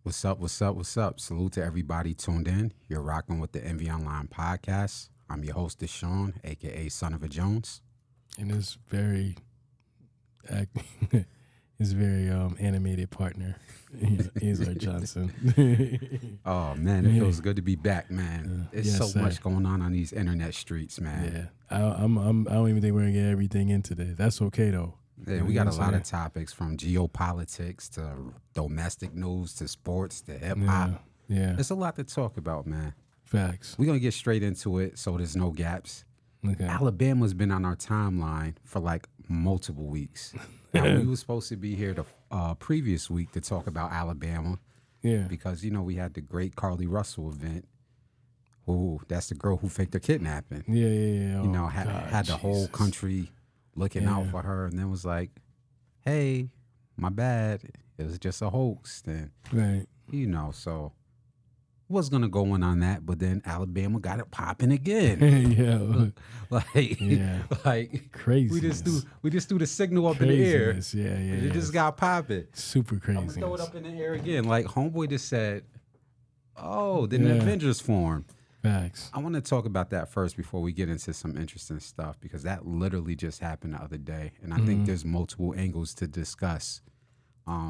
What's up, what's up, what's up? Salute to everybody tuned in. You're rocking with the Enveonline podcast. I'm your host, Deshaun, a.k.a. Son of a Jones. And his very animated partner, he's our Johnson. Oh, man, it feels good to be back, man. It's so much going on these internet streets, man. Yeah, I don't even think we're going to get everything in today. That's okay, though. Yeah, we got a lot of topics from geopolitics to domestic news to sports to hip-hop. Yeah. It's a lot to talk about, man. Facts. We're going to get straight into it so there's no gaps. Okay. Alabama's been on our timeline for like multiple weeks. Now, we were supposed to be here the previous week to talk about Alabama. Yeah. Because, you know, we had the great Carly Russell event. That's the girl who faked her kidnapping. Yeah. You know, had the whole country looking out for her, and then was like, hey, my bad. It was just a hoax. Then, right. You know, so was going to go on that, but then Alabama got it popping again. like crazy. We just threw the signal up in the air. Yeah. It just got popping. Super crazy. I'm gonna throw it up in the air again. Like homeboy just said, oh, then the Avengers formed. Facts. I want to talk about that first before we get into some interesting stuff, because that literally just happened the other day, and I think there's multiple angles to discuss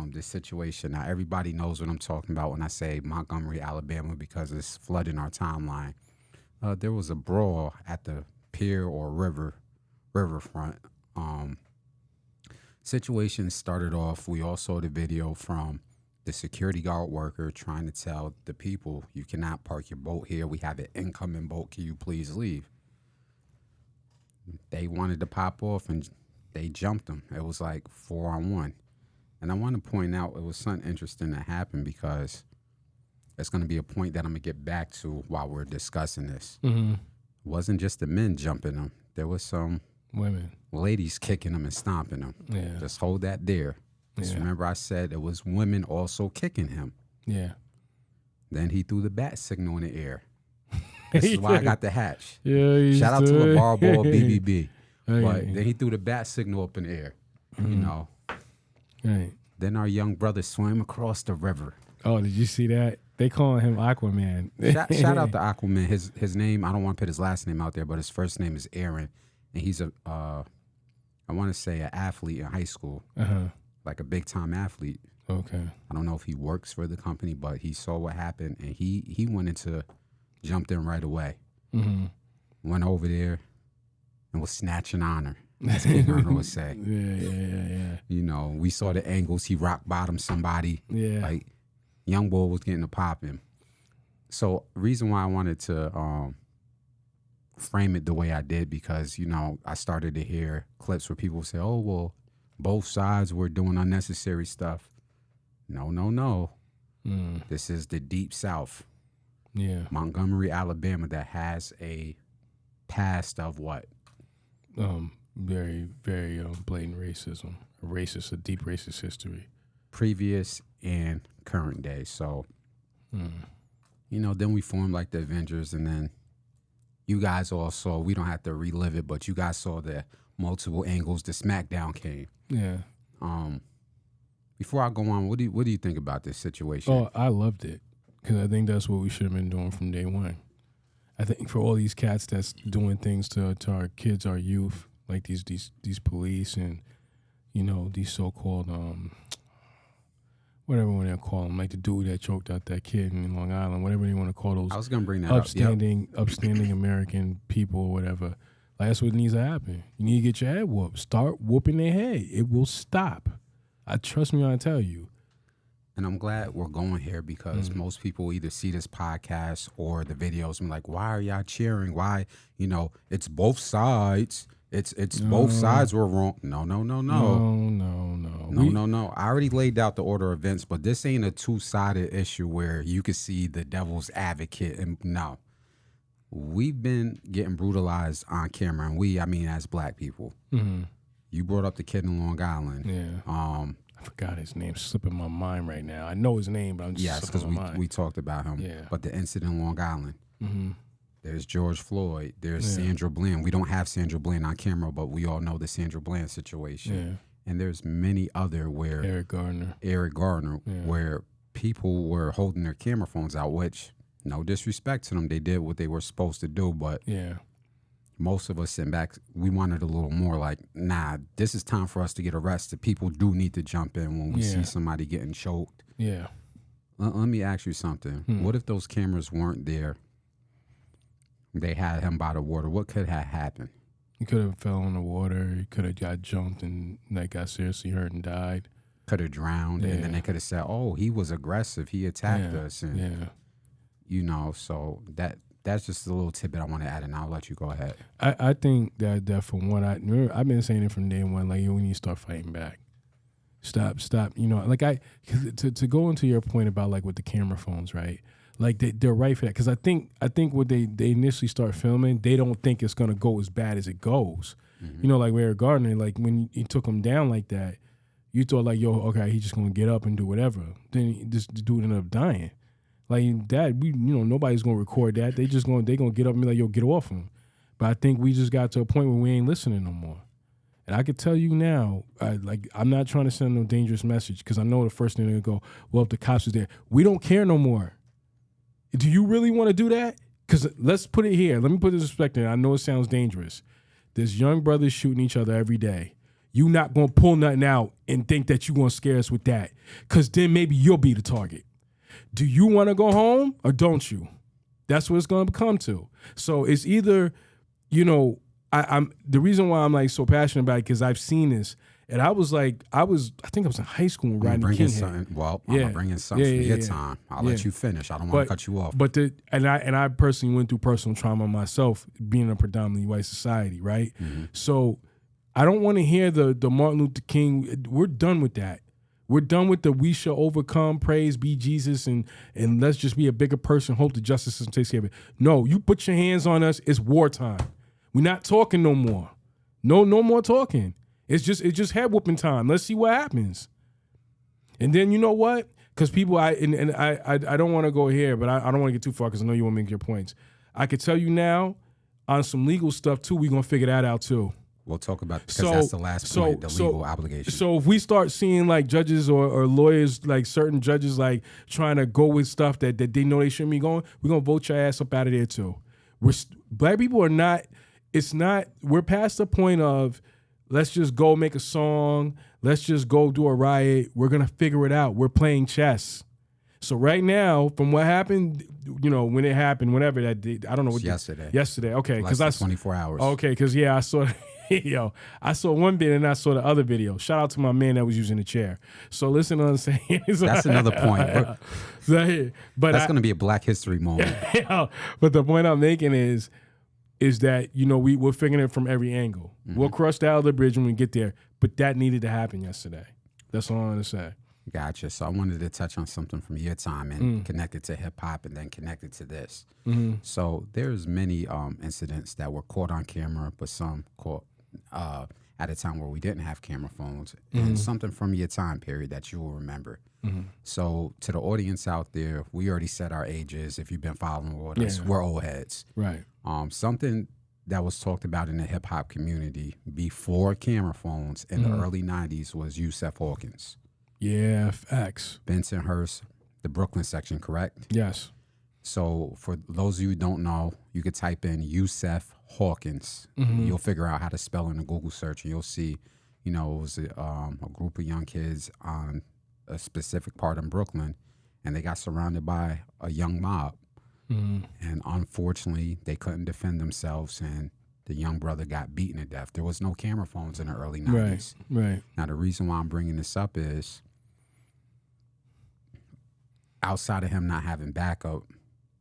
this situation. Now, everybody knows what I'm talking about when I say Montgomery, Alabama, because it's flooding our timeline. There was a brawl at the pier or riverfront. Situation started off, we all saw the video from the security guard worker trying to tell the people, you cannot park your boat here. We have an incoming boat. Can you please leave? They wanted to pop off, and they jumped them. It was like 4-on-1. And I want to point out it was something interesting that happened, because it's going to be a point that I'm going to get back to while we're discussing this. Mm-hmm. It wasn't just the men jumping them. There was some women, ladies kicking them and stomping them. Yeah. Just hold that there. Just remember I said it was women also kicking him. Yeah. Then he threw the bat signal in the air. This is why I got the hatch. Yeah. Shout out to LeVar Ball, BBB. Okay. But then he threw the bat signal up in the air. You know. Right. Then our young brother swam across the river. Oh, did you see that? They calling him Aquaman. Shout out to Aquaman. His name, I don't want to put his last name out there, but his first name is Aaron. And he's I want to say an athlete in high school. Uh-huh. Like a big-time athlete. Okay. I don't know if he works for the company, but he saw what happened, and he jumped in right away. Mm-hmm. Went over there and was snatching honor, as King Honor would say. Yeah. You know, we saw the angles. He rock-bottomed somebody. Yeah. Like, young boy was getting to pop him. So, reason why I wanted to frame it the way I did, because, you know, I started to hear clips where people say, oh, well, both sides were doing unnecessary stuff. No. This is the Deep South. Yeah. Montgomery, Alabama, that has a past of what? Very, very blatant racism. A deep racist history. Previous and current day. So, you know, then we formed like the Avengers, and then you guys all saw, we don't have to relive it, but you guys saw the multiple angles the SmackDown came. Yeah. Before I go on, what do you think about this situation? Oh, I loved it, because I think that's what we should have been doing from day one. I think for all these cats that's doing things to our kids, our youth, like these police and, you know, these so-called whatever you want to call them, like the dude that choked out that kid in Long Island, whatever you want to call those. I was gonna bring that upstanding American people or whatever. Like, that's what needs to happen. You need to get your head whooped. Start whooping their head. It will stop. Trust me when I tell you. And I'm glad we're going here, because most people either see this podcast or the videos and like, why are y'all cheering? Why, you know, it's both sides. It's both sides were wrong. No. I already laid out the order of events, but this ain't a two-sided issue where you could see the devil's advocate. And no. We've been getting brutalized on camera, and I mean as black people. Mm-hmm. You brought up the kid in Long Island. Yeah. I forgot his name. Slipping my mind right now. I know his name, but I'm just slipping my mind. We talked about him. Yeah. But the incident in Long Island. Mm-hmm. There's George Floyd. There's Sandra Bland. We don't have Sandra Bland on camera, but we all know the Sandra Bland situation. Yeah. And there's many other where Eric Garner, where people were holding their camera phones out, which, no disrespect to them, they did what they were supposed to do, but Yeah. most of us sitting back, we wanted a little more like, nah, this is time for us to get arrested. People do need to jump in when we see somebody getting choked. Yeah. Let me ask you something. What if those cameras weren't there? They had him by the water. What could have happened? He could have fell in the water. He could have got jumped and like got seriously hurt and died. Could have drowned, and then they could have said, "Oh, he was aggressive. He attacked us." And you know, so that's just a little tidbit I want to add, and I'll let you go ahead. I think that from what I've been saying it from day one, like, we need to start fighting back. Stop. You know, like to go into your point about like with the camera phones, right? Like they're right for that, because I think what they initially start filming, they don't think it's gonna go as bad as it goes. You know, like Ray Gardner, like when he took him down like that, you thought like, yo, okay, he's just gonna get up and do whatever. Then this dude ended up dying. Like that, nobody's gonna record that. They gonna get up and be like, yo, get off him. But I think we just got to a point where we ain't listening no more. And I could tell you now, I'm not trying to send no dangerous message, because I know the first thing they're gonna go, well, if the cops is there, we don't care no more. Do you really want to do that? Because let's put it here. Let me put this in perspective. I know it sounds dangerous. There's young brothers shooting each other every day. You not going to pull nothing out and think that you're going to scare us with that, because then maybe you'll be the target. Do you want to go home or don't you? That's what it's going to come to. So it's either, I'm the reason why I'm like so passionate about it, because I've seen this. And I think I was in high school when Rodney King hit. I'm going to bring in something for your time. I'll let you finish. I don't want to cut you off. But I personally went through personal trauma myself, being in a predominantly white society, right? So I don't want to hear the Martin Luther King. We're done with that. We're done with the we shall overcome, praise be Jesus, and let's just be a bigger person, hope the justice system takes care of it. No, you put your hands on us, it's wartime. We're not talking no more. No more talking. It's just head whooping time. Let's see what happens. And then you know what? Because people, I don't want to go here, but I don't want to get too far, because I know you want to make your points. I could tell you now, on some legal stuff too, we're gonna figure that out too. We'll talk about, because that's the last point, the legal obligation. So if we start seeing like judges or lawyers, like certain judges, like trying to go with stuff that they know they shouldn't be going, we're gonna vote your ass up out of there too. Black people are not. We're past the point of, let's just go make a song. Let's just go do a riot. We're going to figure it out. We're playing chess. So right now, from what happened, when it happened, whenever that did, I don't know what. Yesterday. Yesterday. Okay. Because I 24 hours. Okay. Because, I saw, I saw one video and I saw the other video. Shout out to my man that was using the chair. So listen to what I'm saying. That's another point. But that's going to be a Black History moment. But the point I'm making is that, we're figuring it from every angle. We'll cross the other bridge when we get there, but that needed to happen yesterday. That's all I'm going to say. Gotcha. So I wanted to touch on something from your time and connect it to hip hop and then connect it to this. So there's many incidents that were caught on camera, but some caught at a time where we didn't have camera phones, and something from your time period that you will remember. So to the audience out there, we already said our ages. If you've been following with us, we're old heads. Right. Something that was talked about in the hip hop community before camera phones in the early 90s was Yusef Hawkins. Yeah, facts. Bensonhurst, the Brooklyn section, correct? Yes. So for those of you who don't know, you could type in Yusef Hawkins. You'll figure out how to spell in a Google search, and you'll see, it was a group of young kids on a specific part in Brooklyn, and they got surrounded by a young mob. And unfortunately, they couldn't defend themselves, and the young brother got beaten to death. There was no camera phones in the early 90s. Right. Now, the reason why I'm bringing this up is, outside of him not having backup,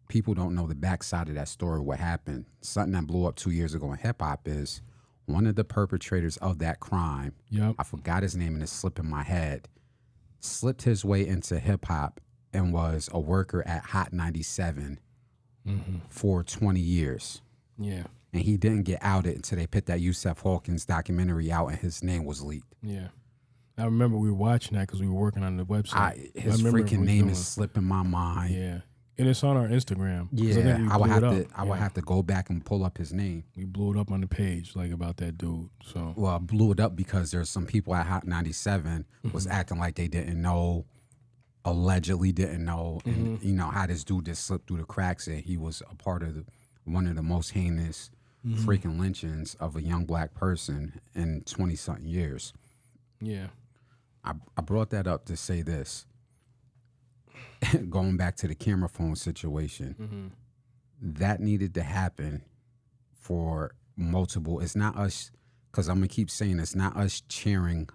people don't know the backside of that story, what happened. Something that blew up 2 years ago in hip-hop is one of the perpetrators of that crime, I forgot his name and it's slipping my head, slipped his way into hip-hop and was a worker at Hot 97 for 20 years. Yeah. And he didn't get outed until they put that Yusef Hawkins documentary out and his name was leaked. Yeah. I remember we were watching that because we were working on the website. His freaking name is slipping my mind. Yeah. And it's on our Instagram. Yeah, I would have to go back and pull up his name. We blew it up on the page, like, about that dude. So, well, I blew it up because there's some people at Hot 97 was acting like they didn't know allegedly didn't know, and you know how this dude just slipped through the cracks, and he was a part of one of the most heinous freaking lynchings of a young black person in 20-something years. Yeah. I brought that up to say this. Going back to the camera phone situation, that needed to happen for multiple. It's not us, because I'm going to keep saying it's not us cheering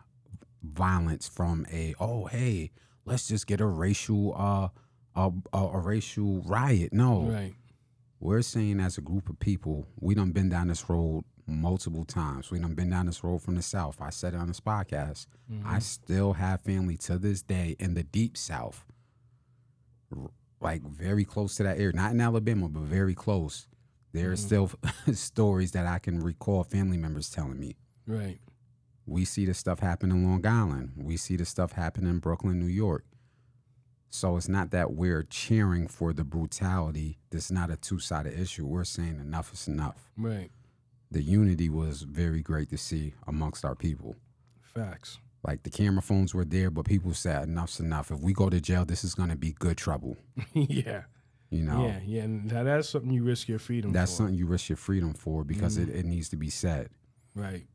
violence from hey, let's just get a racial racial riot. No. Right. We're saying as a group of people, we done been down this road multiple times. We done been down this road from the South. I said it on this podcast. I still have family to this day in the deep South, like very close to that area. Not in Alabama, but very close. There are still stories that I can recall family members telling me. Right. We see this stuff happen in Long Island. We see this stuff happen in Brooklyn, New York. So it's not that we're cheering for the brutality. This is not a two-sided issue. We're saying enough is enough. Right. The unity was very great to see amongst our people. Facts. Like the camera phones were there, but people said enough's enough. If we go to jail, this is going to be good trouble. Yeah. You know? Yeah. Now that's something you risk your freedom That's for. something you risk your freedom for because it needs to be said. Right.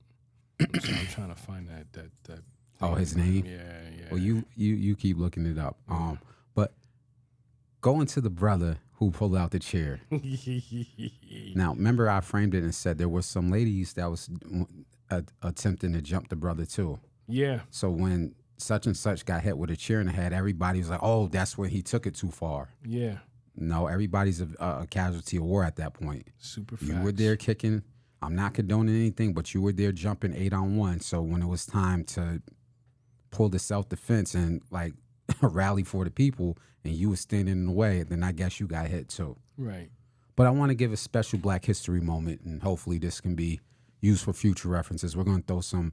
So I'm trying to find that. Oh, his name? Yeah. Well, you keep looking it up. But going to the brother who pulled out the chair. Now, remember I framed it and said there were some ladies that was attempting to jump the brother too. Yeah. So when such and such got hit with a chair in the head, everybody was like, "Oh, that's when he took it too far." Yeah. No, everybody's a casualty of war at that point. Super facts. You were there kicking. I'm not condoning anything, but you were there jumping 8-on-1. So when it was time to pull the self-defense and like rally for the people and you were standing in the way, then I guess you got hit too. Right. But I want to give a special Black History moment, and hopefully this can be used for future references. We're going to throw some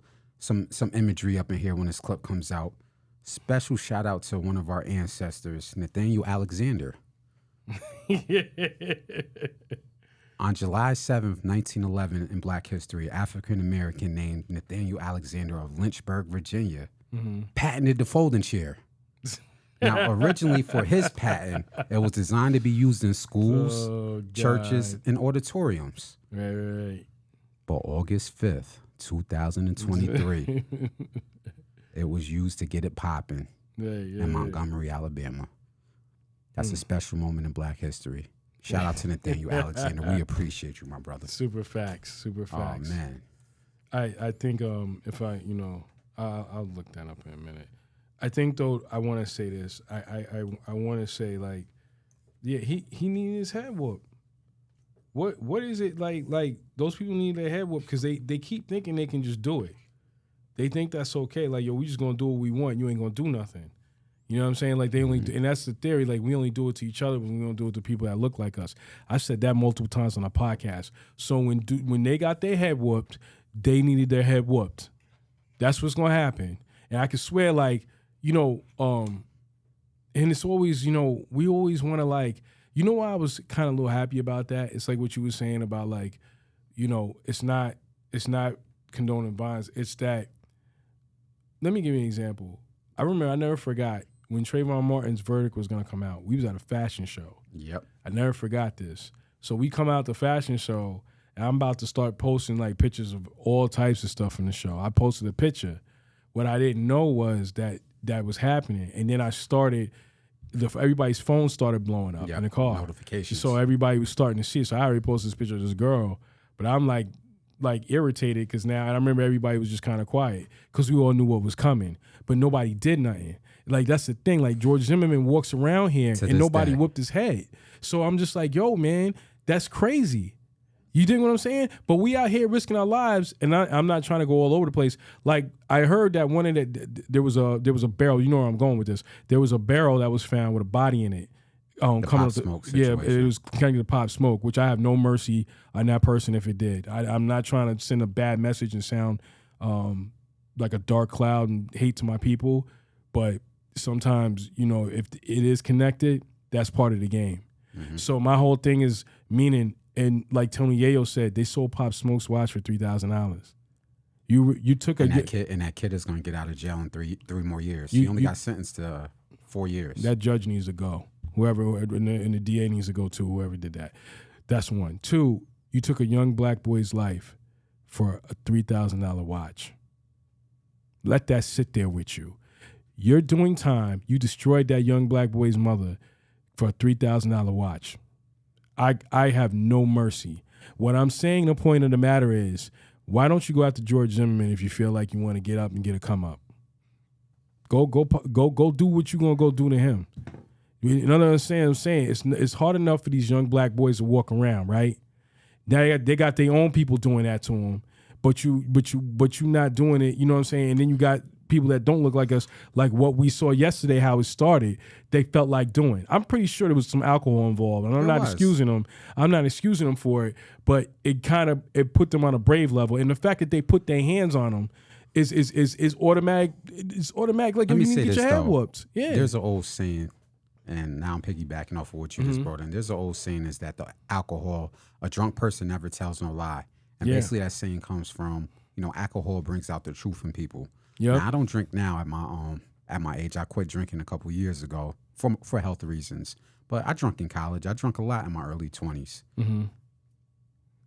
imagery up in here when this clip comes out. Special shout out to one of our ancestors, Nathaniel Alexander. On July 7th, 1911, in Black history, an African-American named Nathaniel Alexander of Lynchburg, Virginia, patented the folding chair. Now, originally for his patent, it was designed to be used in schools, churches, and auditoriums. Right. But August 5th, 2023, it was used to get it popping in Montgomery, Alabama. That's a special moment in Black history. Shout out to Nathaniel Alexander. We appreciate you, my brother. Super facts. Oh, man. I think if I'll look that up in a minute. I think though I want to say this. I want to say like, yeah, he needed his head whooped. What is it like those people need their head whooped because they keep thinking they can just do it. They think that's okay. Like, yo, we just gonna do what we want. You ain't gonna do nothing. You know what I'm saying? Like they only, and that's the theory. Like we only do it to each other, but we don't do it to people that look like us. I said that multiple times on a podcast. So when they got their head whooped, they needed their head whooped. That's what's gonna happen. And I can swear, like, and it's always, we always want to like, why I was kind of a little happy about that? It's like what you were saying about like, it's not condoning violence. It's that. Let me give you an example. I never forgot. When Trayvon Martin's verdict was going to come out, we was at a fashion show. Yep. I never forgot this. So we come out the fashion show, and I'm about to start posting, like, pictures of all types of stuff from the show. I posted a picture. What I didn't know was that was happening. And then I started, everybody's phone started blowing up in the car. Notifications. So everybody was starting to see it. So I already posted this picture of this girl, but I'm, like irritated because now, and I remember everybody was just kind of quiet because we all knew what was coming, but nobody did nothing. Like, that's the thing. Like, George Zimmerman walks around here and nobody whooped his head. So I'm just like, yo, man, that's crazy. You dig what I'm saying? But we out here risking our lives, and I'm not trying to go all over the place. Like, I heard that there was a barrel. You know where I'm going with this. There was a barrel that was found with a body in it. The Pop Smoke situation. Yeah, it was connected to Pop Smoke, which I have no mercy on that person if it did. I'm not trying to send a bad message and sound like a dark cloud and hate to my people, but sometimes, if it is connected, that's part of the game. Mm-hmm. So my whole thing is meaning, and like Tony Yayo said, they sold Pop Smoke's watch for $3,000. You took that kid is going to get out of jail in three more years. He only got sentenced to 4 years. That judge needs to go. Whoever, and the DA needs to go too, whoever did that. That's one. Two, you took a young black boy's life for a $3,000 watch. Let that sit there with you. You're doing time. You destroyed that young black boy's mother for a $3,000 watch. I have no mercy. What I'm saying, the point of the matter is, why don't you go after George Zimmerman if you feel like you want to get up and get a come up? Go do what you're going to go do to him. You know what I'm saying? It's hard enough for these young black boys to walk around, right? They got their own people doing that to them, but you not doing it. You know what I'm saying? And then you got people that don't look like us, like what we saw yesterday, how it started. They felt like doing. I'm pretty sure there was some alcohol involved, and I'm not excusing them. I'm not excusing them for it, but it put them on a brave level. And the fact that they put their hands on them is automatic. It's automatic. Like, you need to get your head whooped. Yeah. There's an old saying. And now I'm piggybacking off of what you just brought in. There's an old saying is that the alcohol, a drunk person never tells no lie. And basically that saying comes from, alcohol brings out the truth in people. Yep. Now, I don't drink now at my age. I quit drinking a couple years ago for health reasons. But I drank in college. I drank a lot in my early 20s. Mm-hmm.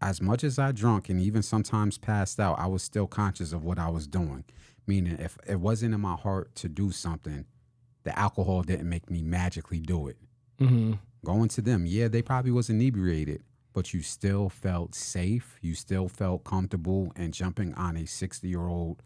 As much as I drank and even sometimes passed out, I was still conscious of what I was doing. Meaning if it wasn't in my heart to do something, the alcohol didn't make me magically do it. Mm-hmm. Going to them, they probably was inebriated, but you still felt safe. You still felt comfortable and jumping on a 60-year-old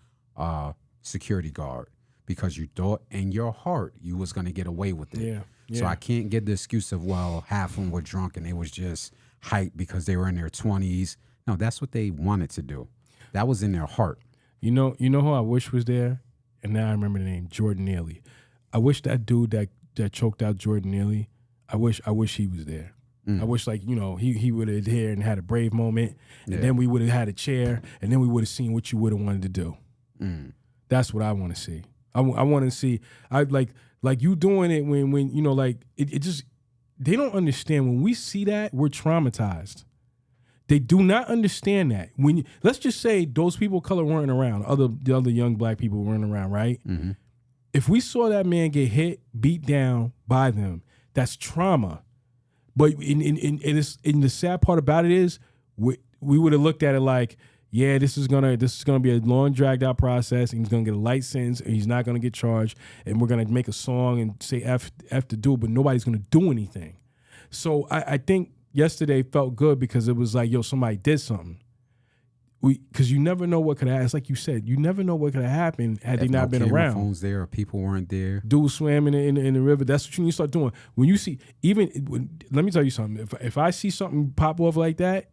security guard because you thought in your heart you was going to get away with it. Yeah. So I can't get the excuse of, well, half of them were drunk and they was just hyped because they were in their 20s. No, that's what they wanted to do. That was in their heart. You know who I wish was there? And now I remember the name, Jordan Neely. I wish that dude that choked out Jordan Neely, I wish he was there. I wish, he would have there and had a brave moment, and then we would have had a chair, and then we would have seen what you would have wanted to do. That's what I want to see. I want to see. I like you doing it when it just, they don't understand. When we see that, we're traumatized. They do not understand that. Let's just say those people of color weren't around, the other young black people weren't around, right? Mm-hmm. If we saw that man get hit, beat down by them, that's trauma. But in the sad part about it is, we would have looked at it like, this is gonna be a long, dragged out process. And he's gonna get a light sentence, and he's not gonna get charged. And we're gonna make a song and say F to do it, but nobody's gonna do anything. So I think yesterday felt good because it was like, somebody did something. Because you never know what could have happened. It's like you said, you never know what could have happened had they not been around. Phones there, or people weren't there. Dudes swam in the river. That's what you need to start doing. When you see, let me tell you something. If I see something pop off like that,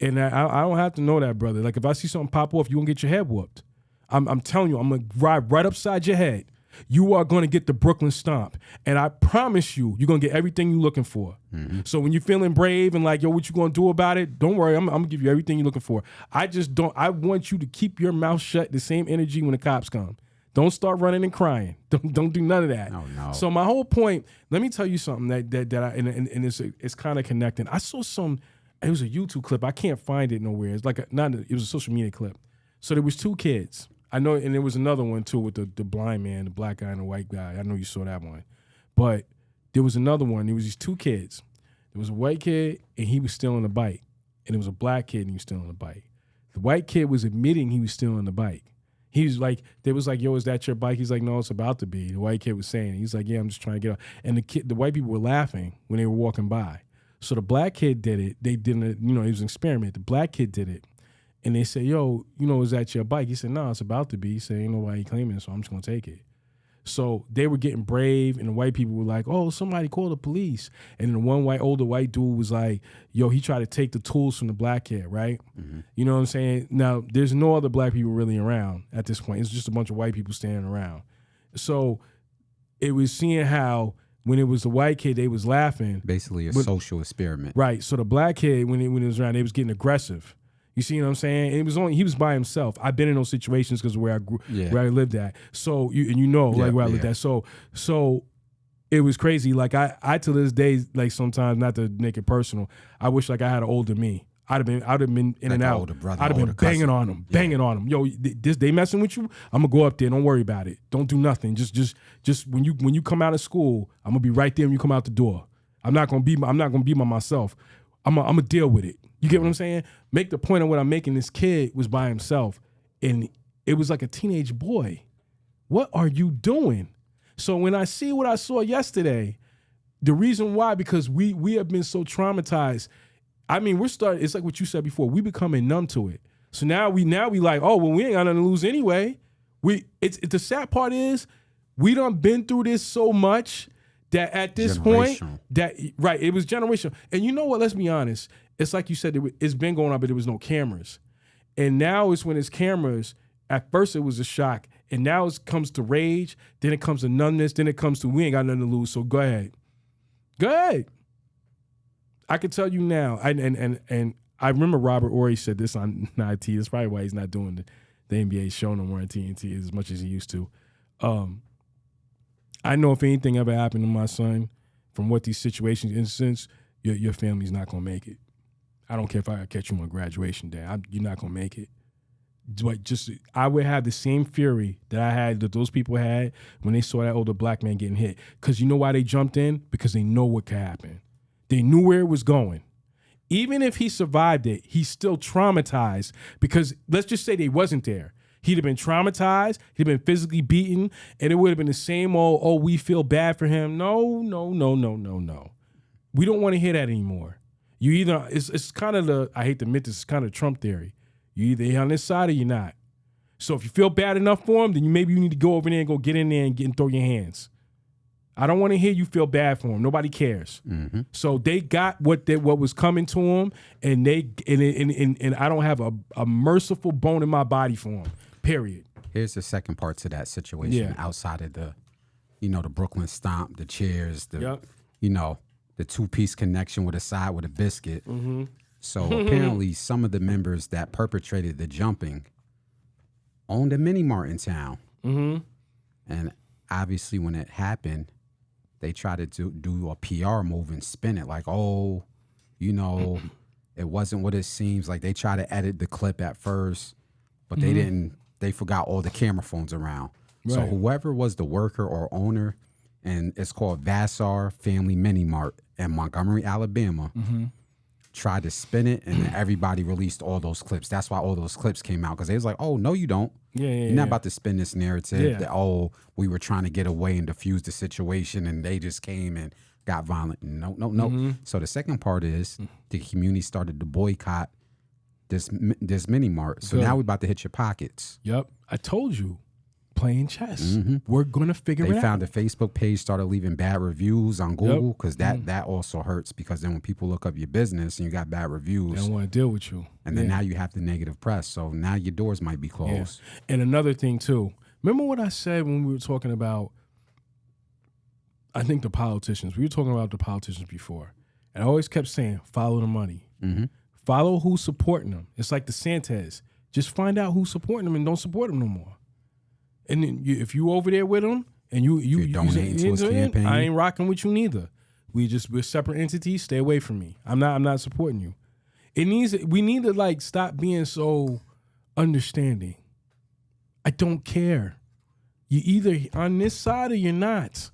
and I don't have to know that, brother. Like, if I see something pop off, you gonna get your head whooped. I'm telling you, I'm gonna ride right upside your head. You are going to get the Brooklyn stomp. And I promise you're going to get everything you're looking for. Mm-hmm. So when you're feeling brave and like, what you going to do about it? Don't worry. I'm going to give you everything you're looking for. I want you to keep your mouth shut, the same energy when the cops come. Don't start running and crying. Don't do none of that. No. So my whole point, let me tell you something and it's kind of connecting. I saw it was a YouTube clip. I can't find it nowhere. It's like it was a social media clip. So there was two kids. I know, and there was another one too with the blind man, the black guy and the white guy. I know you saw that one. But there was another one. There was these two kids. There was a white kid, and he was stealing a bike. And there was a black kid, and he was stealing a bike. The white kid was admitting he was stealing the bike. He was like, they was like, yo, is that your bike? He's like, no, it's about to be. The white kid was saying it. He's like, yeah, I'm just trying to get out. And the white people were laughing when they were walking by. So the black kid did it. They didn't, it was an experiment. The black kid did it. And they said, yo, is that your bike? He said, no, it's about to be. He said, ain't nobody claiming it, so I'm just going to take it. So they were getting brave, and the white people were like, oh, somebody call the police. And then one older white dude was like, yo, he tried to take the tools from the black kid, right? Mm-hmm. You know what I'm saying? Now, there's no other black people really around at this point. It's just a bunch of white people standing around. So it was seeing how when it was the white kid, they was laughing. Basically a social experiment. Right. So the black kid, when it was around, they was getting aggressive. You see what I'm saying? He was by himself. I've been in those situations because where I grew, where I lived at. So where I lived at. So it was crazy. Like I to this day, like sometimes, not to make it personal, I wish like I had an older me. I'd have been in Like and the out. older brother, I'd have been older cousin. banging on them. Yo, they messing with you? I'm gonna go up there. Don't worry about it. Don't do nothing. Just when you come out of school, I'm gonna be right there when you come out the door. I'm not gonna be by myself. I'm gonna deal with it. You get what I'm saying? Make the point of what I'm making. This kid was by himself, and it was like a teenage boy. What are you doing? So when I see what I saw yesterday, the reason why, because we have been so traumatized. I mean, it's like what you said before. We becoming numb to it. So now we like, oh, well, we ain't got nothing to lose anyway. The sad part is we done been through this so much that at this point, it was generational. And you know what? Let's be honest. It's like you said, it's been going on, but there was no cameras. And now it's when it's cameras. At first, it was a shock. And now it comes to rage. Then it comes to numbness. Then it comes to we ain't got nothing to lose. So go ahead. Go ahead. I can tell you now. And I remember Robert Horry said this on TNT. That's probably why he's not doing the NBA show no more on TNT as much as he used to. I know if anything ever happened to my son, from what these situations, instance, your family's not gonna make it. I don't care if I catch you on graduation day. You're not gonna make it. But I would have the same fury that those people had when they saw that older black man getting hit. Because you know why they jumped in? Because they know what could happen. They knew where it was going. Even if he survived it, he's still traumatized. Because let's just say they wasn't there. He'd have been traumatized. He'd have been physically beaten. And it would have been the same old, oh, we feel bad for him. No. We don't want to hear that anymore. You either, it's kind of I hate to admit this, it's kind of Trump theory. You either on this side or you're not. So if you feel bad enough for him, then maybe you need to go over there and go get in there and throw your hands. I don't want to hear you feel bad for him. Nobody cares. Mm-hmm. So they got what was coming to them, and I don't have a merciful bone in my body for him. Period. Here's the second part to that situation outside of the Brooklyn stomp, the chairs, the two-piece connection with a side with a biscuit. Mm-hmm. So apparently some of the members that perpetrated the jumping owned a mini mart in town. Mm-hmm. And obviously when it happened, they tried to do a PR move and spin it like, oh, it wasn't what it seems. Like they tried to edit the clip at first, but they didn't. They forgot all the camera phones around. Right. So whoever was the worker or owner, and it's called Vassar Family Mini Mart in Montgomery, Alabama, tried to spin it, and then everybody released all those clips. That's why all those clips came out, because they was like, oh, no, you don't. You're not about to spin this narrative that, oh, we were trying to get away and diffuse the situation, and they just came and got violent. No. So the second part is the community started to boycott this mini mart. So now we're about to hit your pockets. Yep. I told you. Playing chess. Mm-hmm. We're going to figure it out. They found a Facebook page, started leaving bad reviews on Google, because that also hurts, because then when people look up your business and you got bad reviews, they don't want to deal with you. And then now you have the negative press. So now your doors might be closed. Yeah. And another thing too, remember what I said when we were talking about, I think we were talking about the politicians before. And I always kept saying, follow the money. Mm-hmm. Follow who's supporting them. It's like the Santas. Just find out who's supporting them and don't support them no more. And then if you over there with them and you donating to his campaign, I ain't rocking with you neither. We're separate entities. Stay away from me. I'm not supporting you. We need to like stop being so understanding. I don't care. You either on this side or you're not.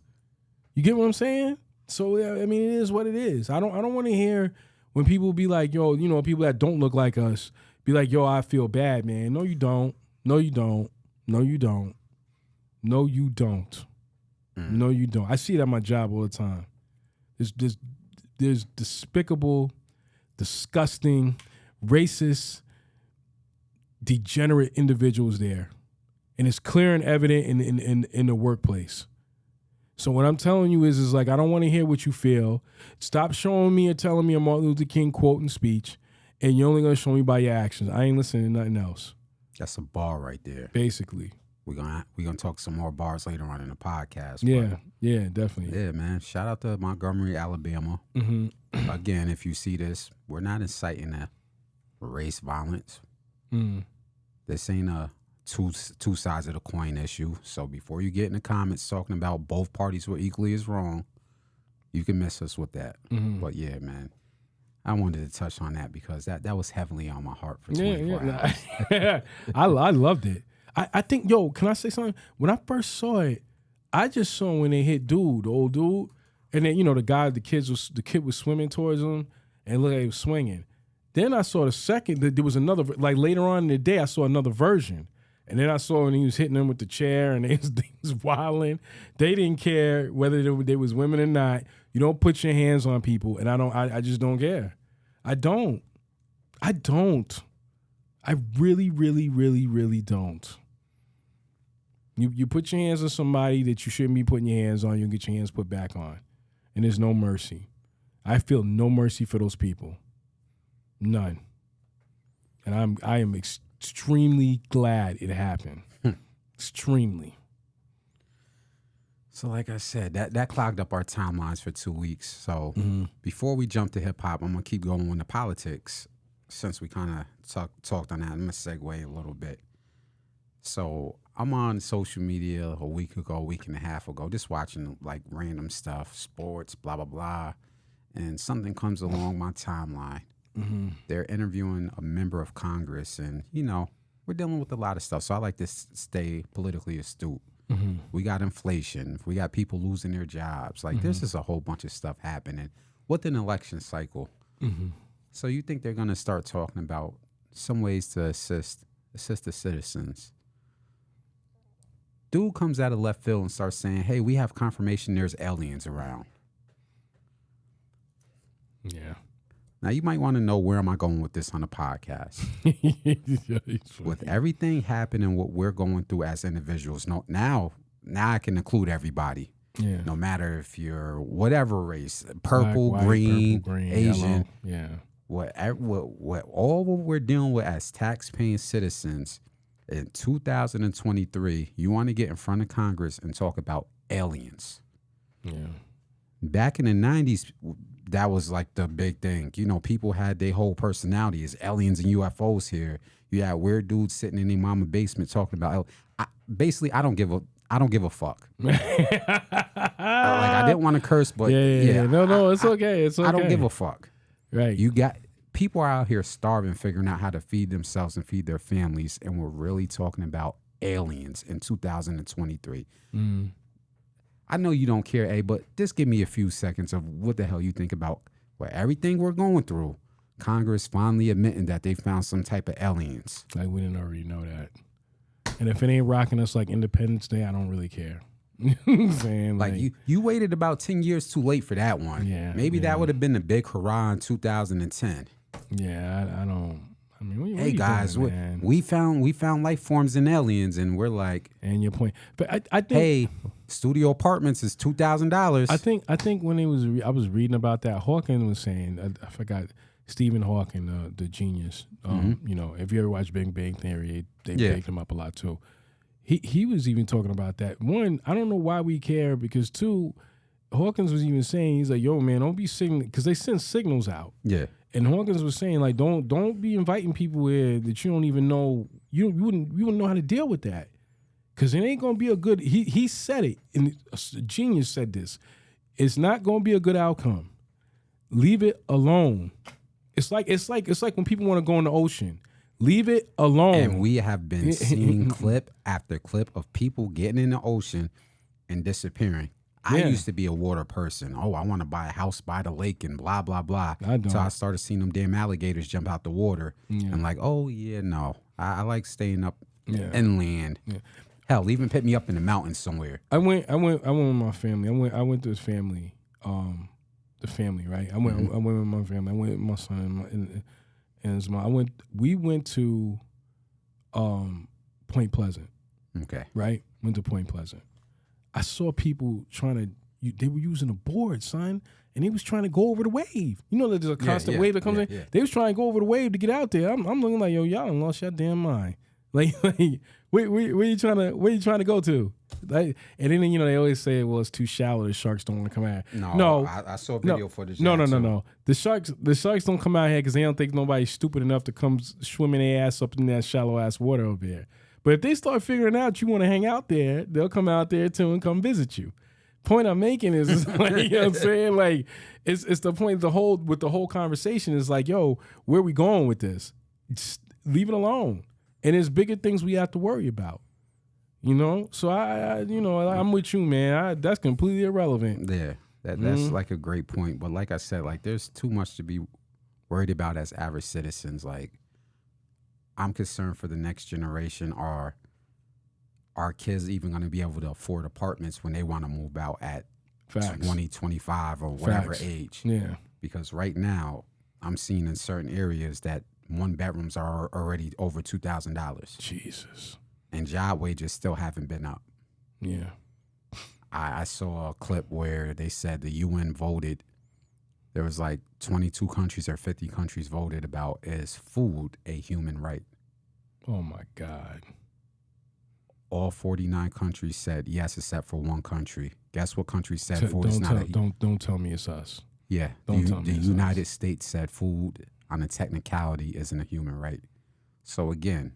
You get what I'm saying? So I mean, it is what it is. I don't want to hear when people be like, yo, people that don't look like us be like, yo, I feel bad, man. No, you don't. No, you don't. No, you don't. No, you don't. No, you don't. I see it at my job all the time. There's despicable, disgusting, racist, degenerate individuals there. And it's clear and evident in the workplace. So what I'm telling you is like, I don't want to hear what you feel. Stop showing me or telling me a Martin Luther King quote and speech, and you're only going to show me by your actions. I ain't listening to nothing else. That's a bar right there. Basically. We're gonna talk some more bars later on in the podcast. Yeah, definitely. Yeah, man. Shout out to Montgomery, Alabama. Mm-hmm. Again, if you see this, we're not inciting a race violence. This ain't a two sides of the coin issue. So before you get in the comments talking about both parties were equally as wrong, you can miss us with that. Mm-hmm. But yeah, man, I wanted to touch on that because that was heavily on my heart for 24 hours. Yeah. I loved it. I think, can I say something? When I first saw it, I just saw when they hit dude, the old dude, and then the kid was swimming towards him, and look, he was swinging. Then I saw the second. There was another, like later on in the day, I saw another version, and then I saw when he was hitting them with the chair, and they was wilding. They didn't care whether they was women or not. You don't put your hands on people, and I just don't care. I don't. I really, really, really, really don't. You put your hands on somebody that you shouldn't be putting your hands on, you'll get your hands put back on. And there's no mercy. I feel no mercy for those people. None. And I am extremely glad it happened. Extremely. So like I said, that clogged up our timelines for 2 weeks. So before we jump to hip hop, I'm going to keep going into politics. Since we kind of talked on that, I'm going to segue a little bit. So I'm on social media a week and a half ago, just watching like random stuff, sports, blah, blah, blah. And something comes along my timeline. Mm-hmm. They're interviewing a member of Congress, and, we're dealing with a lot of stuff. So I like to stay politically astute. Mm-hmm. We got inflation. We got people losing their jobs. Like, there's just a whole bunch of stuff happening with an election cycle. Mm-hmm. So you think they're going to start talking about some ways to assist the citizens. Dude comes out of left field and starts saying, hey, we have confirmation there's aliens around. Yeah. Now, you might want to know where am I going with this on the podcast. With everything happening, what we're going through as individuals, now I can include everybody. Yeah. No matter if you're whatever race, purple, Black, white, green, Asian. Yellow. Yeah. What we're dealing with as tax-paying citizens in 2023, you want to get in front of Congress and talk about aliens. Yeah. Back in the 90s, that was like the big thing. People had their whole personality as aliens and UFOs here. You had weird dudes sitting in their mama basement talking about. I don't give a fuck. I didn't want to curse, but yeah. No, it's okay. It's okay. I don't give a fuck. Right. You got people are out here starving, figuring out how to feed themselves and feed their families, and we're really talking about aliens in 2023. Mm. I know you don't care, but just give me a few seconds of what the hell you think about everything we're going through. Congress finally admitting that they found some type of aliens. Like, we didn't already know that. And if it ain't rocking us like Independence Day, I don't really care. You know what I'm saying? Like you waited about 10 years too late for that one. Yeah. Maybe that would have been the big hurrah in 2010. Yeah, I don't. I mean, hey guys, doing, we found life forms and aliens, and we're like, and your point. But I think, hey, studio apartments is $2,000. I think when I was reading about that, Hawking was saying, I forgot, Stephen Hawking, the genius. If you ever watch Big Bang Theory, they baked him up a lot too. He was even talking about that. One, I don't know why we care, because two, Hawkins was even saying, he's like, yo, man, don't be signaling, because they send signals out. Yeah. And Hawkins was saying, like, don't be inviting people here that you don't even know. You wouldn't know how to deal with that, because it ain't gonna be a good. He said it, and a genius said this. It's not gonna be a good outcome. Leave it alone. It's like when people want to go in the ocean. Leave it alone. And we have been seeing clip after clip of people getting in the ocean and disappearing. I used to be a water person. Oh, I want to buy a house by the lake and blah, blah, blah. So I started seeing them damn alligators jump out the water. Yeah. I'm like, oh, yeah, no. I like staying up inland. Yeah. Hell, even pick me up in the mountains somewhere. I went with my family. I went to his family, the family, right? I went with my family. I went with my son and his mom. We went to Point Pleasant. Okay. Right? Went to Point Pleasant. I saw people they were using a board, son, and they was trying to go over the wave. You know, there's a constant wave that comes in. Yeah. They was trying to go over the wave to get out there. I'm looking like, yo, y'all done lost your damn mind. Like where you trying to go to? Like, and then they always say, well, it's too shallow. The sharks don't want to come out. No, I saw a video footage. No. The sharks don't come out here because they don't think nobody's stupid enough to come swimming their ass up in that shallow ass water over there. But if they start figuring out you want to hang out there, they'll come out there too and come visit you. point I'm making is like, you know what I'm saying? Like, it's the point with the whole conversation is like, yo, where are we going with this? Just leave it alone. And there's bigger things we have to worry about. You know? So I'm with you, man. That's completely irrelevant. Yeah. That's like a great point. But like I said, like there's too much to be worried about as average citizens. Like, I'm concerned for the next generation. Are our kids even going to be able to afford apartments when they want to move out at 20, 25 or whatever age? Yeah. Because right now, I'm seeing in certain areas that 1-bedrooms are already over $2,000. Jesus. And job wages still haven't been up. Yeah. I saw a clip where they said the UN voted. There was like 22 countries or 50 countries voted about, is food a human right? Oh my God. All 49 countries said yes, except for one country. Guess what country said food is not don't tell me it's us. Yeah. The United States said food on a technicality isn't a human right. So again,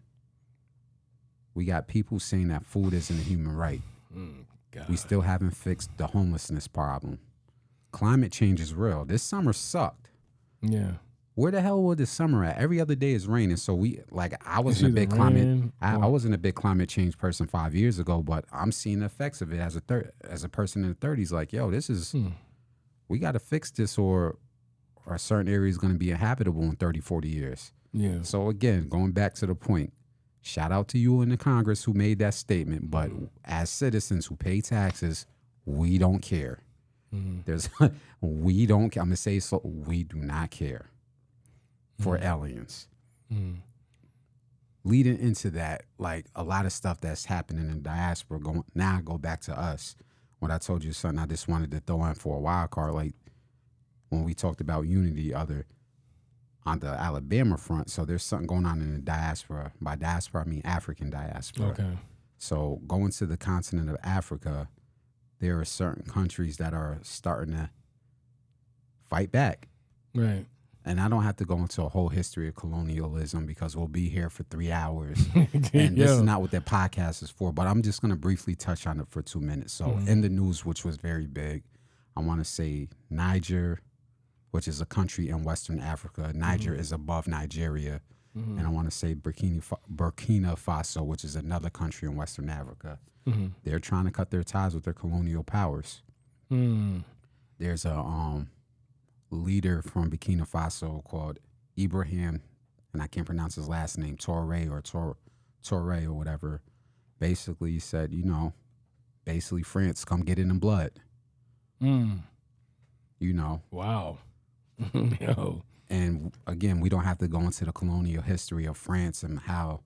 we got people saying that food isn't a human right. God. We still haven't fixed the homelessness problem. Climate change is real. This summer sucked. Yeah. Where the hell was this summer at? Every other day is raining. So I wasn't a big climate change person 5 years ago, but I'm seeing the effects of it as a person in the 30s. Like, yo, this is we got to fix this, or certain areas going to be inhabitable in 30, 40 years. Yeah. So again, going back to the point, shout out to you in the Congress who made that statement. But as citizens who pay taxes, we don't care. We don't care. I'm going to say so. We do not care for aliens. Leading into that, like a lot of stuff that's happening in diaspora, I go back to us. What I told you, son, I just wanted to throw in for a wild card. Like when we talked about unity on the Alabama front, so there's something going on in the diaspora. By diaspora, I mean African diaspora. Okay. So going to the continent of Africa, there are certain countries that are starting to fight back. Right. And I don't have to go into a whole history of colonialism because we'll be here for 3 hours. And this is not what that podcast is for, but I'm just going to briefly touch on it for 2 minutes. So in the news, which was very big, I want to say Niger, which is a country in Western Africa. Niger is above Nigeria. And I want to say Burkina Faso, which is another country in Western Africa. They're trying to cut their ties with their colonial powers. There's a leader from Burkina Faso called Ibrahim, and I can't pronounce his last name, Touré or whatever. Basically, he said, basically France, come get it in blood. Wow. Yo. And again, we don't have to go into the colonial history of France and how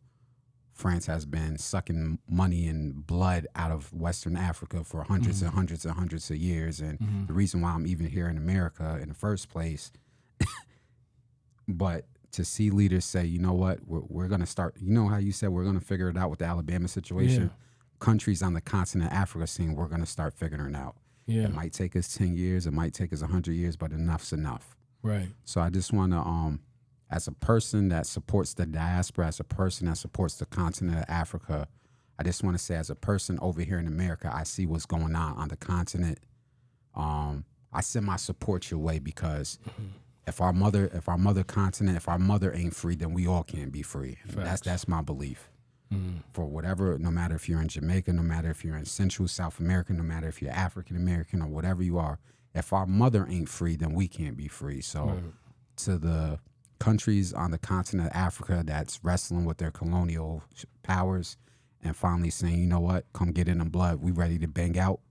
France has been sucking money and blood out of Western Africa for hundreds and hundreds and hundreds of years. And the reason why I'm even here in America in the first place. But to see leaders say, you know what, we're going to start, how you said we're going to figure it out with the Alabama situation? Yeah. Countries on the continent of Africa saying we're going to start figuring it out. Yeah. It might take us 10 years. It might take us 100 years, but enough's enough. Right. So I just want to, as a person that supports the diaspora, as a person that supports the continent of Africa, I just want to say, as a person over here in America, I see what's going on the continent. I send my support your way because if our mother continent, if our mother ain't free, then we all can't be free. That's my belief. For whatever, no matter if you're in Jamaica, no matter if you're in Central South America, no matter if you're African American or whatever you are, if our mother ain't free, then we can't be free. So to the countries on the continent of Africa that's wrestling with their colonial powers and finally saying, you know what, come get in the blood, we ready to bang out.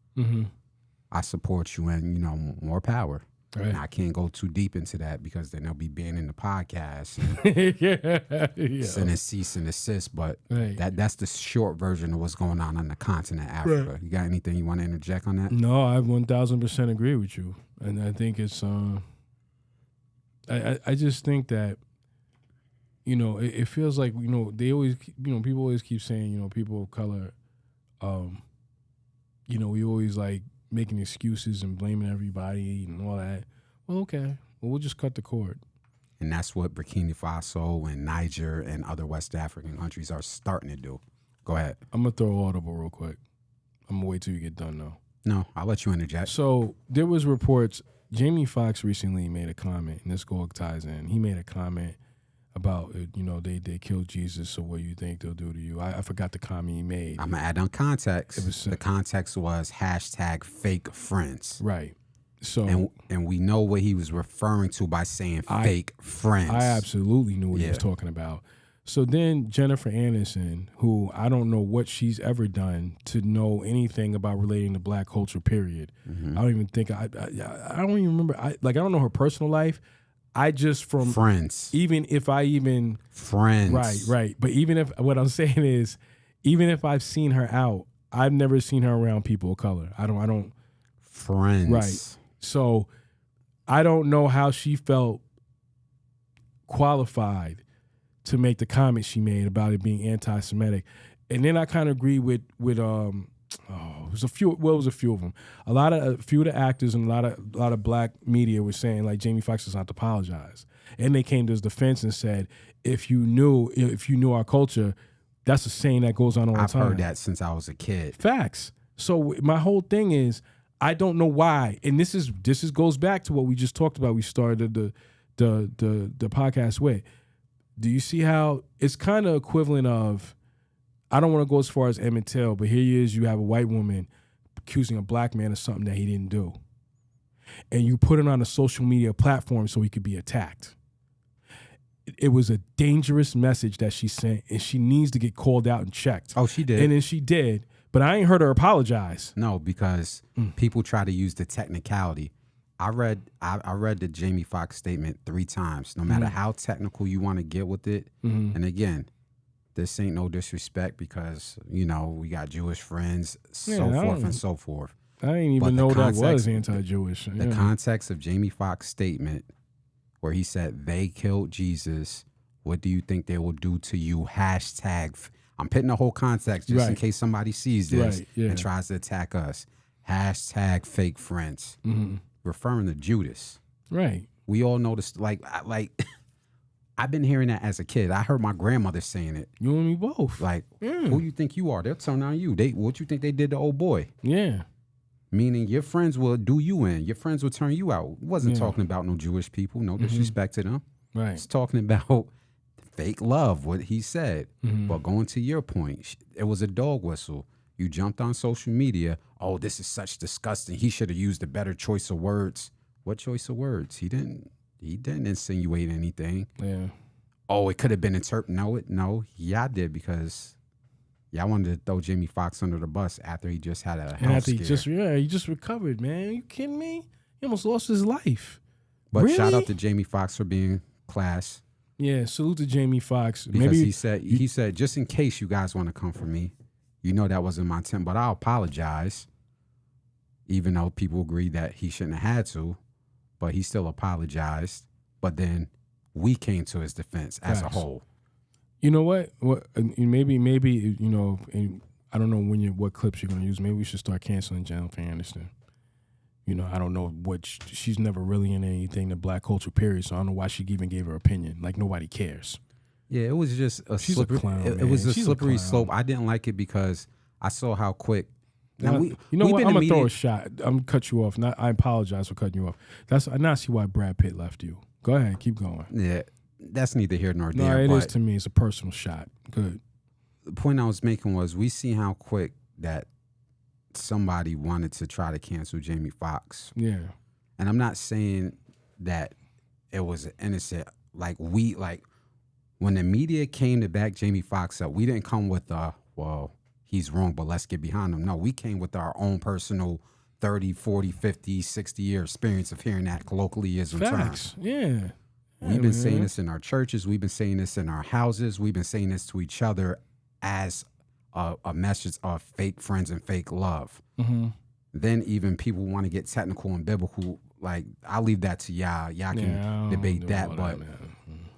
I support you and, more power. Right. And I can't go too deep into that because then they'll be banning the podcast and sending cease and desist. But that's the short version of what's going on the continent of Africa. Right. You got anything you want to interject on that? No, I 1000% agree with you. And I think it's, I just think that, it feels like, they always, people always keep saying, people of color, we always like making excuses and blaming everybody and all that. Well, okay. Well, we'll just cut the cord. And that's what Burkina Faso and Niger and other West African countries are starting to do. Go ahead. I'm going to throw audible real quick. I'm going to wait till you get done, though. No, I'll let you interject. So there was reports. Jamie Foxx recently made a comment, and this all ties in. He made a comment about, they killed Jesus, so what do you think they'll do to you? I forgot the comment he made. I'm going to add on context. The context was #fake friends. Right. So and we know what he was referring to by saying fake friends. I absolutely knew what he was talking about. So then Jennifer Aniston, who I don't know what she's ever done to know anything about relating to black culture, period. I don't even think, I don't even remember. I don't know her personal life. I just from friends. Even if I even friends. Right. But even if what I'm saying is, even if I've seen her out, I've never seen her around people of color. I don't friends. Right. So I don't know how she felt qualified to make the comment she made about it being anti-Semitic. And then I kind of agree with it was a few of them. A few of the actors and a lot of black media were saying like Jamie Foxx does not apologize. And they came to his defense and said, if you knew our culture, that's a saying that goes on all the time. I've heard that since I was a kid. Facts. So my whole thing is, I don't know why. And this goes back to what we just talked about. We started the podcast with. Do you see how it's kind of equivalent of, I don't want to go as far as Emmett Till, but here he is, you have a white woman accusing a black man of something that he didn't do. And you put it on a social media platform so he could be attacked. It was a dangerous message that she sent, and she needs to get called out and checked. Oh, she did. And then she did, but I ain't heard her apologize. No, because people try to use the technicality. I read the Jamie Foxx statement 3 times. No matter how technical you want to get with it, and again, this ain't no disrespect because we got Jewish friends, so forth and so forth. I didn't even know that was anti-Jewish. The context of Jamie Foxx's statement, where he said they killed Jesus, what do you think they will do to you? #. I'm putting the whole context just in case somebody sees this and tries to attack us. #fake friends. Referring to Judas. Right. We all know this. Like I've been hearing that as a kid. I heard my grandmother saying it. You and me both. Like, who you think you are? They'll turn on you. What you think they did to old boy? Yeah. Meaning your friends will do you in. Your friends will turn you out. Wasn't talking about no Jewish people. No disrespect to them. Right. It's talking about fake love, what he said. But going to your point, it was a dog whistle. You jumped on social media. Oh, this is such disgusting. He should have used a better choice of words. What choice of words? He didn't insinuate anything. Yeah. Oh, it could have been interpreted. No, y'all did because y'all wanted to throw Jamie Foxx under the bus after he just had a health scare. He just recovered, man. Are you kidding me? He almost lost his life. But really? Shout out to Jamie Foxx for being class. Yeah, salute to Jamie Foxx. Because he said, just in case you guys want to come for me, that wasn't my intent, but I'll apologize. Even though people agreed that he shouldn't have had to, but he still apologized. But then we came to his defense as a whole. You know what? Maybe and I don't know what clips you're going to use. Maybe we should start canceling Jennifer Aniston. I don't know she's never really in anything to black culture, period. So I don't know why she even gave her opinion. Like, nobody cares. Yeah, it was just a She's slippery. A clown, it was a slippery slope. I didn't like it because I saw how quick. Now, what? I'm gonna throw a shot. I'm gonna cut you off. I apologize for cutting you off. I now see why Brad Pitt left you. Go ahead, keep going. Yeah, that's neither here nor there. No, it is to me. It's a personal shot. Good. The point I was making was we see how quick that somebody wanted to try to cancel Jamie Foxx. Yeah. And I'm not saying that it was innocent. When the media came to back Jamie Foxx up, we didn't come with he's wrong, but let's get behind him. No, we came with our own personal 30, 40, 50, 60-year experience of hearing that colloquialism term. Yeah. We've been saying this in our churches. We've been saying this in our houses. We've been saying this to each other as a message of fake friends and fake love. Then even people want to get technical and biblical. Like, I'll leave that to y'all. Y'all can debate that, but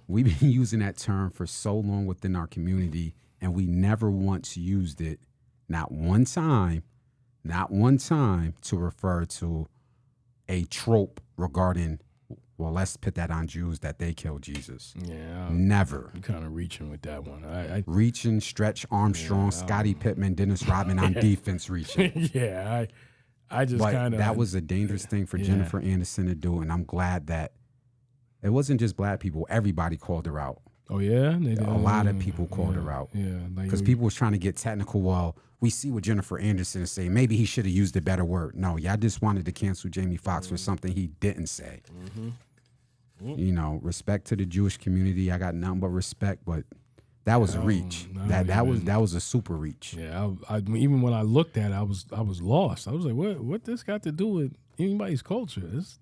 we've been using that term for so long within our community, and we never once used it, not one time, to refer to a trope regarding, well, let's put that on Jews that they killed Jesus. Yeah. Never. You're kind of reaching with that one. Reaching, Stretch Armstrong, Scottie Pippen, Dennis Rodman on defense reaching. Yeah, I just kind of that was a dangerous thing for Jennifer Aniston to do, and I'm glad that it wasn't just black people. Everybody called her out. Oh yeah, a lot of people called her out. Yeah, because people was trying to get technical. Well, we see what Jennifer Aniston is saying. Maybe he should have used a better word. No, y'all just wanted to cancel Jamie Foxx for something he didn't say. You know, respect to the Jewish community. I got nothing but respect, but that was a reach. That was a super reach. Yeah, I even when I looked at it, I was lost. I was like, what this got to do with anybody's culture? This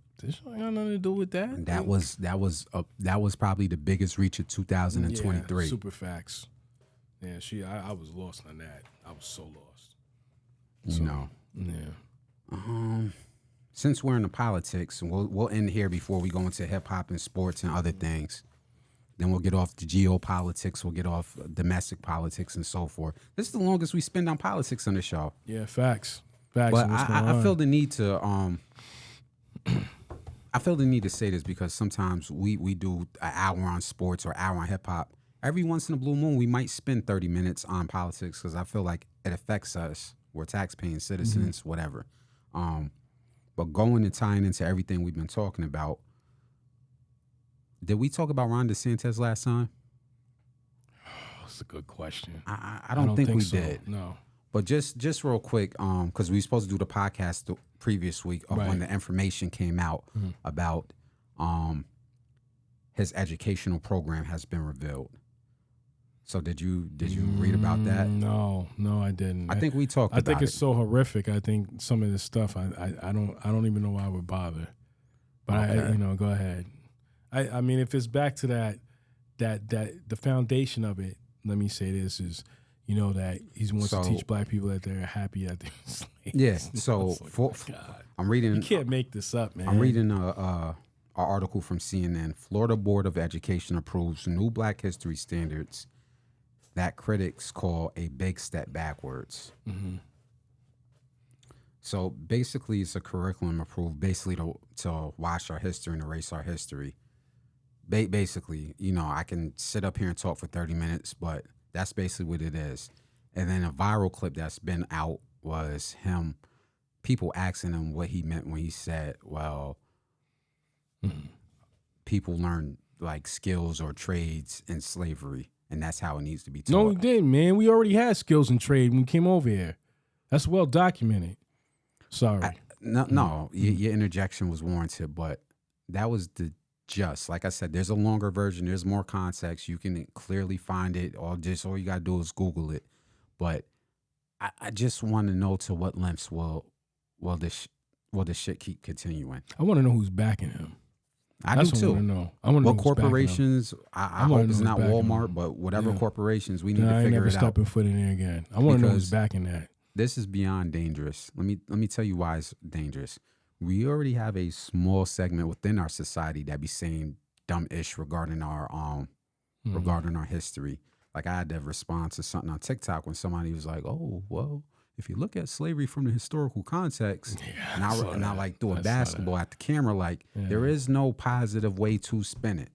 ain't got nothing to do with that. And that was probably the biggest reach of 2023. Yeah, super facts. Yeah, I was lost on that. I was so lost. You know. Yeah. Since we're in the politics, and we'll end here before we go into hip hop and sports and other things. Then we'll get off the geopolitics. We'll get off domestic politics and so forth. This is the longest we spend on politics on the show. Yeah, facts. But I feel the need to I feel the need to say this because sometimes we do an hour on sports or an hour on hip hop. Every once in a blue moon, we might spend 30 minutes on politics because I feel like it affects us. We're tax-paying citizens, whatever. But going and tying into everything we've been talking about, did we talk about Ron DeSantis last time? That's a good question. I don't think we so. did. No. But just real quick, because we were supposed to do the podcast the previous week of when the information came out about his educational program has been revealed. So did you read about that? No, I didn't. I think we talked about it. I think it's so horrific. I think some of this stuff I don't even know why I would bother. But Okay. Go ahead. I mean, if it's back to that the foundation of it, let me say this is, that he wants to teach black people that they're happy that they're slaves. Yeah. So I'm reading. You can't make this up, man. I'm reading an article from CNN. Florida Board of Education approves new Black history standards that critics call a big step backwards. So basically, it's a curriculum approved basically to wash our history and erase our history. Basically, I can sit up here and talk for 30 minutes, but that's basically what it is. And then a viral clip that's been out was people asking him what he meant when he said, well, people learn like skills or trades in slavery, and that's how it needs to be taught. No, we didn't, man. We already had skills in trade when we came over here. That's well documented. Sorry. No, your interjection was warranted, but that was like I said, there's a longer version. There's more context. You can clearly find it. All you got to do is Google it. But I just want to know to what lengths will this shit keep continuing. I want to know who's backing him. That's do too. I want to know. I want to know what corporations. I hope it's not Walmart, but whatever corporations, we need to figure it out. I ain't never stepping foot in there again. I want to know who's backing that. This is beyond dangerous. Let me tell you why it's dangerous. We already have a small segment within our society that be saying dumb-ish regarding our history. Like I had to respond to something on TikTok when somebody was like, "Oh, well, if you look at slavery from the historical context," and I like threw a basketball at the camera, like there is no positive way to spin it.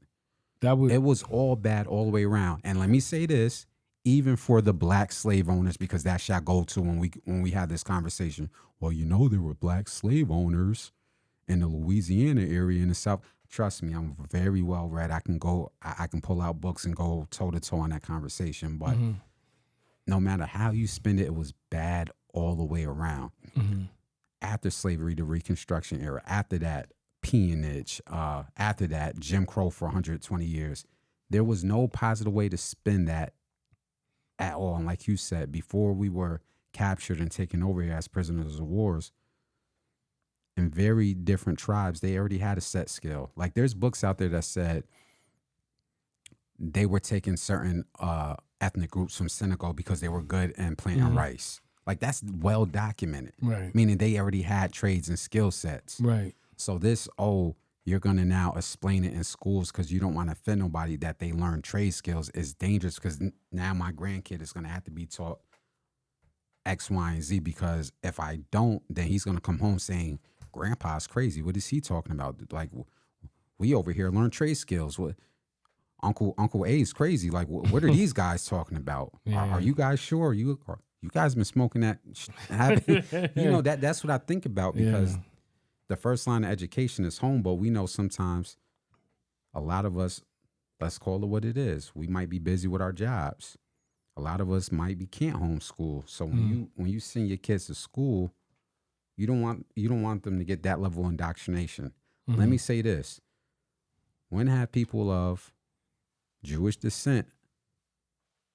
It was all bad all the way around. And let me say this, even for the black slave owners, because that shall go to when we had this conversation. Well, there were black slave owners in the Louisiana area in the South. Trust me, I'm very well read. I can pull out books and go toe to toe on that conversation. But no matter how you spin it, it was bad all the way around. After slavery, the Reconstruction era. After that, peonage. After that, Jim Crow for 120 years. There was no positive way to spin that at all. And like you said, before we were captured and taken over here as prisoners of wars, in very different tribes, they already had a set skill. Like there's books out there that said they were taking certain ethnic groups from Senegal because they were good in planting rice. Like that's well documented. Right. Meaning they already had trades and skill sets. Right. So you're going to now explain it in schools because you don't want to offend nobody that they learn trade skills is dangerous, because now my grandkid is going to have to be taught X, Y, and Z, because if I don't, then he's going to come home saying, Grandpa's crazy. What is he talking about? Like, we over here learn trade skills. What Uncle A is crazy. Like, what are these guys talking about? Yeah. Are you guys sure? you guys been smoking that. That's what I think about because the first line of education is home, but we know sometimes a lot of us, let's call it what it is. We might be busy with our jobs. A lot of us can't homeschool. So when you send your kids to school, you don't want them to get that level of indoctrination. Let me say this. When have people of Jewish descent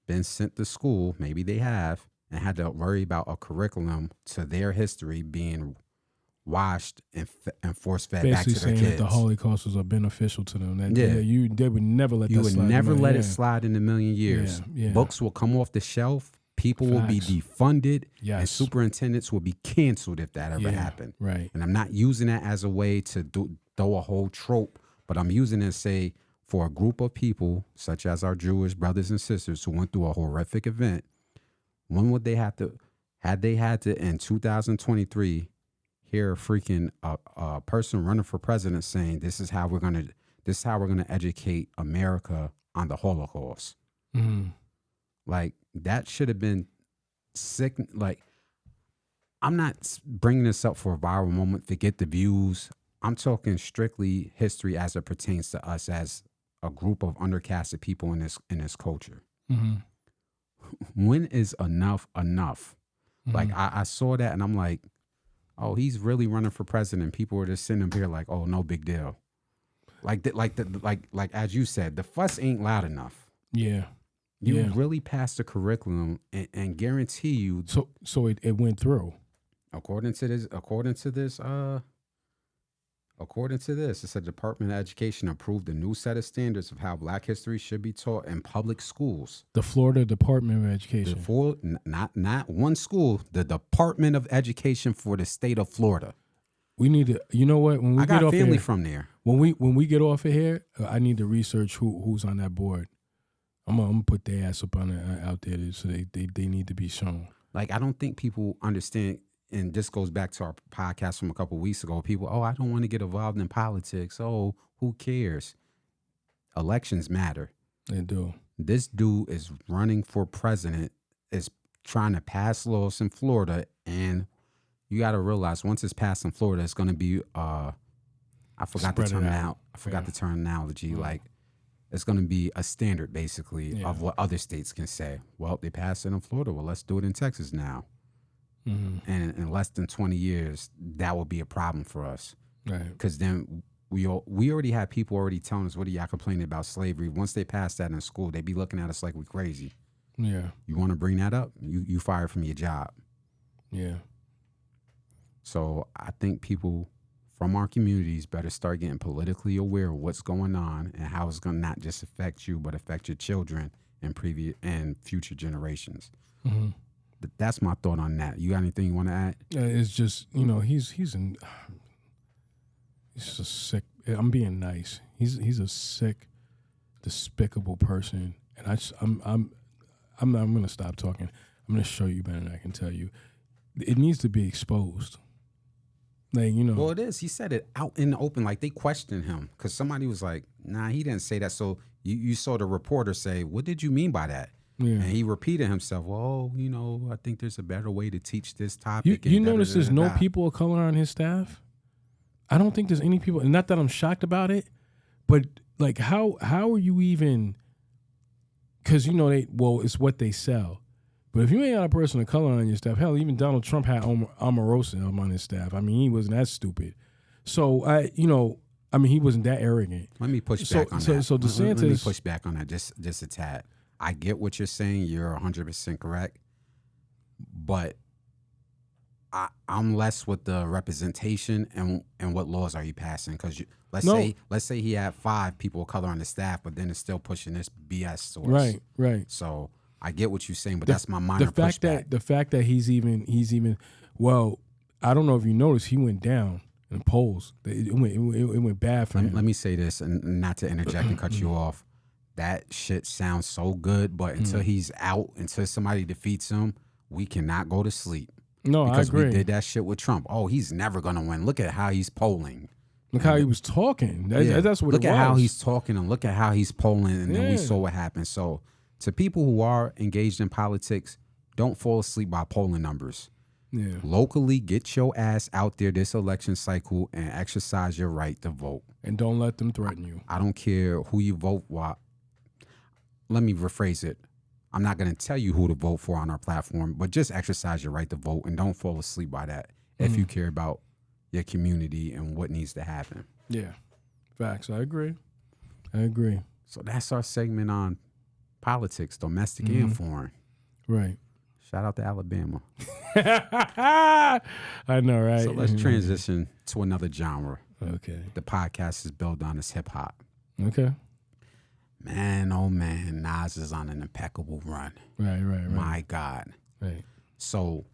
been sent to school, maybe they have, and had to worry about a curriculum to their history being washed and force-fed back to their kids? Basically saying that the Holocaust was beneficial to them. They would never let that slide. You would never let it slide in a million years. Books will come off the shelf. People will be defunded. Yes. And superintendents will be canceled if that ever happened. Right. And I'm not using that as a way to throw a whole trope, but I'm using it to say, for a group of people, such as our Jewish brothers and sisters who went through a horrific event, when would they have to, had they had to in 2023, hear a freaking person running for president saying, this is how we're gonna educate America on the Holocaust. Like, that should have been sick. Like, I'm not bringing this up for a viral moment to get the views. I'm talking strictly history as it pertains to us as a group of undercasted people in this culture. When is enough enough? Like, I saw that and I'm like, oh, he's really running for president. People were just sitting up here like, oh, no big deal. Like as you said, the fuss ain't loud enough. Yeah. You really passed the curriculum and guarantee you. So it went through. According to this, it said Department of Education approved a new set of standards of how Black history should be taught in public schools. The Florida Department of Education. Not one school, the Department of Education for the state of Florida. We need to, you know what? When we I got family from there. When we get off of here, I need to research who's on that board. I'm gonna put their ass up out there so they need to be shown. Like, I don't think people understand. And this goes back to our podcast from a couple of weeks ago. People, I don't want to get involved in politics. Oh, who cares? Elections matter. They do. This dude is running for president, is trying to pass laws in Florida. And you got to realize once it's passed in Florida, it's going to be, I forgot the terminology. Like, it's going to be a standard, basically, of what other states can say. Well, they passed it in Florida. Well, let's do it in Texas now. And in less than 20 years, that will be a problem for us. Right. Because then we already have people already telling us, what are y'all complaining about slavery? Once they pass that in school, they be looking at us like we're crazy. Yeah. You want to bring that up? You fired from your job. Yeah. So I think people from our communities better start getting politically aware of what's going on and how it's going to not just affect you, but affect your children and future generations. That's my thought on that. You got anything you want to add? It's just, he's a sick. I'm being nice. He's a sick, despicable person, and I'm gonna stop talking. I'm gonna show you better than I can tell you. It needs to be exposed. Like, Well, it is. He said it out in the open. Like, they questioned him because somebody was like, "Nah, he didn't say that." So you saw the reporter say, "What did you mean by that?" Yeah. And he repeated himself. Well, I think there's a better way to teach this topic. You notice there's no people of color on his staff? I don't think there's any people. And not that I'm shocked about it, but like, how are you even? Because it's what they sell. But if you ain't got a person of color on your staff, hell, even Donald Trump had Omarosa on his staff. I mean, he wasn't that stupid. So he wasn't that arrogant. Let me push back on that. So DeSantis, let me push back on that just a tad. I get what you're saying. You're 100% correct. But I'm less with the representation and what laws are you passing? Because let's say he had 5 people of color on the staff, but then it's still pushing this BS source. Right. So I get what you're saying, but that's my minor pushback. The fact that he's even well, I don't know if you noticed, he went down in polls. It went bad for him. Let me say this, and not to interject and cut you off. That shit sounds so good, but until he's out, until somebody defeats him, we cannot go to sleep. No, because I agree. We did that shit with Trump. Oh, he's never going to win. Look at how he's polling. Look how he was talking. That's what it was. Look at how he's talking and look at how he's polling, and then we saw what happened. So to people who are engaged in politics, don't fall asleep by polling numbers. Yeah. Locally, get your ass out there this election cycle and exercise your right to vote. And don't let them threaten you. I don't care who you vote for. Let me rephrase it. I'm not going to tell you who to vote for on our platform, but just exercise your right to vote and don't fall asleep by that if you care about your community and what needs to happen. Yeah. Facts. I agree. So that's our segment on politics, domestic and foreign. Right. Shout out to Alabama. I know, right? So let's transition to another genre. Okay. The podcast is built on is hip hop. Okay. Man, oh man, Nas is on an impeccable run. Right. My God. Right. So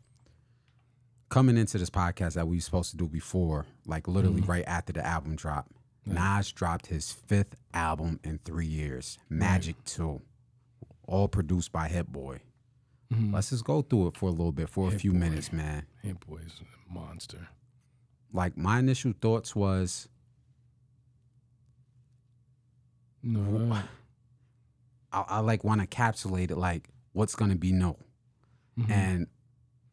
coming into this podcast that we were supposed to do before, like literally right after the album drop, Nas dropped his 5th album in 3 years, Magic 2, all produced by Hit Boy. Let's just go through it for a little bit, for a few minutes, man. Hit Boy's a monster. Like, my initial thoughts was, no, I like want to encapsulate it, like, what's going to be new. And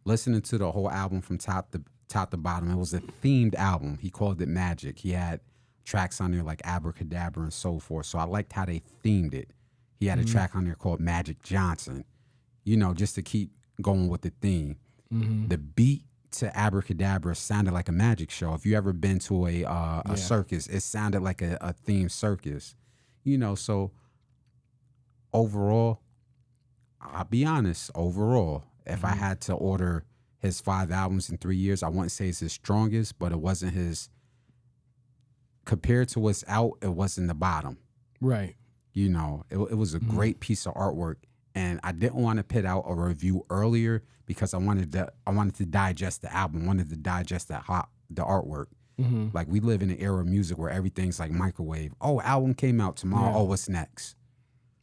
listening to the whole album from top to bottom, it was a themed album. He called it Magic. He had tracks on there like Abracadabra and so forth. So I liked how they themed it. He had a track on there called Magic Johnson, you know, just to keep going with the theme. The beat to Abracadabra sounded like a magic show. If you ever been to a circus, it sounded like a themed circus, you know. So overall, I'll be honest, if I had to order his 5 albums in 3 years, I wouldn't say it's his strongest, but it wasn't his, compared to what's out, it wasn't the bottom. Right. You know, it was a great piece of artwork. And I didn't want to put out a review earlier because I wanted to digest the album, wanted to digest the artwork. Like, we live in an era of music where everything's like microwave. Oh, album came out tomorrow. Oh, what's next?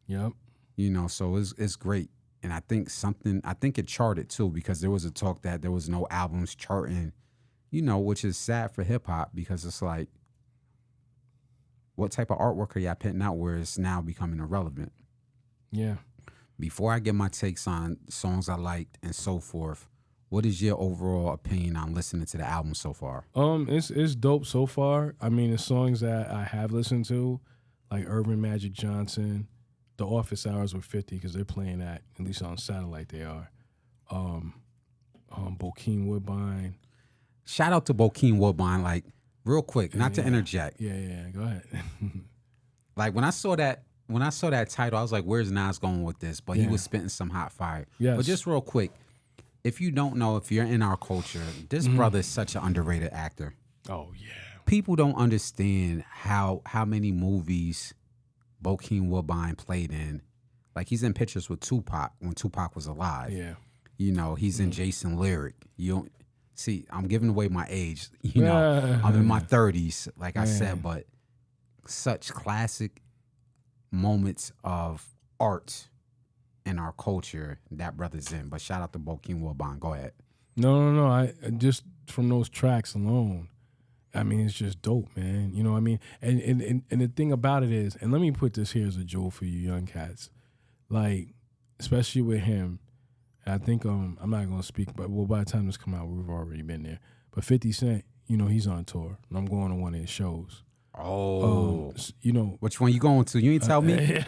Yep. You know, so it's great. And I think it charted too, because there was a talk that there was no albums charting, you know, which is sad for hip hop, because it's like, what type of artwork are y'all putting out where it's now becoming irrelevant? Yeah. Before I get my takes on songs I liked and so forth, what is your overall opinion on listening to the album so far? It's dope so far. I mean, the songs that I have listened to, like Urban Magic Johnson, The Office Hours with 50, because they're playing that, at least on satellite they are. Bokeem Woodbine. Shout out to Bokeem Woodbine, like, real quick, not to interject. Yeah, go ahead. Like, when I saw that title, I was like, where's Nas going with this? But he was spitting some hot fire. Yes. But just real quick, if you don't know, if you're in our culture, this brother is such an underrated actor. Oh, yeah. People don't understand how many movies Bokeem Woodbine played in. Like, he's in pictures with Tupac when Tupac was alive. Yeah. You know, he's in Jason Lyric. You don't see, I'm giving away my age. You know, I'm in my 30s, like I said, but such classic moments of art in our culture that brother's in. But shout out to Bokeem Woodbine. Go ahead. No. I just from those tracks alone, I mean, it's just dope, man. You know what I mean? And the thing about it is, and let me put this here as a jewel for you young cats, like, especially with him, I think I'm not gonna speak, but by the time this come out, we've already been there. But 50 Cent, you know, he's on tour, and I'm going to one of his shows. Oh, you know, which one you going to? You ain't tell me. It's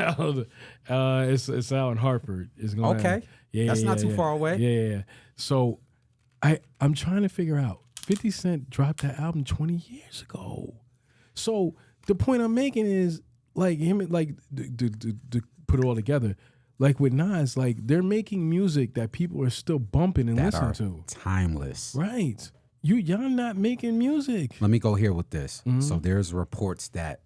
out in Hartford. It's going. Okay, that's not too far away. Yeah. So, I'm trying to figure out. 50 Cent dropped that album 20 years ago. So the point I'm making is, like, him, like, to put it all together, like with Nas, like, they're making music that people are still bumping and listening to. Timeless. Right. Y'all not making music. Let me go here with this. So there's reports that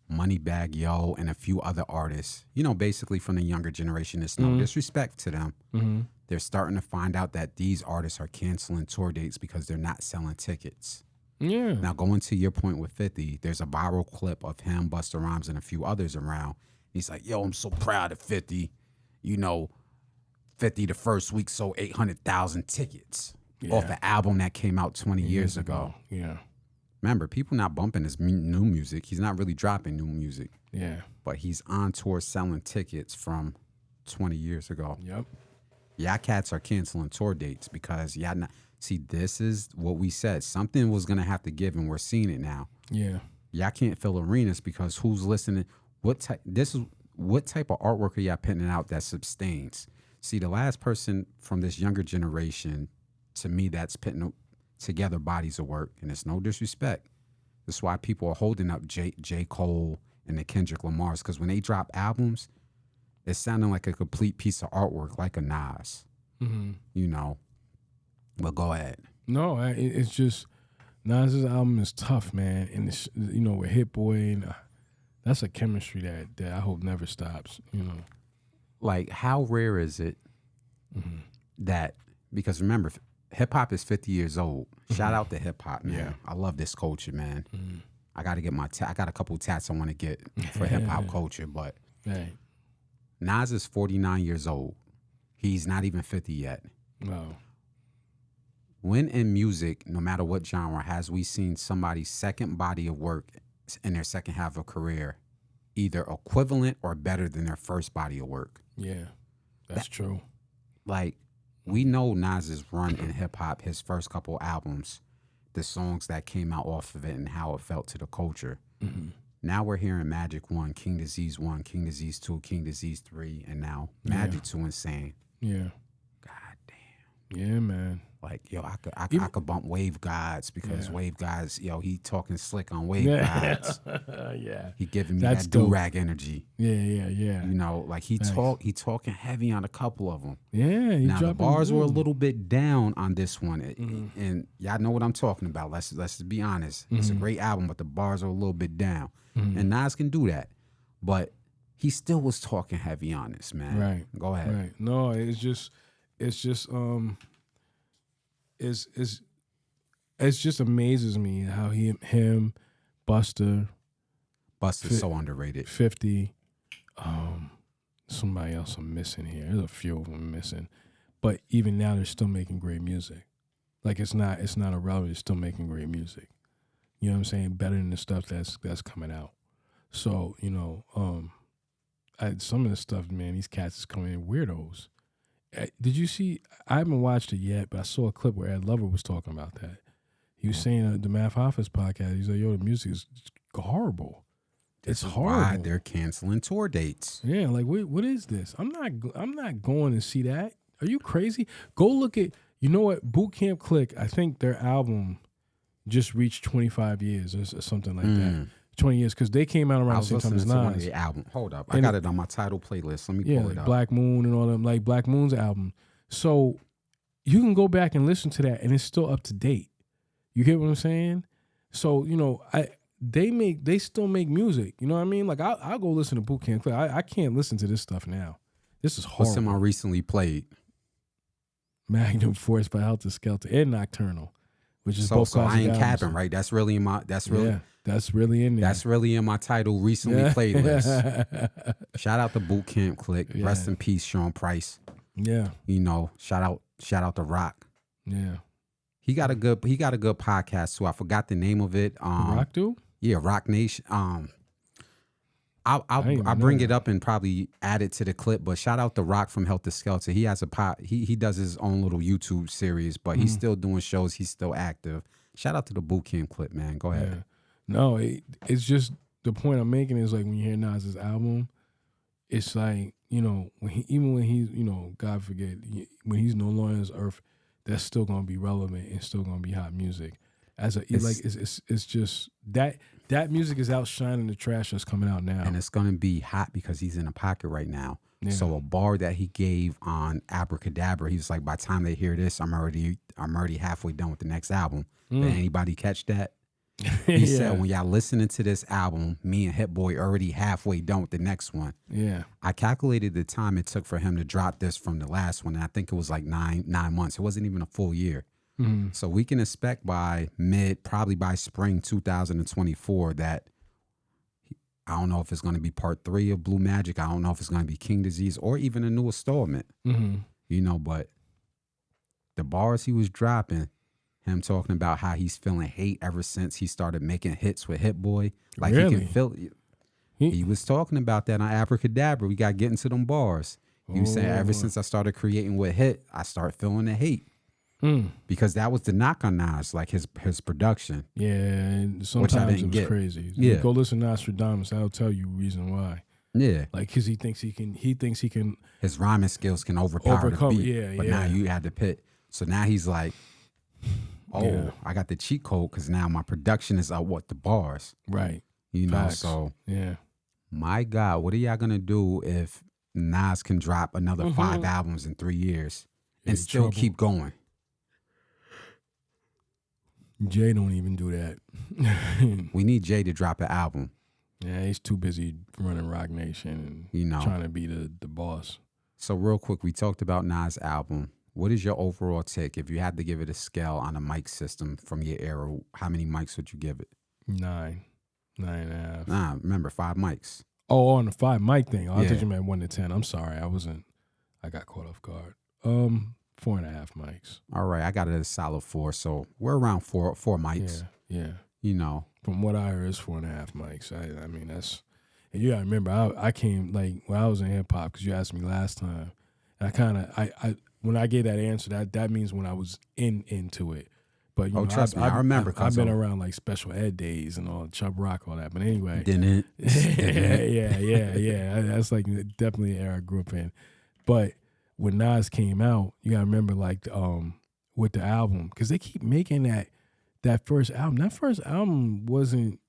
Moneybagg Yo and a few other artists, you know, basically from the younger generation, there's no disrespect to them. They're starting to find out that these artists are canceling tour dates because they're not selling tickets. Yeah. Now, going to your point with 50, there's a viral clip of him, Busta Rhymes, and a few others around. He's like, yo, I'm so proud of 50. You know, 50 the first week sold 800,000 tickets off an album that came out 20 years ago. Yeah. Remember, people not bumping his new music. He's not really dropping new music. Yeah. But he's on tour selling tickets from 20 years ago. Yep. Y'all cats are canceling tour dates because y'all not. See, this is what we said. Something was gonna have to give, and we're seeing it now. Yeah. Y'all can't fill arenas because who's listening? What type of artwork are y'all putting out that sustains? See, the last person from this younger generation, to me, that's putting together bodies of work, and it's no disrespect. That's why people are holding up J. Cole and the Kendrick Lamars, because when they drop albums, it's sounding like a complete piece of artwork, like a Nas. Mm-hmm. You know. But go ahead. No, it's just Nas's album is tough, man, and it's, you know, with Hit Boy, and that's a chemistry that I hope never stops. You know, like how rare is it that, because remember, hip hop is 50 years old. Shout out to hip hop, man. Yeah. I love this culture, man. I got to get I got a couple tats I want to get for hip hop culture, but right. Nas is 49 years old. He's not even 50 yet. No. When in music, no matter what genre, has we seen somebody's second body of work in their second half of career either equivalent or better than their first body of work? Yeah, that's true. Like, we know Nas's run in hip-hop, his first couple albums, the songs that came out off of it and how it felt to the culture. Now we're hearing Magic 1, King Disease 1, King Disease 2, King Disease 3, and now Magic 2 Insane. Yeah. God damn. Yeah, man. Like, yo, I could bump Wave Gods because Wave Gods, yo, he talking slick on Wave Gods. Yeah. He giving me That's that do-rag energy. Yeah. You know, like he talking heavy on a couple of them. Yeah. Now the bars were a little bit down on this one, and y'all know what I'm talking about. Let's just be honest. It's a great album, but the bars are a little bit down, and Nas can do that, but he still was talking heavy on this, man. Right. Go ahead. Right. No, it's just it just amazes me how him, Busta's so underrated. 50, somebody else I'm missing here. There's a few of them missing, but even now they're still making great music. Like it's not irrelevant. They're still making great music. You know what I'm saying? Better than the stuff that's coming out. So you know, some of the stuff, man, these cats is coming in weirdos. Did you see? I haven't watched it yet, but I saw a clip where Ed Lover was talking about that. He was saying the Math Office podcast. He's like, "Yo, the music is horrible. It's horrible. Why they're canceling tour dates." Yeah, like what is this? I'm not going to see that. Are you crazy? Go look at. You know what? Boot Camp Click. I think their album just reached 25 years or something like that. 20 years, because they came out around the same time as Nas. The album. Hold up, I got it on my title playlist. Let me pull it like up. Black Moon and all them, like Black Moon's album. So you can go back and listen to that, and it's still up to date. You get what I'm saying? So you know, they still make music. You know what I mean? Like I'll go listen to Boot Camp Click. I can't listen to this stuff now. This is horrible. What's some I recently played? Magnum Force by Helter Skelter and Nocturnal, which is both. So I ain't capping, right? That's really in my. That's really in there. That's really in my title recently playlist. Shout out to Boot Camp Click. Yeah. Rest in peace, Sean Price. Yeah. You know, shout out to Rock. Yeah. He got a good podcast too. I forgot the name of it. Rock dude? Yeah, Rock Nation. I'll bring it up and probably add it to the clip. But shout out to Rock from Helter Skelter. He has he does his own little YouTube series, but he's still doing shows. He's still active. Shout out to the Boot Camp Clip, man. Go ahead. Yeah. No, it's just the point I'm making is like when you hear Nas's album, it's like, you know, even when he's, you know, God forget, when he's no longer on this earth, that's still gonna be relevant and still gonna be hot music. It's just that music is outshining the trash that's coming out now, and it's gonna be hot because he's in a pocket right now. Yeah. So a bar that he gave on Abracadabra, he was like, by the time they hear this, I'm already halfway done with the next album. Did anybody catch that? He said, when y'all listening to this album, me and Hit Boy already halfway done with the next one. Yeah. I calculated the time it took for him to drop this from the last one, and I think it was like nine months. It wasn't even a full year. So we can expect probably by spring 2024 that, I don't know if it's going to be part 3 of Blue Magic. I don't know if it's going to be King Disease or even a new installment. You know, but the bars he was dropping, him talking about how he's feeling hate ever since he started making hits with Hit Boy. Like, really? He can feel. He was talking about that on Abracadabra. We got to get into them bars. He was saying ever since I started creating with Hit, I start feeling the hate. Because that was the knock on Nas, like his production. Yeah, and sometimes it was crazy. Yeah. Go listen to Nostradamus. I'll tell you reason why. Yeah. Like, because he thinks he can. His rhyming skills can overpower the beat. Yeah, but now you had to pit. So now he's like, I got the cheat code because now my production is the bars. Right. You know, so. Yeah. My God, what are y'all going to do if Nas can drop another 5 albums in 3 years and still keep going? Jay don't even do that. We need Jay to drop an album. Yeah, he's too busy running Rock Nation and trying to be the boss. So real quick, we talked about Nas' album. What is your overall take? If you had to give it a scale on a mic system from your era, how many mics would you give it? 9. 9.5. Nah, remember, 5 mics. Oh, on the 5 mic thing. I thought you meant 1 to 10. I'm sorry. I got caught off guard. 4.5 mics. All right, I got it at a solid 4. So we're around four mics. Yeah. You know. From what I heard, it's 4.5 mics. I mean, that's, and you gotta remember, I came, like, when I was in hip hop, because you asked me last time, and I when I gave that answer, that means when I was into it. But, you know, trust me, I remember. I've been around, like, special ed days and all, Chubb Rock, all that. But anyway. Didn't it? Yeah. That's, like, definitely an era I grew up in. But when Nas came out, you gotta remember, like, with the album, because they keep making that first album. That first album wasn't.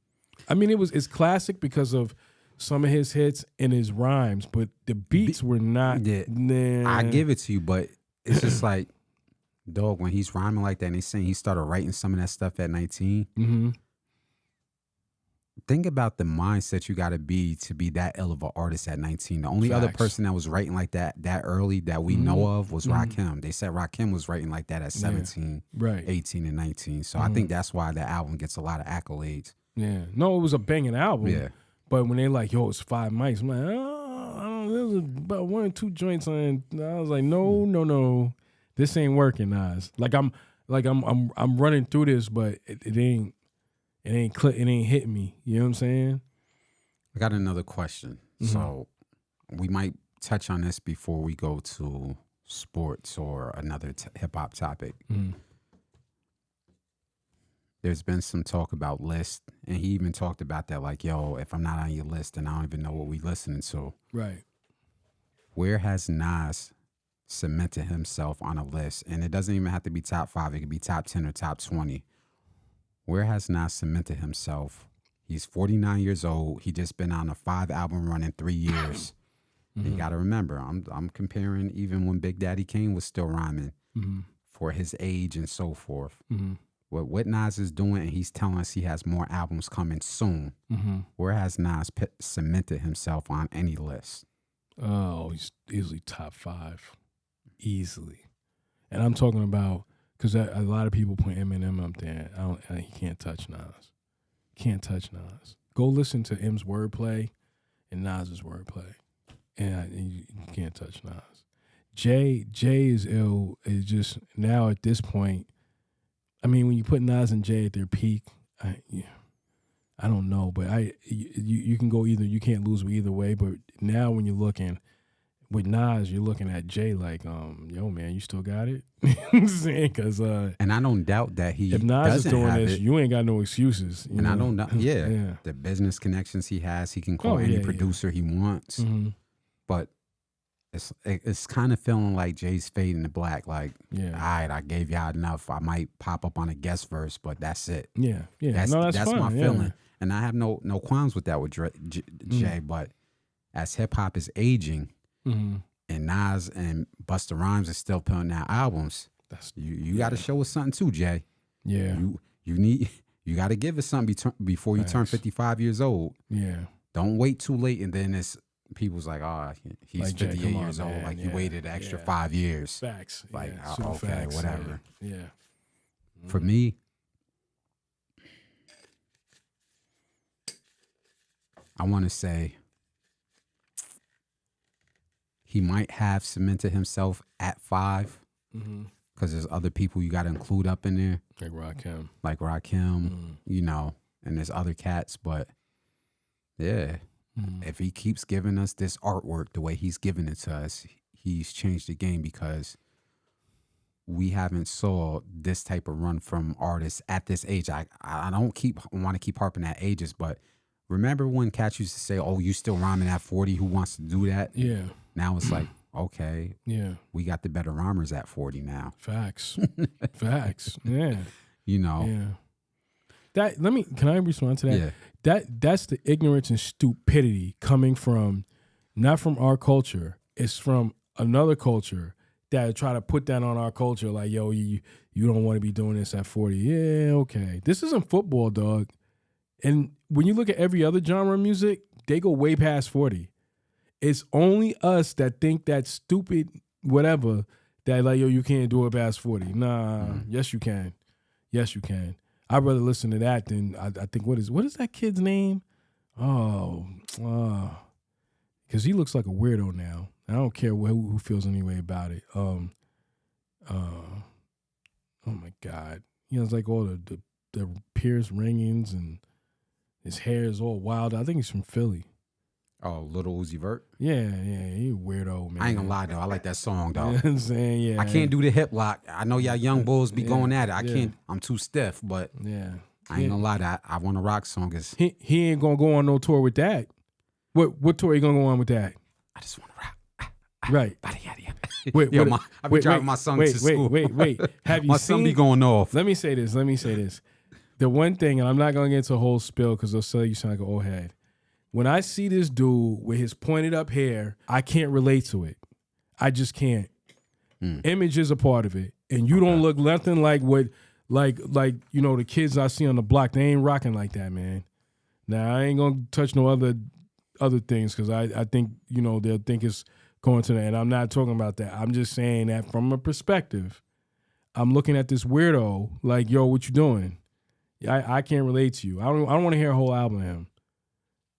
I mean, it's classic because of some of his hits and his rhymes, but the beats were not. Yeah, nah. I give it to you, but it's just like, dog, when he's rhyming like that, and they saying he started writing some of that stuff at 19. Mm-hmm. Think about the mindset you got to be that ill of an artist at 19. The only other person that was writing like that early that we know of was Rakim. They said Rakim was writing like that at 17, 18, and 19. So I think that's why the album gets a lot of accolades. Yeah. No, it was a banging album. Yeah. But when they like, yo, it's 5 mics, I'm like, I don't know, there's about 1 or 2 joints on. I was like, no, this ain't working, Nas. I'm running through this, but it ain't hitting me. You know what I'm saying? I got another question. So we might touch on this before we go to sports or another hip hop topic. There's been some talk about lists, and he even talked about that, like, yo, if I'm not on your list, then I don't even know what we listening to. Right. Where has Nas cemented himself on a list? And it doesn't even have to be top 5. It could be top 10 or top 20. Where has Nas cemented himself? He's 49 years old. He just been on a 5-album run in 3 years. You got to remember, I'm comparing even when Big Daddy Kane was still rhyming for his age and so forth. What Nas is doing, and he's telling us he has more albums coming soon. Where has Nas cemented himself on any list? Oh, he's easily top 5. Easily. And I'm talking about, because a lot of people put Eminem up there. He can't touch Nas. Can't touch Nas. Go listen to M's wordplay and Nas's wordplay. And you can't touch Nas. Jay is ill. Is just now at this point. I mean, when you put Nas and Jay at their peak, I don't know, but you can go either. You can't lose with either way. But now when you're looking with Nas, you're looking at Jay like, yo, man, you still got it. Because and I don't doubt that he. If Nas is doing this, you ain't got no excuses. And know? I don't know. Yeah, the business connections he has, he can call any producer he wants. But it's kind of feeling like Jay's fading to black. Like, all right, I gave y'all enough. I might pop up on a guest verse, but that's it. Yeah. That's fine. my feeling, and I have no qualms with that with Jay. But as hip hop is aging, and Nas and Busta Rhymes are still putting out albums, you got to show us something too, Jay. Yeah, you got to give us something before you turn 55 years old. Yeah, don't wait too late, and then it's. People's like, he's like 58 years old. Like, you waited an extra 5 years. Facts. Like, okay, facts, whatever. Yeah. For me, I want to say he might have cemented himself at 5 because there's other people you got to include up in there. Like Rakim, you know, and there's other cats. But, yeah. If he keeps giving us this artwork the way he's giving it to us, he's changed the game because we haven't saw this type of run from artists at this age. I don't want to keep harping at ages, but remember when cats used to say, "Oh, you still rhyming at 40? Who wants to do that?" Yeah. Now it's like, okay, yeah, we got the better rhymers at 40 now. Facts. Facts. Yeah. You know. Yeah. Can I respond to that? Yeah. That's the ignorance and stupidity coming from, not from our culture. It's from another culture that try to put that on our culture. Like, yo, you don't want to be doing this at 40. Yeah, okay. This isn't football, dog. And when you look at every other genre of music, they go way past 40. It's only us that think that stupid whatever that like, yo, you can't do it past 40. Nah, yes you can. Yes you can. I'd rather listen to that than I think what is that kid's name? Because he looks like a weirdo now. I don't care who feels any way about it. Oh my God. He has like all the pierced ringings and his hair is all wild. I think he's from Philly. Oh, Little Uzi Vert? Yeah, he a weirdo, man. I ain't gonna lie though. I like that song though. You know what I'm saying? Yeah. I can't do the hip lock. I know y'all young bulls be going at it. I can't. I'm too stiff, but yeah. I ain't gonna lie. That I want a rock song. Is he ain't gonna go on no tour with that. What tour you gonna go on with that? I just want to rock. Right. Wait, I be driving my son to school. Wait. Have you my seen? son be going off. Let me say this. The one thing, and I'm not gonna get into a whole spill because they'll say you sound like an old head. When I see this dude with his pointed up hair, I can't relate to it. I just can't. Image is a part of it, and you don't look nothing like what, like you know the kids I see on the block. They ain't rocking like that, man. Now I ain't gonna touch no other things because I think you know they'll think it's going to that. And I'm not talking about that. I'm just saying that from a perspective, I'm looking at this weirdo like, yo, what you doing? I can't relate to you. I don't want to hear a whole album of him.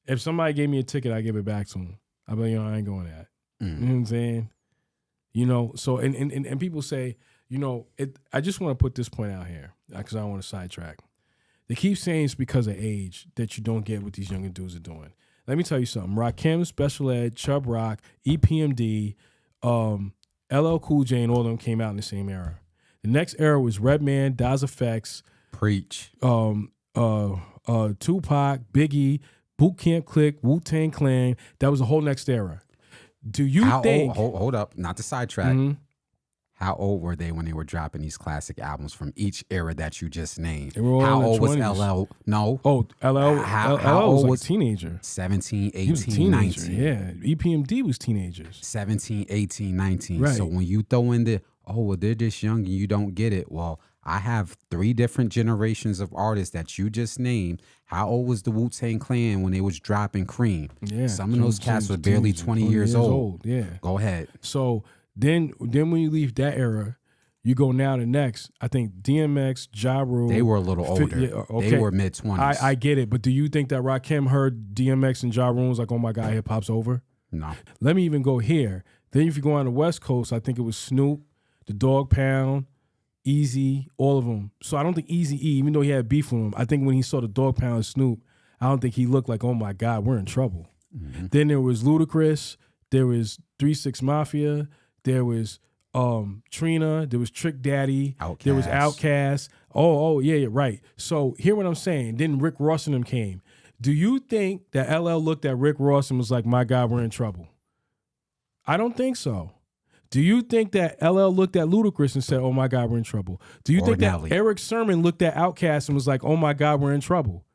If somebody gave me a ticket, I give it back to him. I'd be like, you know, I ain't going to that. You know what I'm saying? You know, so, and people say, you know, I just want to put this point out here because I don't want to sidetrack. They keep saying it's because of age that you don't get what these younger dudes are doing. Let me tell you something. Rakim, Special Ed, Chubb Rock, EPMD, LL Cool J, and all of them came out in the same era. The next era was Redman, Das EFX, Preach, Tupac, Biggie, Boot Camp Click, Wu-Tang Clan. That was the whole next era. Do you think... Hold up, not to sidetrack. Mm-hmm. How old were they when they were dropping these classic albums from each era that you just named? How old was LL? No. Oh, LL was like a teenager. 17, 18, he was a teenager, 19. Yeah, EPMD was teenagers. 17, 18, 19. Right. So when you throw in they're this young and you don't get it. Well, I have 3 different generations of artists that you just named. How old was the Wu-Tang Clan when they was dropping Cream? Yeah. Some of those cats were barely 20 years old. Yeah. Go ahead. So then when you leave that era, you go now to next. I think DMX, Ja Rule. They were a little older. Yeah, okay. They were mid-20s. I get it. But do you think that Rakim heard DMX and Ja Rule and was like, oh my God, hip-hop's over? No. Let me even go here. Then if you go on the West Coast, I think it was Snoop, the Dog Pound, Easy, all of them. So I don't think Eazy-E, even though he had beef with him, I think when he saw the Dog Pound and Snoop, I don't think he looked like, oh my God, we're in trouble. Mm-hmm. Then there was Ludacris, there was 3 6 Mafia, there was Trina, there was Trick Daddy, Outkast. There was Outkast. Oh, yeah, right. So hear what I'm saying. Then Rick Ross and them came. Do you think that LL looked at Rick Ross and was like, my God, we're in trouble? I don't think so. Do you think that LL looked at Ludacris and said, oh my God, we're in trouble? Do you think that Eric Sermon looked at Outkast and was like, oh my God, we're in trouble?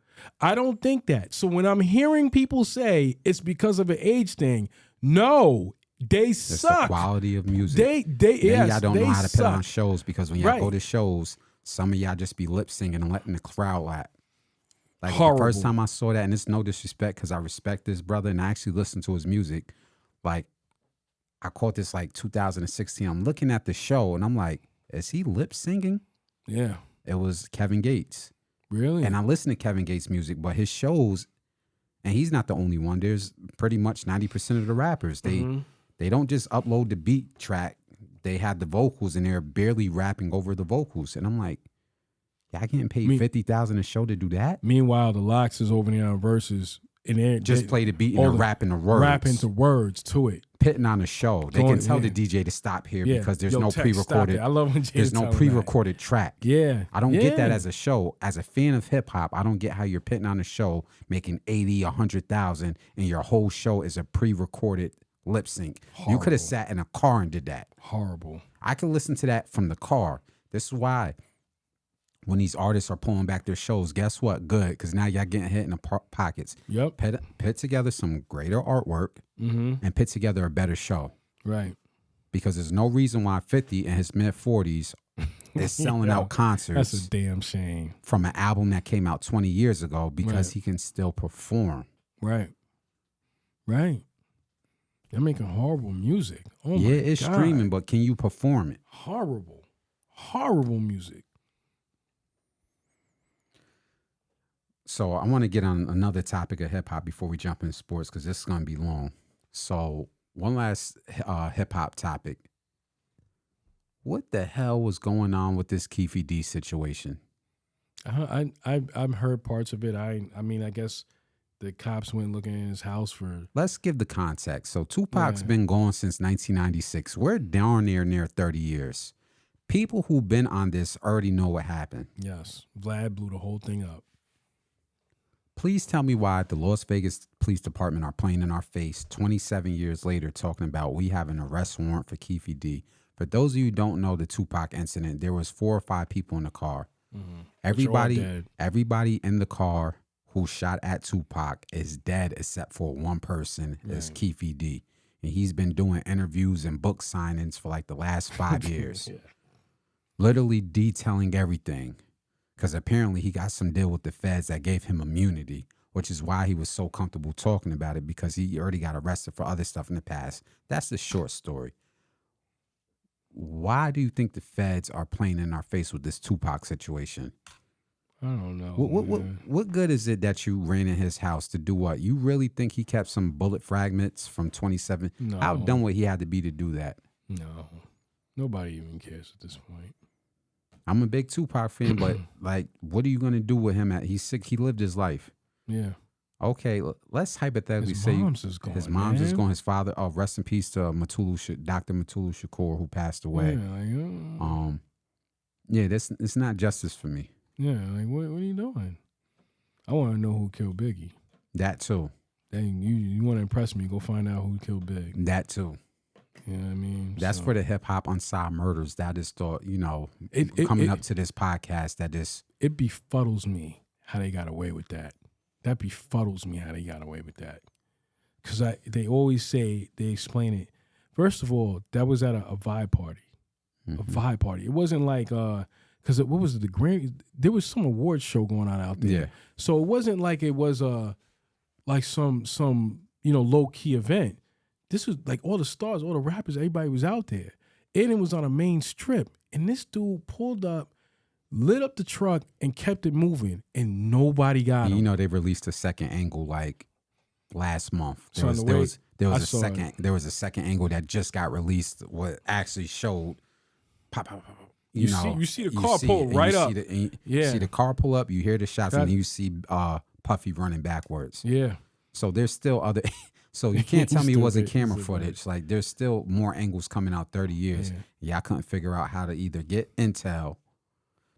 I don't think that. So when I'm hearing people say it's because of an age thing, no, they suck. The quality of music. Yes, y'all don't know how to put on shows because when y'all right. go to shows, some of y'all just be lip singing and letting the crowd laugh. Like horrible. The first time I saw that, and it's no disrespect because I respect this brother and I actually listen to his music. Like I caught this like 2016. I'm looking at the show and I'm like, is he lip singing? Yeah. It was Kevin Gates. Really? And I listen to Kevin Gates' music, but his shows, and he's not the only one. There's pretty much 90% of the rappers. They don't just upload the beat track. They have the vocals and they're barely rapping over the vocals. And I'm like, y'all getting paid $50,000 a show to do that? Meanwhile, the Lox is over there on Versus and just play the beat and rapping the words. Rapping the words to it. Pitting on the show. They can tell the DJ to stop here because there's no pre-recorded. I love when there's no pre-recorded track. Yeah. I don't get that as a show. As a fan of hip hop, I don't get how you're pitting on a show making 80, 100,000 and your whole show is a pre-recorded lip sync. Horrible. You could have sat in a car and did that. Horrible. I can listen to that from the car. This is why when these artists are pulling back their shows, guess what? Good, because now y'all getting hit in the pockets. Yep. Put together some greater artwork and put together a better show. Right. Because there's no reason why 50 in his mid-40s is selling out concerts. That's a damn shame. From an album that came out 20 years ago because he can still perform. Right. Right. They're making horrible music. Oh yeah, my it's God. streaming, but can you perform it? Horrible. Horrible music. So I want to get on another topic of hip hop before we jump into sports because this is going to be long. So one last hip hop topic. What the hell was going on with this Keefe D situation? I've heard parts of it. I mean, I guess the cops went looking in his house for. Let's give the context. So Tupac's been gone since 1996. We're down near 30 years. People who've been on this already know what happened. Yes, Vlad blew the whole thing up. Please tell me why the Las Vegas Police Department are playing in our face 27 years later talking about we have an arrest warrant for Keefe D. For those of you who don't know the Tupac incident, there was 4 or 5 people in the car. Everybody in the car who shot at Tupac is dead except for one person, is Keefe D. And he's been doing interviews and book signings for like the last 5 years. Literally detailing everything. Because apparently he got some deal with the feds that gave him immunity, which is why he was so comfortable talking about it, because he already got arrested for other stuff in the past. That's the short story. Why do you think the feds are playing in our face with this Tupac situation? I don't know. What good is it that you ran in his house to do what? You really think he kept some bullet fragments from 27? No. How dumb would he have to be to do that? No. Nobody even cares at this point. I'm a big Tupac fan, but like, what are you going to do with him? He's sick. He lived his life. Yeah. Okay, let's hypothetically say his mom's is gone. His father, rest in peace to Dr. Matulu Shakur, who passed away. Yeah, it's not justice for me. Yeah, like what are you doing? I want to know who killed Biggie. That too. Dang, you want to impress me? Go find out who killed Big. That too. You know what I mean? That's for the hip hop unsolved murders. That is the, coming up to this podcast. It befuddles me how they got away with that. That befuddles me how they got away with that. Because they always say, they explain it. First of all, that was at a vibe party. A vibe party. It wasn't like, because what was it, the Grammy? There was some awards show going on out there. Yeah. So it wasn't like it was like some low-key event. This was like all the stars, all the rappers, everybody was out there. And it was on a main strip. And this dude pulled up, lit up the truck, and kept it moving. And nobody got him. You know, they released a second angle like last month. There was a second angle that just got released. What actually showed pop. You see the car pull right up. You see the car pull up. You hear the shots, and then you see Puffy running backwards. Yeah. So there's still other. So you can't tell me it wasn't camera footage. Like, there's still more angles coming out 30 years. Yeah, I couldn't figure out how to either get intel,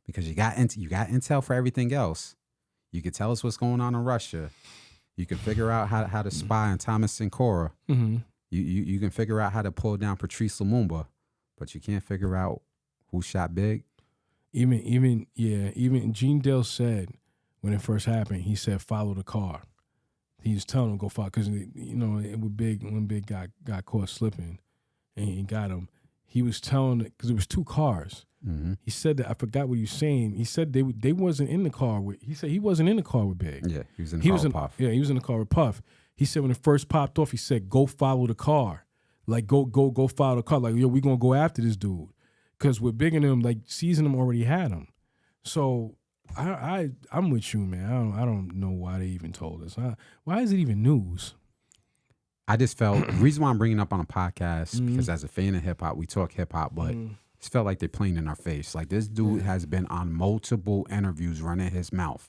because you got intel for everything else. You could tell us what's going on in Russia. You can figure out how to spy on Thomas Sankora. Mm-hmm. You can figure out how to pull down Patrice Lumumba, but you can't figure out who shot Big. Even Gene Dale said when it first happened, he said follow the car. He was telling him go follow, because when Big got caught slipping and he got him, he was telling, because it was 2 cars. Mm-hmm. He said that, I forgot what he was saying. He said they wasn't in the car with. He said he wasn't in the car with Big. Yeah, he was in the car with Puff. Yeah, he was in the car with Puff. He said when it first popped off, he said go follow the car, like go follow the car. Like, yo, we gonna go after this dude, because with Big and them, like seizing him already had him. So I'm with you, man. I don't know why they even told us. Why is it even news? I just felt the reason why I'm bringing it up on a podcast, because as a fan of hip hop, we talk hip hop, but it's felt like they're playing in our face. Like, this dude has been on multiple interviews running his mouth.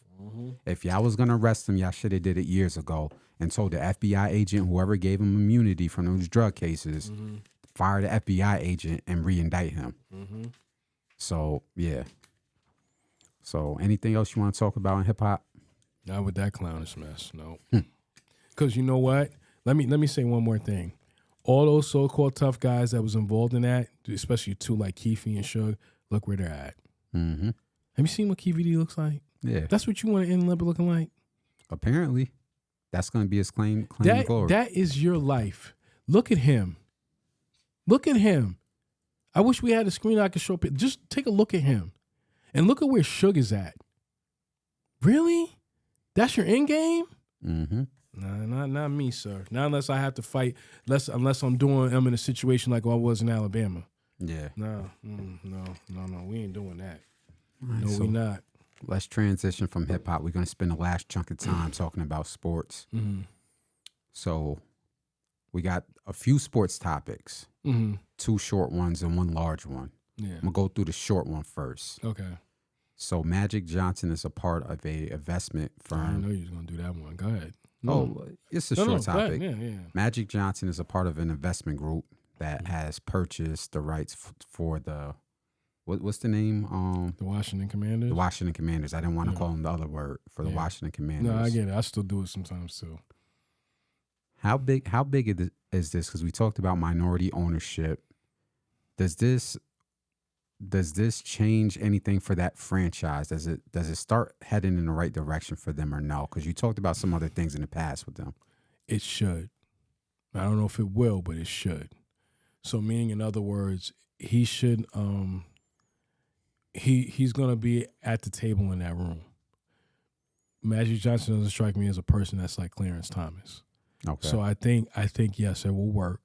If y'all was gonna arrest him, y'all should have did it years ago. and told the FBI agent, whoever gave him immunity from those drug cases, fire the FBI agent and re-indict him. So, yeah. So, anything else you want to talk about in hip-hop? Not with that clownish mess, no. Because you know what? Let me say one more thing. All those so-called tough guys that was involved in that, especially two like Keefe and Suge, look where they're at. Have you seen what Keefe D looks like? Yeah. That's what you want to end up looking like? Apparently. That's going to be his claim to glory. That is your life. Look at him. Look at him. I wish we had a screen I could show. Just take a look at him. And look at where Suge is at. Really? That's your end game? Nah, not me, sir. Not unless I have to fight. Unless I'm in a situation like I was in Alabama. Yeah. No. We ain't doing that. Right, no, so we not. Let's transition from hip hop. We're going to spend the last chunk of time talking about sports. So we got a few sports topics. 2 short ones and 1 large one. Yeah. I'm going to go through the short one first. Okay. So Magic Johnson is a part of a investment firm. I know you was going to do that one. Go ahead. Oh, it's a short topic. Yeah. Magic Johnson is a part of an investment group that has purchased the rights for the, what's the name? The Washington Commanders? The Washington Commanders. I didn't want to call them the other word for the Washington Commanders. No, I get it. I still do it sometimes too. How big is this? Because we talked about minority ownership. Does this change anything for that franchise? Does it start heading in the right direction for them or no? Because you talked about some other things in the past with them. It should. I don't know if it will, but it should. So meaning, in other words, he should he's gonna be at the table in that room. Magic Johnson doesn't strike me as a person that's like Clarence Thomas. Okay. So I think yes, it will work.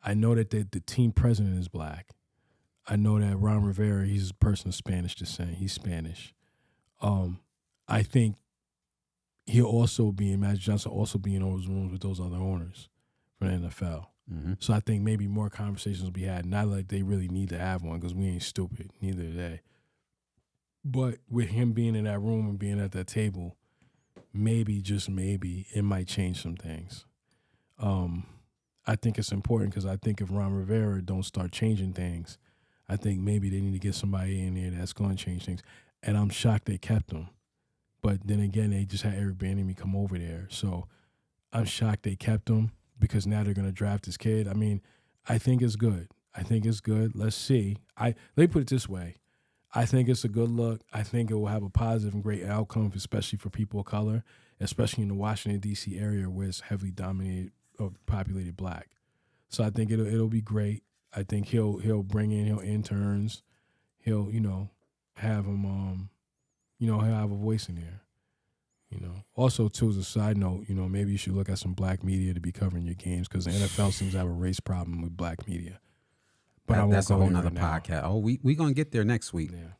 I know that the team president is black. I know that Ron Rivera, he's a person of Spanish descent. He's Spanish. I think Magic Johnson also be in those rooms with those other owners for the NFL. So I think maybe more conversations will be had. Not like they really need to have one because we ain't stupid. Neither are they. But with him being in that room and being at that table, maybe, just maybe, it might change some things. I think it's important because I think if Ron Rivera don't start changing things, I think maybe they need to get somebody in there that's going to change things. And I'm shocked they kept him. But then again, they just had Eric Bieniemy come over there. So I'm shocked they kept him because now they're going to draft this kid. I mean, I think it's good. Let's see. Let me put it this way. I think it's a good look. I think it will have a positive and great outcome, especially for people of color, especially in the Washington, D.C. area where it's heavily dominated or populated black. So I think it'll be great. I think he'll bring in interns. He'll have them he'll have a voice in there. Also too, as a side note, maybe you should look at some black media to be covering your games because the NFL seems to have a race problem with black media. But that's a whole nother podcast. Oh, we gonna get there next week. Yeah.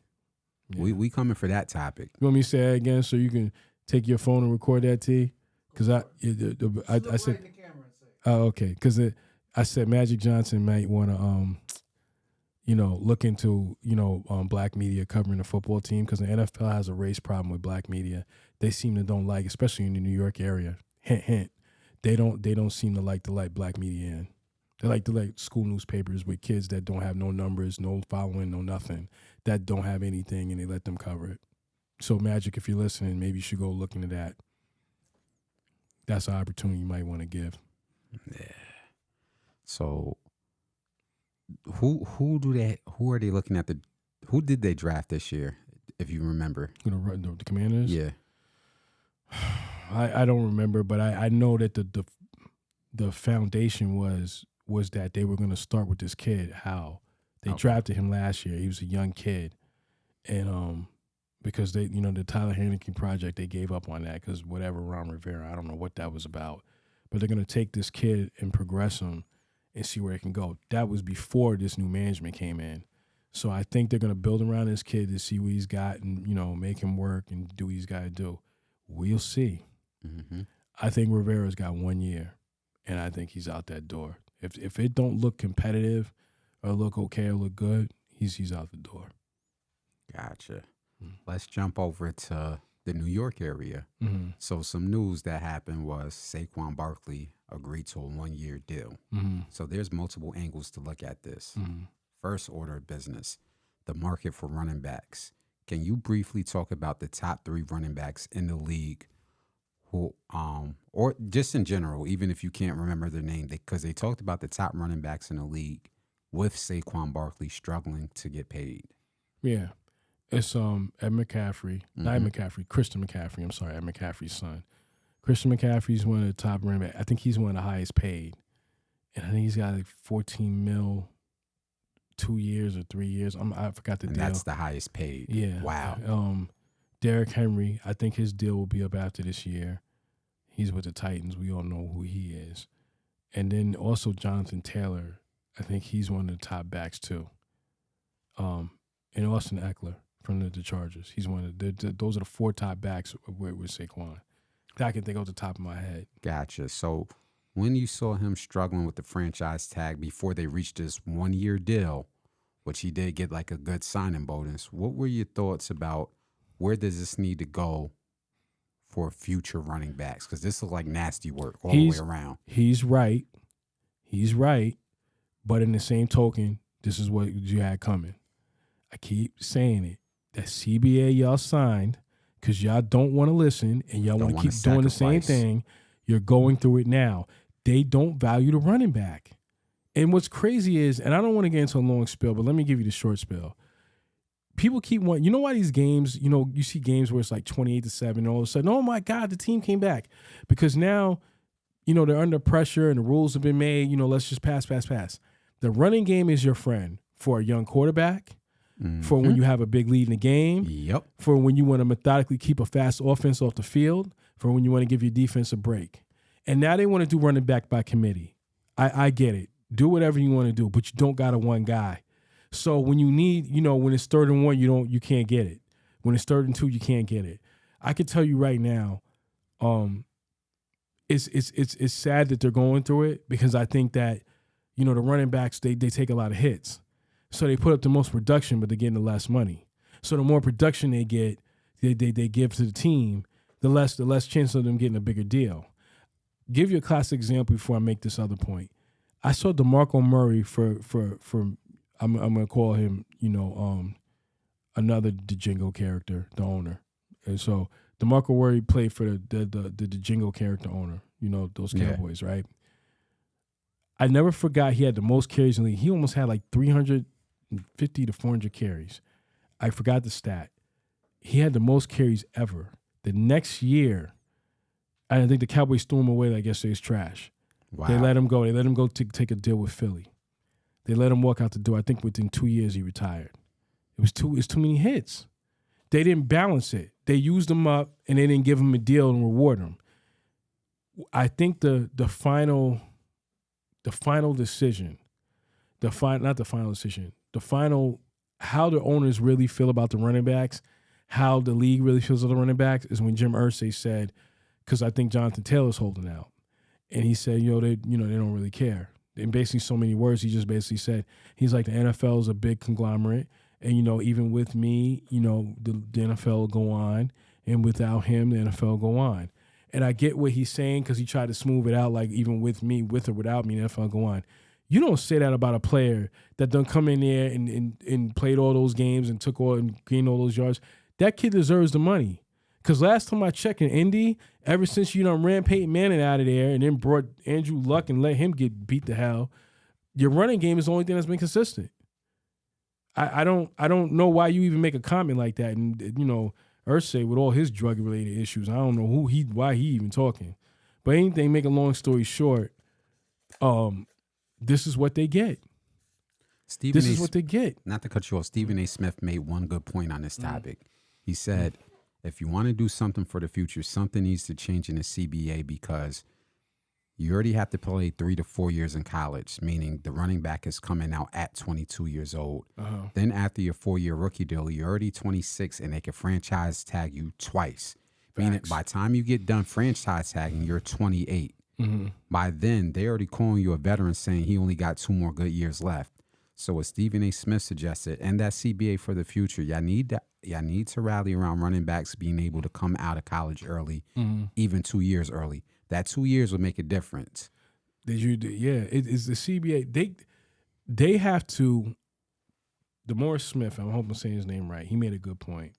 We coming for that topic. You want me to say that again so you can take your phone and record that, T? Because I said, oh, okay. Because I said Magic Johnson might want to look into black media covering the football team because the NFL has a race problem with black media. They seem to don't like, especially in the New York area. Hint, hint. They don't seem to like black media in. They like school newspapers with kids that don't have no numbers, no following, no nothing, that don't have anything, and they let them cover it. So, Magic, if you're listening, maybe you should go look into that. That's an opportunity you might want to give. Yeah. So, who are they looking at? Who did they draft this year, if you remember? The Commanders? Yeah. I don't remember, but I know that the foundation was that they were going to start with this kid, Hal. They drafted him last year. He was a young kid. And because they, the Tyler Haneke project, they gave up on that because whatever Ron Rivera, I don't know what that was about. But they're going to take this kid and progress him and see where it can go. That was before this new management came in. So I think they're going to build around this kid to see what he's got and, make him work and do what he's got to do. We'll see. Mm-hmm. I think Rivera's got 1 year, and I think he's out that door. If it don't look competitive or look okay or look good, he's out the door. Gotcha. Let's jump over to the New York area. Mm-hmm. So some news that happened was Saquon Barkley agreed to a 1-year deal. Mm-hmm. So there's multiple angles to look at this. Mm-hmm. First order of business, the market for running backs. Can you briefly talk about the top 3 running backs in the league who, or just in general, even if you can't remember their name, because they talked about the top running backs in the league with Saquon Barkley struggling to get paid. Yeah. It's Ed McCaffrey, not Mm-hmm. Ed McCaffrey, Christian McCaffrey. I'm sorry, Ed McCaffrey's son. Christian McCaffrey's one of the top running backs. I think he's one of the highest paid. And I think he's got like 14 mil 2 years or 3 years. I forgot the And deal. that's the highest paid. Yeah. Wow. Derrick Henry, I think his deal will be up after this year. He's with the Titans. We all know who he is. And then also Jonathan Taylor, I think he's one of the top backs too. And Austin Eckler from the Chargers. He's one of those are the 4 top backs with Saquon that I can think off the top of my head. Gotcha. So when you saw him struggling with the franchise tag before they reached this 1-year deal, which he did get like a good signing bonus, what were your thoughts about where does this need to go for future running backs? Because this looks like nasty work all the way around. He's right. But in the same token, this is what you had coming. I keep saying it. That CBA y'all signed because y'all don't want to listen and y'all want to keep doing the same thing. You're going through it now. They don't value the running back. And what's crazy is, and I don't want to get into a long spill, but let me give you the short spill. People keep wanting, you know why these games, you see games where it's like 28-7 and all of a sudden, oh my God, the team came back. Because now, they're under pressure and the rules have been made, let's just pass. The running game is your friend for a young quarterback, for when you have a big lead in the game, Yep. for when you want to methodically keep a fast offense off the field, for when you want to give your defense a break. And now they want to do running back by committee. I get it. Do whatever you want to do, but you don't got a one guy. So when you need, when it's 3rd and 1, you can't get it. When it's 3rd and 2, you can't get it. I can tell you right now, it's sad that they're going through it because I think that, the running backs, they take a lot of hits. So they put up the most production, but they're getting the less money. So the more production they get, they give to the team, the less chance of them getting a bigger deal. Give you a classic example before I make this other point. I saw DeMarco Murray for I'm gonna call him, another Django character, the owner. And so DeMarco Murray played for the Django character owner, those Cowboys, right? I never forgot he had the most carries in the league. He almost had like 350 to 400 carries. I forgot the stat. He had the most carries ever. The next year, I think the Cowboys threw him away like yesterday's trash. Wow. They let him go. They let him go take a deal with Philly. They let him walk out the door. I think within 2 years he retired. It's too many hits. They didn't balance it. They used him up and they didn't give him a deal and reward him. I think the final decision, how the owners really feel about the running backs, how the league really feels about the running backs is when Jim Irsay said, because I think Jonathan Taylor's holding out, and he said, they don't really care. In basically so many words, he just basically said, he's like, the NFL is a big conglomerate, and even with me, the NFL will go on, and without him, the NFL will go on. And I get what he's saying because he tried to smooth it out, like even with me, with or without me, the NFL will go on. You don't say that about a player that done come in there and played all those games and took all and gained all those yards. That kid deserves the money. Because last time I checked in Indy, ever since ran Peyton Manning out of there and then brought Andrew Luck and let him get beat to hell, your running game is the only thing that's been consistent. I don't know why you even make a comment like that. And Irsay with all his drug related issues, I don't know why he even talking. But anything, make a long story short, this is what they get. This is what they get. Not to cut you off, Stephen A. Smith made one good point on this topic. He said, if you want to do something for the future, something needs to change in the CBA because you already have to play 3 to 4 years in college, meaning the running back is coming out at 22 years old. Uh-huh. Then after your 4-year rookie deal, you're already 26 and they can franchise tag you twice. Meaning by the time you get done franchise tagging, you're 28. Mm-hmm. By then, they're already calling you a veteran saying he only got 2 more good years left. So what Stephen A. Smith suggested, and that CBA for the future, y'all need to need to rally around running backs being able to come out of college early, even 2 years early. That 2 years will make a difference. It's the CBA. They have to. DeMaurice Smith, I'm hoping I'm saying his name right. He made a good point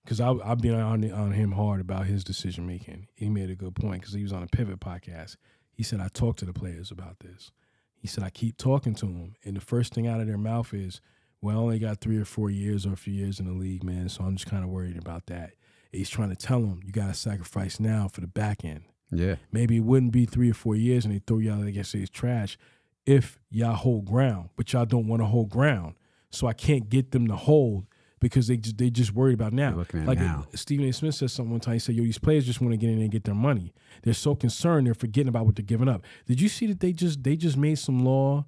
because I've been on him hard about his decision making. He made a good point because he was on a Pivot podcast. He said, I talked to the players about this. He said, I keep talking to them, and the first thing out of their mouth is, well, I only got 3 or 4 years or a few years in the league, man, so I'm just kind of worried about that. And he's trying to tell them, you got to sacrifice now for the back end. Yeah. Maybe it wouldn't be 3 or 4 years and they throw y'all, like I say, it's trash if y'all hold ground, but y'all don't want to hold ground. So I can't get them to hold because they just worried about now. Like now. Stephen A. Smith said something one time. He said, these players just want to get in there and get their money. They're so concerned they're forgetting about what they're giving up. Did you see that they just made some law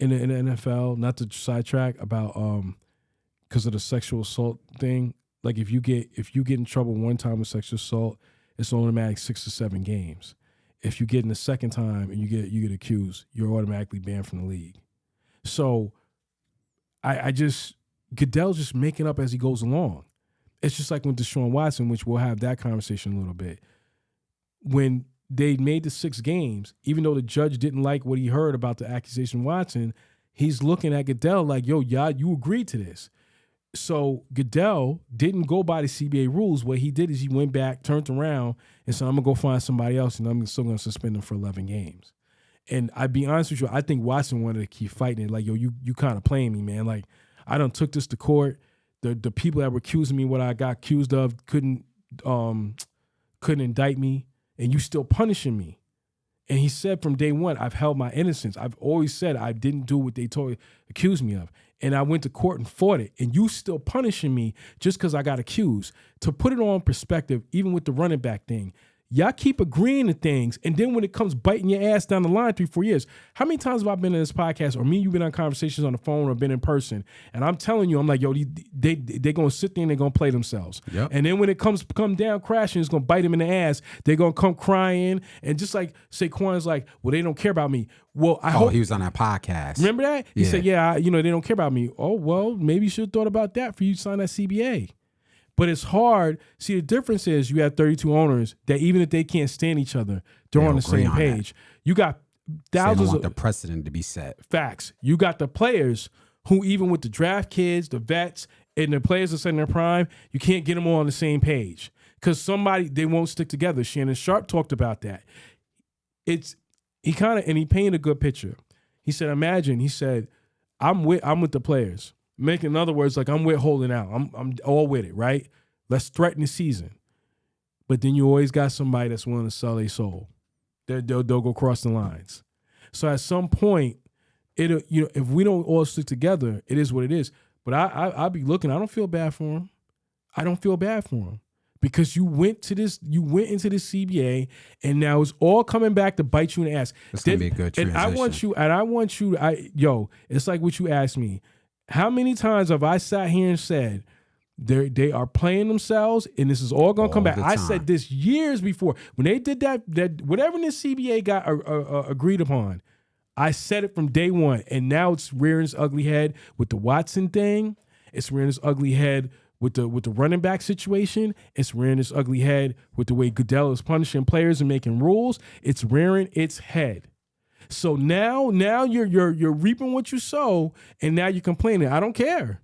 in the NFL, not to sidetrack, about because of the sexual assault thing? Like if you get in trouble one time with sexual assault, it's automatic 6 to 7 games. If you get in the second time and you get accused, you're automatically banned from the league. So Goodell's just making up as he goes along. It's just like with Deshaun Watson, which we'll have that conversation a little bit. When they made the 6 games, even though the judge didn't like what he heard about the accusation of Watson, he's looking at Goodell like, yo, you agreed to this. So Goodell didn't go by the CBA rules. What he did is he went back, turned around, and said, I'm going to go find somebody else, and I'm still going to suspend them for 11 games. And I'd be honest with you, I think Watson wanted to keep fighting it. Like, yo, you kind of playing me, man. Like, I done took this to court. The people that were accusing me what I got accused of couldn't indict me, and you still punishing me. And he said from day one, I've held my innocence. I've always said I didn't do what they accused me of. And I went to court and fought it. And you still punishing me just because I got accused. To put it on perspective, even with the running back thing, y'all keep agreeing to things, and then when it comes biting your ass down the line 3-4 years, how many times have I been in this podcast, or me and you been on conversations on the phone or been in person, and I'm telling you, I'm like, yo, they're going to sit there and they're going to play themselves. Yep. And then when it come down crashing, it's going to bite them in the ass. They're going to come crying, and just like Saquon is like, well, they don't care about me. Well, I hope he was on that podcast. Remember that? He said, yeah, they don't care about me. Oh, well, maybe you should have thought about that for you to sign that CBA. But it's hard. See, the difference is you have 32 owners that even if they can't stand each other, they're on the same page. You got thousands of the precedent to be set. Facts. You got the players who, even with the draft kids, the vets, and the players that's in their prime, you can't get them all on the same page because they won't stick together. Shannon Sharp talked about that. He painted a good picture. He said, imagine, he said, I'm with the players. Making, in other words, like I'm with holding out. I'm all with it, right? Let's threaten the season. But then you always got somebody that's willing to sell their soul. They'll go cross the lines. So at some point, if we don't all stick together, it is what it is. But I'll be looking. I don't feel bad for him. I don't feel bad for him because you went into this CBA, and now it's all coming back to bite you in the ass. It's gonna be a good transition. And I want you. It's like what you asked me. How many times have I sat here and said they are playing themselves and this is all going to come back? I said this years before. When they did that whatever this CBA got agreed upon, I said it from day one. And now it's rearing its ugly head with the Watson thing. It's rearing its ugly head with the running back situation. It's rearing its ugly head with the way Goodell is punishing players and making rules. It's rearing its head. So now you're reaping what you sow, and now you're complaining. I don't care.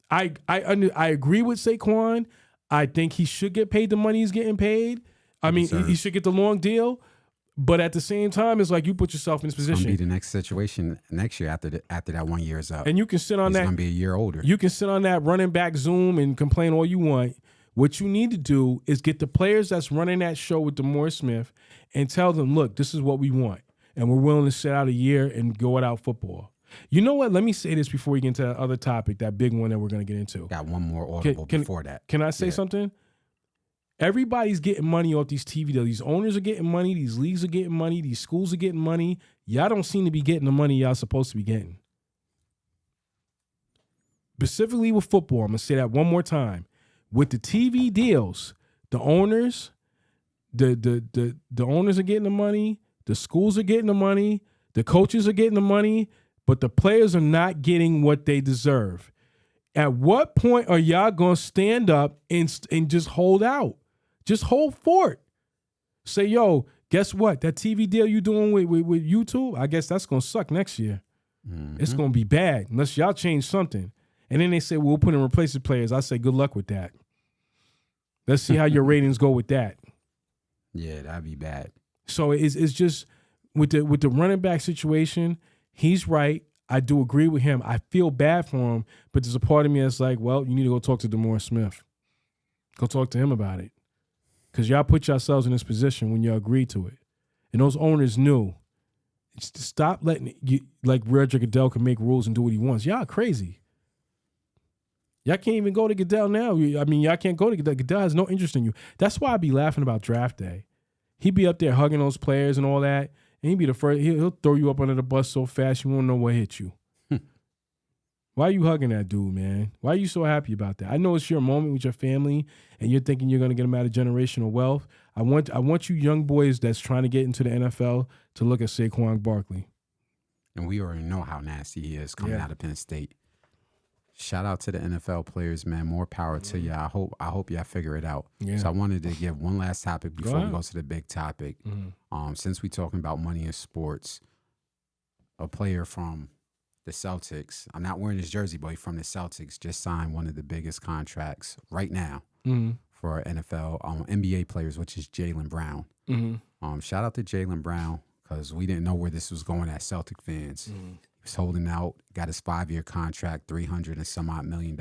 I agree with Saquon. I think he should get paid the money he's getting paid. I mean, he should get the long deal. But at the same time, it's like you put yourself in this position. It's going to be the next situation next year after that 1 year is up. And you can sit on that. He's going to be a year older. You can sit on that running back Zoom and complain all you want. What you need to do is get the players that's running that show with DeMaurice Smith and tell them, look, this is what we want. And we're willing to sit out a year and go without football. You know what? Let me say this before we get into that other topic, that big one that we're going to get into. Got one more audible before that. Can I say something? Everybody's getting money off these TV deals. These owners are getting money. These leagues are getting money. These schools are getting money. Y'all don't seem to be getting the money y'all supposed to be getting. Specifically with football, I'm going to say that one more time. With the TV deals, the owners, the owners are getting the money. The schools are getting the money. The coaches are getting the money. But the players are not getting what they deserve. At what point are y'all going to stand up and just hold out? Just hold fort. Say, yo, guess what? That TV deal you doing with YouTube, I guess that's going to suck next year. Mm-hmm. It's going to be bad unless y'all change something. And then they say, well, we'll put in replacement players. I say, good luck with that. Let's see how your ratings go with that. Yeah, that'd be bad. So it's just with the running back situation, he's right. I do agree with him. I feel bad for him, but there's a part of me that's like, well, you need to go talk to DeMar Smith. Go talk to him about it. Because y'all put yourselves in this position when y'all agreed to it. And those owners knew. Stop letting you, like Roger Goodell can make rules and do what he wants. Y'all crazy. Y'all can't even go to Goodell now. I mean, y'all can't go to Goodell. Goodell has no interest in you. That's why I be laughing about draft day. He'd be up there hugging those players and all that. And he'd be the first. He'll throw you up under the bus so fast you won't know what hit you. Why are you hugging that dude, man? Why are you so happy about that? I know it's your moment with your family, and you're thinking you're going to get them out of generational wealth. I want you young boys that's trying to get into the NFL to look at Saquon Barkley. And we already know how nasty he is coming out of Penn State. Shout out to the NFL players, man. More power to you. I hope y'all figure it out. Yeah. So I wanted to give one last topic before we go to the big topic. Mm-hmm. Since we're talking about money in sports, a player from the Celtics, I'm not wearing his jersey, but from the Celtics, just signed one of the biggest contracts right now for NFL NBA players, which is Jaylen Brown. Mm-hmm. Shout out to Jaylen Brown, because we didn't know where this was going as Celtic fans. Mm-hmm. He's holding out, got his 5-year contract, $300 and some odd million.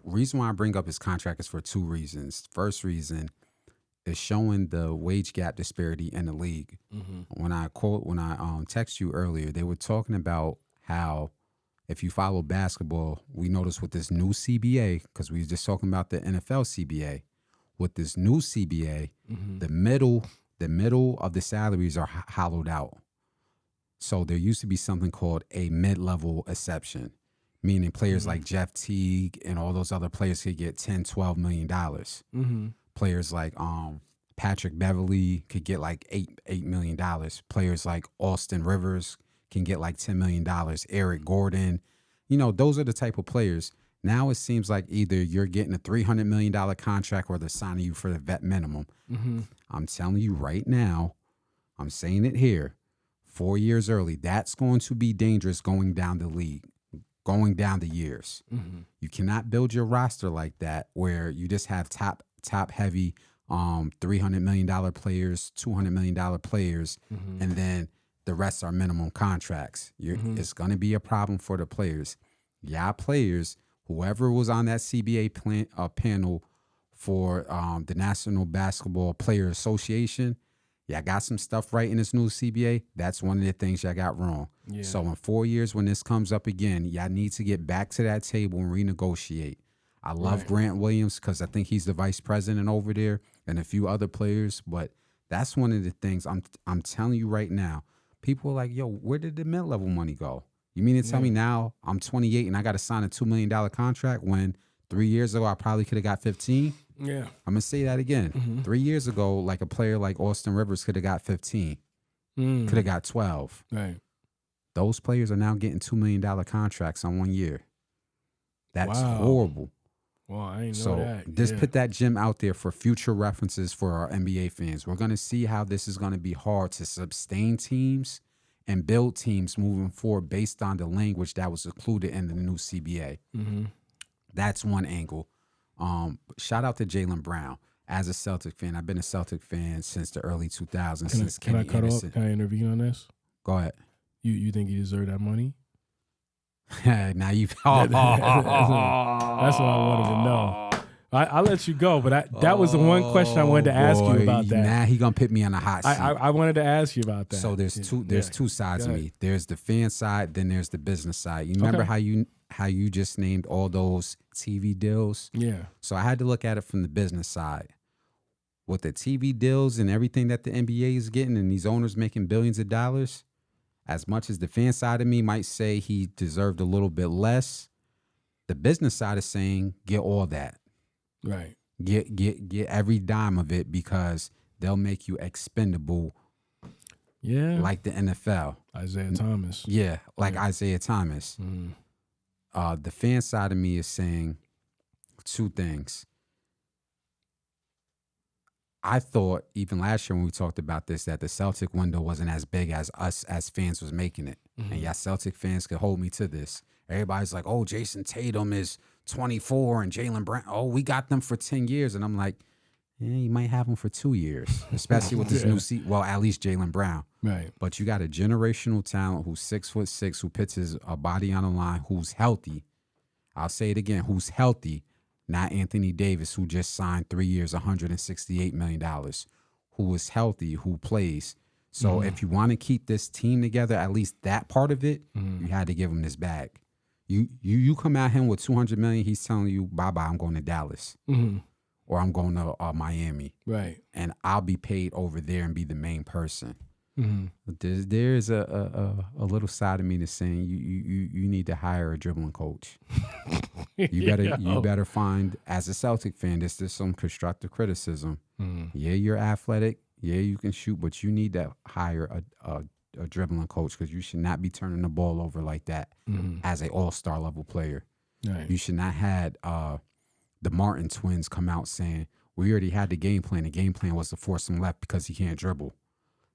Reason why I bring up his contract is for two reasons. First reason is showing the wage gap disparity in the league. Mm-hmm. When I text you earlier, they were talking about how if you follow basketball, we noticed with this new CBA, because we were just talking about the NFL CBA, with this new CBA, the middle of the salaries are hollowed out. So there used to be something called a mid-level exception, meaning players like Jeff Teague and all those other players could get $10, $12 million. Mm-hmm. Players like Patrick Beverly could get like $8 million. Players like Austin Rivers can get like $10 million. Eric Gordon, those are the type of players. Now it seems like either you're getting a $300 million contract or they're signing you for the vet minimum. Mm-hmm. I'm telling you right now, I'm saying it here, 4 years early, that's going to be dangerous going down the league, going down the years. Mm-hmm. You cannot build your roster like that where you just have top heavy $300 million players, $200 million players, and then the rest are minimum contracts. It's going to be a problem for the players. Yeah, players, whoever was on that CBA panel for the National Basketball Players Association, y'all got some stuff right in this new CBA. That's one of the things y'all got wrong. Yeah. So in 4 years, when this comes up again, y'all need to get back to that table and renegotiate. I love Grant Williams because I think he's the vice president over there and a few other players, but that's one of the things I'm telling you right now. People are like, yo, where did the mid-level money go? You mean to tell me now I'm 28 and I got to sign a $2 million contract when 3 years ago I probably could have got 15? Yeah. I'm going to say that again. Mm-hmm. 3 years ago, like a player like Austin Rivers could have got 15, could have got 12. Right. Those players are now getting $2 million contracts on 1 year. That's horrible. Well, I ain't know that. So just put that gem out there for future references for our NBA fans. We're going to see how this is going to be hard to sustain teams and build teams moving forward based on the language that was included in the new CBA. Mm-hmm. That's one angle. Shout out to Jaylen Brown. As a Celtic fan, I've been a Celtic fan since the early 2000s. Can I cut off? Can I intervene on this? Go ahead. You think he deserved that money? Now you've. That's what I wanted to know. I'll let you go, but that was the one question I wanted to ask you about that. Now he gonna put me on a hot seat. I wanted to ask you about that. So there's two sides of me. There's the fan side, then there's the business side. You remember how you just named all those TV deals? Yeah. So I had to look at it from the business side. With the TV deals and everything that the NBA is getting and these owners making billions of dollars, as much as the fan side of me might say he deserved a little bit less, the business side is saying get all that. Right. Get every dime of it because they'll make you expendable Yeah. like the NFL. Isaiah Thomas. Yeah, like Isaiah Thomas. The fan side of me is saying two things. I thought even last year when we talked about this that the Celtic window wasn't as big as us as fans was making it. And yeah, Celtic fans could hold me to this. Everybody's like, oh, Jason Tatum is 24 and Jaylen Brown. Oh, we got them for 10 years. And I'm like, yeah, you might have them for 2 years, especially with this new seat. Well, at least Jaylen Brown. Right. But you got a generational talent who's 6'6", who puts his body on the line, who's healthy. I'll say it again, who's healthy. Not Anthony Davis, who just signed 3 years, $168 million, who is healthy, who plays. So if you want to keep this team together, at least that part of it, you had to give him this bag. You come at him with $200 million, he's telling you, bye-bye, I'm going to Dallas. Or I'm going to Miami. Right. And I'll be paid over there and be the main person. There's a little side of me that's saying you need to hire a dribbling coach. You better find, as a Celtic fan, this is some constructive criticism. Yeah, you're athletic. Yeah, you can shoot, but you need to hire a dribbling coach because you should not be turning the ball over like that as an all-star level player. Right. You should not had the Martin twins come out saying, we already had the game plan. The game plan was to force him left because he can't dribble.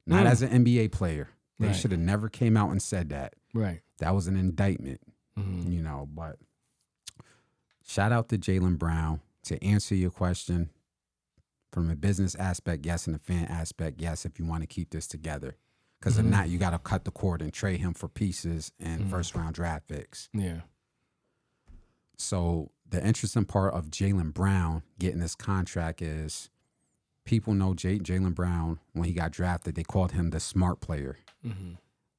Not as an NBA player. They should have never came out and said that. Right. That was an indictment, you know. But shout out to Jaylen Brown. To answer your question, from a business aspect, yes, and a fan aspect, yes, if you want to keep this together. Because if not, you got to cut the cord and trade him for pieces and first-round draft picks. Yeah. So the interesting part of Jaylen Brown getting this contract is people know Jaylen Brown, when he got drafted, they called him the smart player,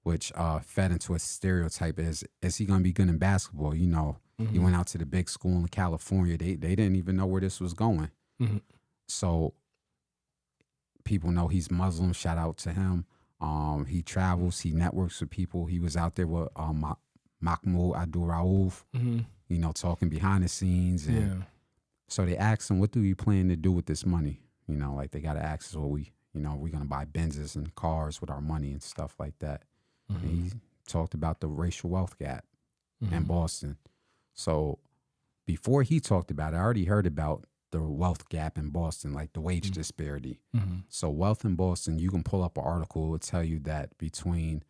which fed into a stereotype. Is he going to be good in basketball? You know, he went out to the big school in California. They didn't even know where this was going. So people know he's Muslim. Shout out to him. He travels. He networks with people. He was out there with Mahmoud Abdul-Rauf, you know, talking behind the scenes. And so they asked him, what do you plan to do with this money? You know, like they got to ask us, we're going to buy Benzes and cars with our money and stuff like that. And he talked about the racial wealth gap in Boston. So before he talked about it, I already heard about the wealth gap in Boston, like the wage disparity. So wealth in Boston, you can pull up an article, it will tell you that between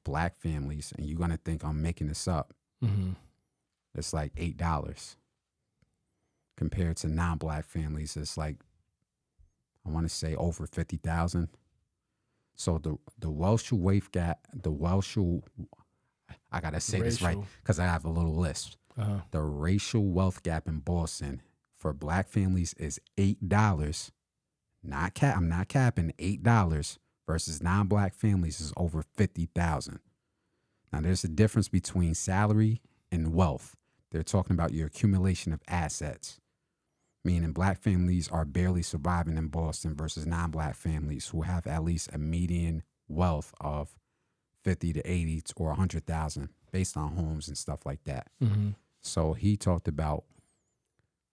black families, and you're going to think I'm making this up, it's like $8. Compared to non-black families, it's like, I want to say over 50,000. So the Welsh wave gap, I got to say this right because I have a little list. The racial wealth gap in Boston for black families is $8. I'm not capping, $8 versus non-black families is over 50,000. Now there's a difference between salary and wealth. They're talking about your accumulation of assets. Meaning black families are barely surviving in Boston versus non-black families who have at least a median wealth of 50 to 80 or 100,000 based on homes and stuff like that. So he talked about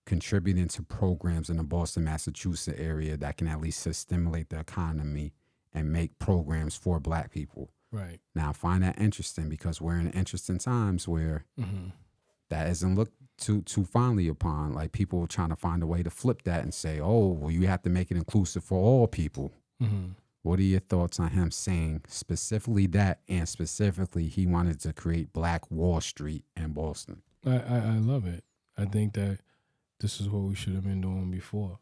contributing to programs in the Boston, Massachusetts area that can at least stimulate the economy and make programs for black people. Right. Now I find that interesting because we're in interesting times where that isn't looked too fondly upon. Like people are trying to find a way to flip that and say, oh, well, you have to make it inclusive for all people. What are your thoughts on him saying specifically that, and specifically he wanted to create Black Wall Street in Boston? I love it. I think that this is what we should have been doing before.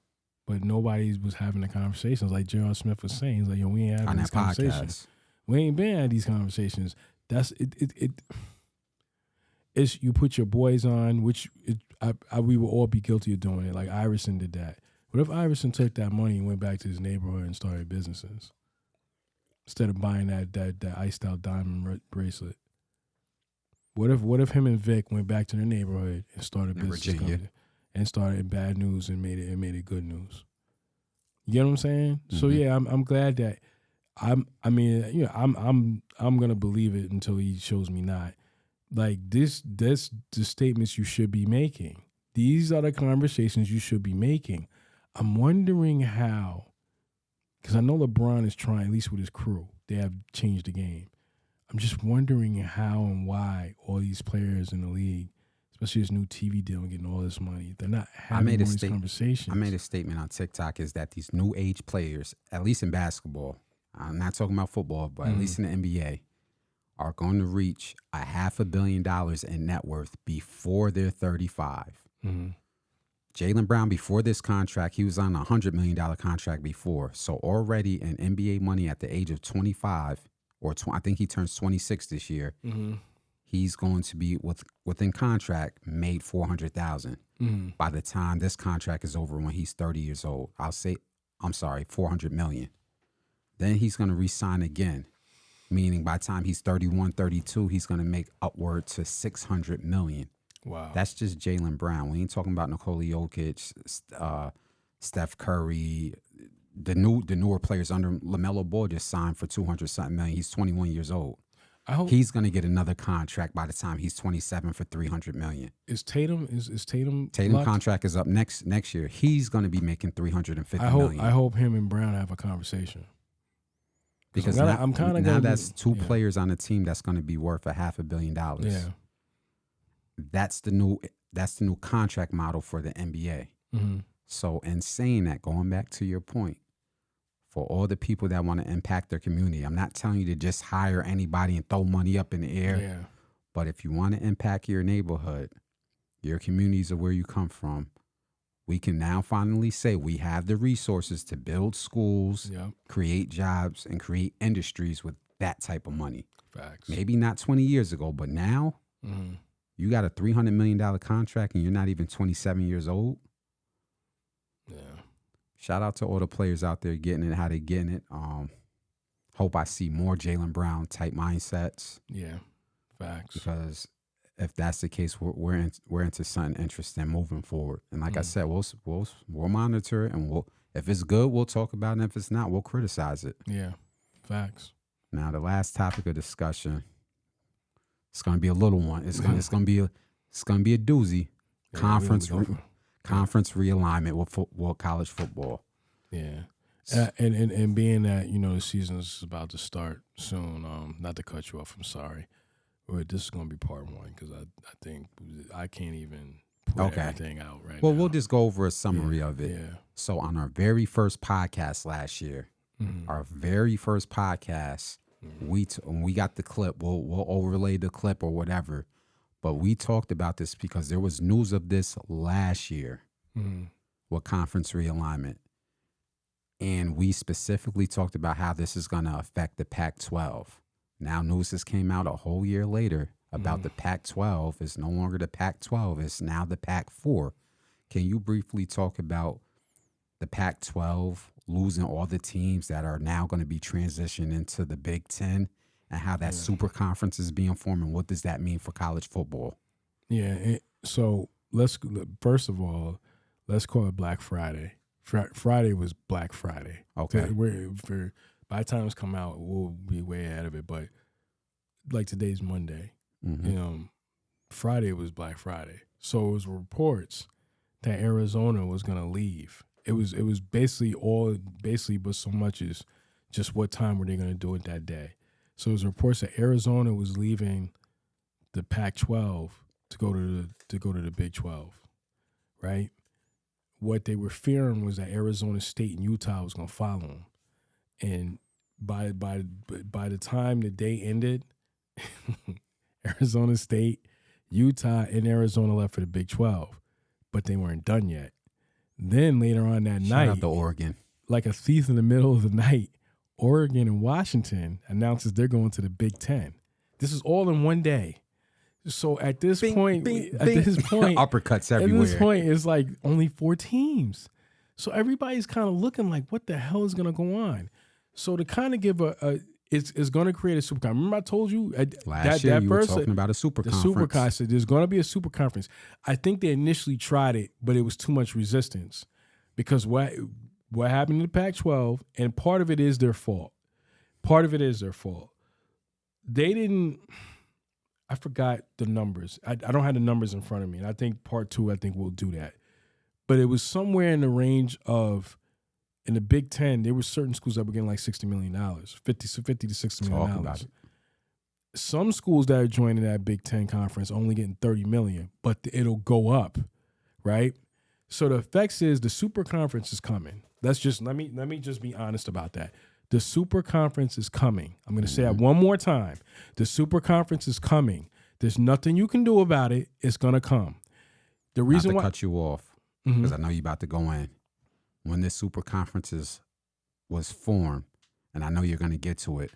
But nobody was having the conversations. Like J.R. Smith was saying, he's like, yo, we ain't having these conversations. We ain't been at these conversations. That's it. It's you put your boys on, which we will all be guilty of doing it. Like Iverson did that. What if Iverson took that money and went back to his neighborhood and started businesses instead of buying that iced out diamond bracelet? What if him and Vic went back to their neighborhood and started business and started bad news and made it good news? You know what I'm saying? So yeah, I'm glad that I'm gonna believe it until he shows me not. Like this the statements you should be making. These are the conversations you should be making. I'm wondering how, because I know LeBron is trying, at least with his crew, they have changed the game. I'm just wondering how and why all these players in the league, especially this new TV deal and getting all this money, they're not having these conversations. I made a statement on TikTok is that these new age players, at least in basketball, I'm not talking about football, but at least in the NBA, are going to reach $500 million in net worth before they're 35. Jaylen Brown, before this contract, he was on a $100 million contract before. So already in NBA money at the age of 25, I think he turns 26 this year, he's going to be within contract made $400,000 by the time this contract is over when he's 30 years old. $400 million. Then he's going to re-sign again, meaning by the time he's 31, 32, he's going to make upward to $600 million. Wow. That's just Jaylen Brown. We ain't talking about Nikola Jokic, Steph Curry, the newer players under LaMelo Ball just signed for $200-something million. He's 21 years old. I hope he's going to get another contract by the time he's 27 for $300 million. Is Tatum Tatum contract is up next year. He's going to be making $350 million. I hope him and Brown have a conversation. Because now that's two players on the team that's going to be worth $500 million. Yeah. That's the new contract model for the NBA. So in saying that, going back to your point, for all the people that want to impact their community, I'm not telling you to just hire anybody and throw money up in the air. Yeah. But if you want to impact your neighborhood, your communities of where you come from, we can now finally say we have the resources to build schools, create jobs, and create industries with that type of money. Facts. Maybe not 20 years ago, but now you got a $300 million contract and you're not even 27 years old. Yeah. Shout out to all the players out there getting it, how they getting it. Hope I see more Jaylen Brown type mindsets. Yeah, facts. Because if that's the case, we're into something interesting moving forward. And like I said, we'll monitor it, and if it's good, we'll talk about it. And if it's not, we'll criticize it. Yeah, facts. Now the last topic of discussion, it's going to be a little one. It's going to be a doozy. Yeah, Conference realignment with college football. Yeah. And being that, the season is about to start soon, not to cut you off, I'm sorry. But this is going to be part one because I think I can't even put everything out right now. Well, we'll just go over a summary of it. Yeah. So on our very first podcast last year, we got the clip. We'll overlay the clip or whatever. But we talked about this because there was news of this last year with conference realignment. And we specifically talked about how this is going to affect the Pac-12. Now news has came out a whole year later about the Pac-12. It's no longer the Pac-12. It's now the Pac-4. Can you briefly talk about the Pac-12 losing all the teams that are now going to be transitioned into the Big Ten and how that super conference is being formed, and what does that mean for college football? Yeah, so first of all, let's call it Black Friday. Friday was Black Friday. Okay. By the time it's come out, we'll be way ahead of it. But like today's Monday, Friday was Black Friday. So it was reports that Arizona was going to leave. It was basically, but so much as just what time were they going to do it that day. So it was reports that Arizona was leaving the Pac-12 to go to the Big 12, right? What they were fearing was that Arizona State and Utah was going to follow them, and by the time the day ended, Arizona State, Utah, and Arizona left for the Big 12, but they weren't done yet. Then later on that night, shout out to Oregon, like a thief in the middle of the night, Oregon and Washington announces they're going to the Big Ten. This is all in one day. So at this point, uppercuts everywhere. At this point, it's like only 4 teams. So everybody's kind of looking like, what the hell is going to go on? So to kind of give it's going to create a super conference. Remember I told you last year you were talking about a super conference. The super conference. There's going to be a super conference. I think they initially tried it, but it was too much resistance because what happened in the Pac-12, and part of it is their fault. They didn't. I forgot the numbers. I don't have the numbers in front of me, and I think part 2, we'll do that. But it was somewhere in the range of in the Big Ten, there were certain schools that were getting like $60 million, $50 to $60 million. Talk about it. Some schools that are joining that Big Ten conference only getting $30 million, but it'll go up, right? So the effects is the super conference is coming. Let's just let me just be honest about that. The super conference is coming. I'm going to say that one more time. The super conference is coming. There's nothing you can do about it. It's going to come. The reason Not to why cut you off, because I know you're about to go in. When this super conference was formed, and I know you're going to get to it,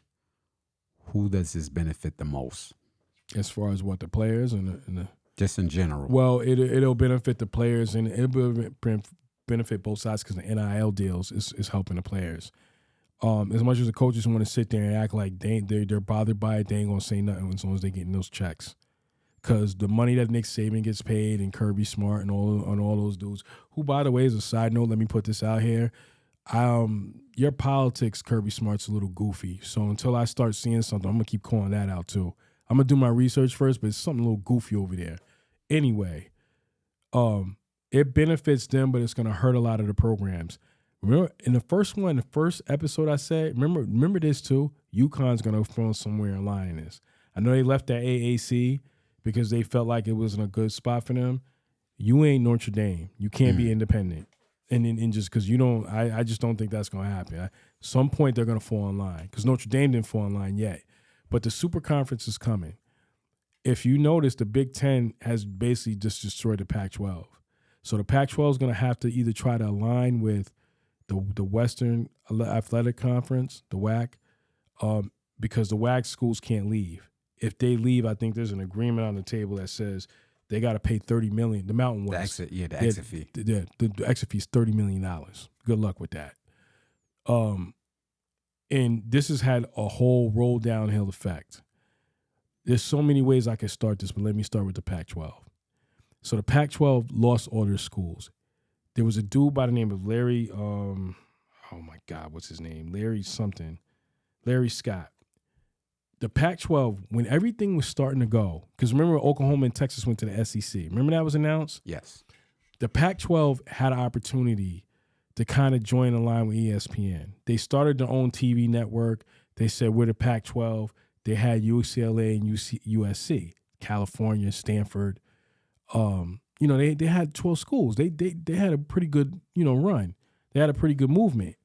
who does this benefit the most? As far as what, the players and the just in general. Well, it'll benefit the players and it'll benefit both sides because the NIL deals is helping the players. As much as the coaches want to sit there and act like they're bothered by it, they ain't gonna say nothing as long as they getting those checks. Because the money that Nick Saban gets paid and Kirby Smart and all those dudes, who, by the way, as a side note, let me put this out here. Your politics, Kirby Smart's a little goofy. So until I start seeing something, I'm gonna keep calling that out too. I'm gonna do my research first, but it's something a little goofy over there. Anyway, it benefits them, but it's gonna hurt a lot of the programs. Remember in the first episode I said, remember this too, UConn's gonna fall somewhere in line in this. I know they left that AAC because they felt like it wasn't a good spot for them. You ain't Notre Dame. You can't be independent. And just because you don't, I just don't think that's going to happen. At some point, they're going to fall in line because Notre Dame didn't fall in line yet. But the super conference is coming. If you notice, the Big Ten has basically just destroyed the Pac-12. So the Pac-12 is going to have to either try to align with the Western Athletic Conference, the WAC, because the WAC schools can't leave. If they leave, I think there's an agreement on the table that says they got to pay $30 million. The Mountain West, the exit fee. The exit fee is $30 million. Good luck with that. And this has had a whole roll downhill effect. There's so many ways I could start this, but let me start with the Pac-12. So the Pac-12 lost all their schools. There was a dude by the name of Larry. Oh my God, what's his name? Larry Scott. The Pac-12, when everything was starting to go, because remember Oklahoma and Texas went to the SEC. Remember that was announced? Yes. The Pac-12 had an opportunity to kind of join a line with ESPN. They started their own TV network. They said, we're the Pac-12. They had UCLA and USC, California, Stanford. They had 12 schools. They had a pretty good, run. They had a pretty good movement.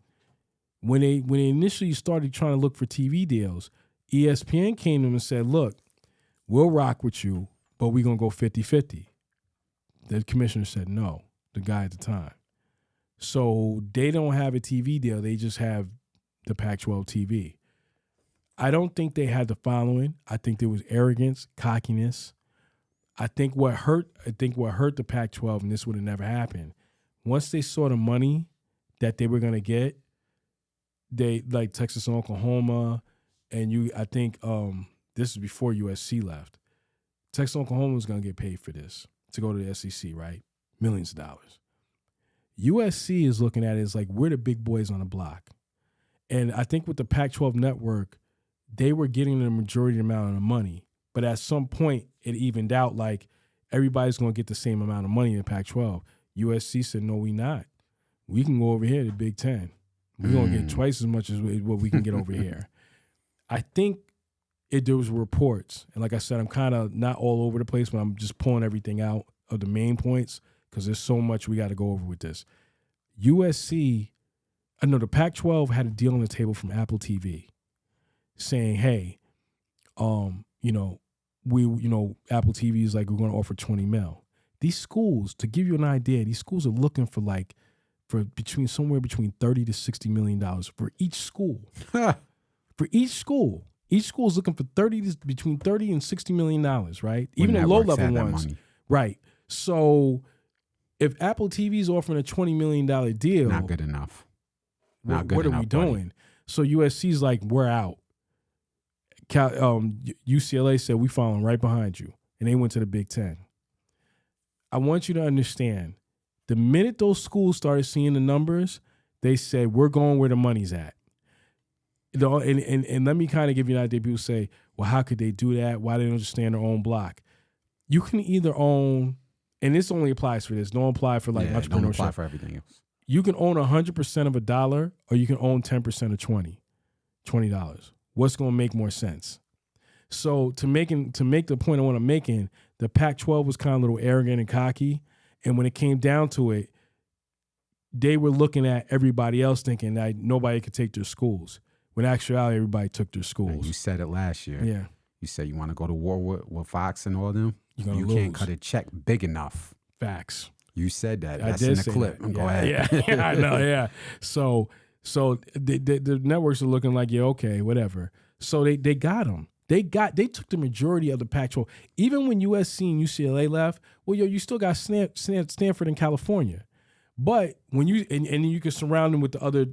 When they initially started trying to look for TV deals, ESPN came to them and said, look, we'll rock with you, but we're going to go 50-50. The commissioner said no, the guy at the time. So they don't have a TV deal. They just have the Pac-12 TV. I don't think they had the following. I think there was arrogance, cockiness. I think what hurt the Pac-12, and this would have never happened, once they saw the money that they were going to get, they, like Texas and Oklahoma, and I think this is before USC left. Texas and Oklahoma was going to get paid for this to go to the SEC, right? Millions of dollars. USC is looking at it as like, we're the big boys on the block. And I think with the Pac-12 network, they were getting the majority amount of the money. But at some point, it evened out like everybody's going to get the same amount of money in the Pac-12. USC said, no, we not. We can go over here to Big Ten. We're going to get twice as much as what we can get over here. I think there was reports. And like I said, I'm kind of not all over the place, but I'm just pulling everything out of the main points because there's so much we got to go over with this. the Pac-12 had a deal on the table from Apple TV saying, hey, Apple TV is like, we're going to offer $20 million. These schools, to give you an idea, these schools are looking for somewhere between $30 to $60 million for each school. For each school. Each school is looking for between $30 and $60 million, right? Even the low-level ones. Right. So if Apple TV is offering a $20 million deal. Not good enough. What are we doing? Buddy. So USC's like, we're out. UCLA said, we following right behind you. And they went to the Big Ten. I want you to understand, the minute those schools started seeing the numbers, they said, we're going where the money's at. And let me kind of give you an idea. People say, well, how could they do that? Why they don't just stay in their own block? You can either own, and this only applies for this. Don't apply for entrepreneurship. Don't apply for everything else. you can own 100% of a dollar, or you can own 10% of $20. What's going to make more sense? So to make the point of what I'm making, the Pac-12 was kind of a little arrogant and cocky, and when it came down to it, they were looking at everybody else thinking that nobody could take their schools. When in actuality, everybody took their schools. And you said it last year. Yeah. You said you want to go to war with Foxx and all them. You lose. Can't cut a check big enough. Facts. You said that. I That's did in the say clip. that. Go ahead. Yeah, I know. Yeah. So the networks are looking like, yeah, okay, whatever. So they got them. They took the majority of the Pac-12. Even when USC and UCLA left, well, you still got Stanford in California. But when you and you can surround them with the other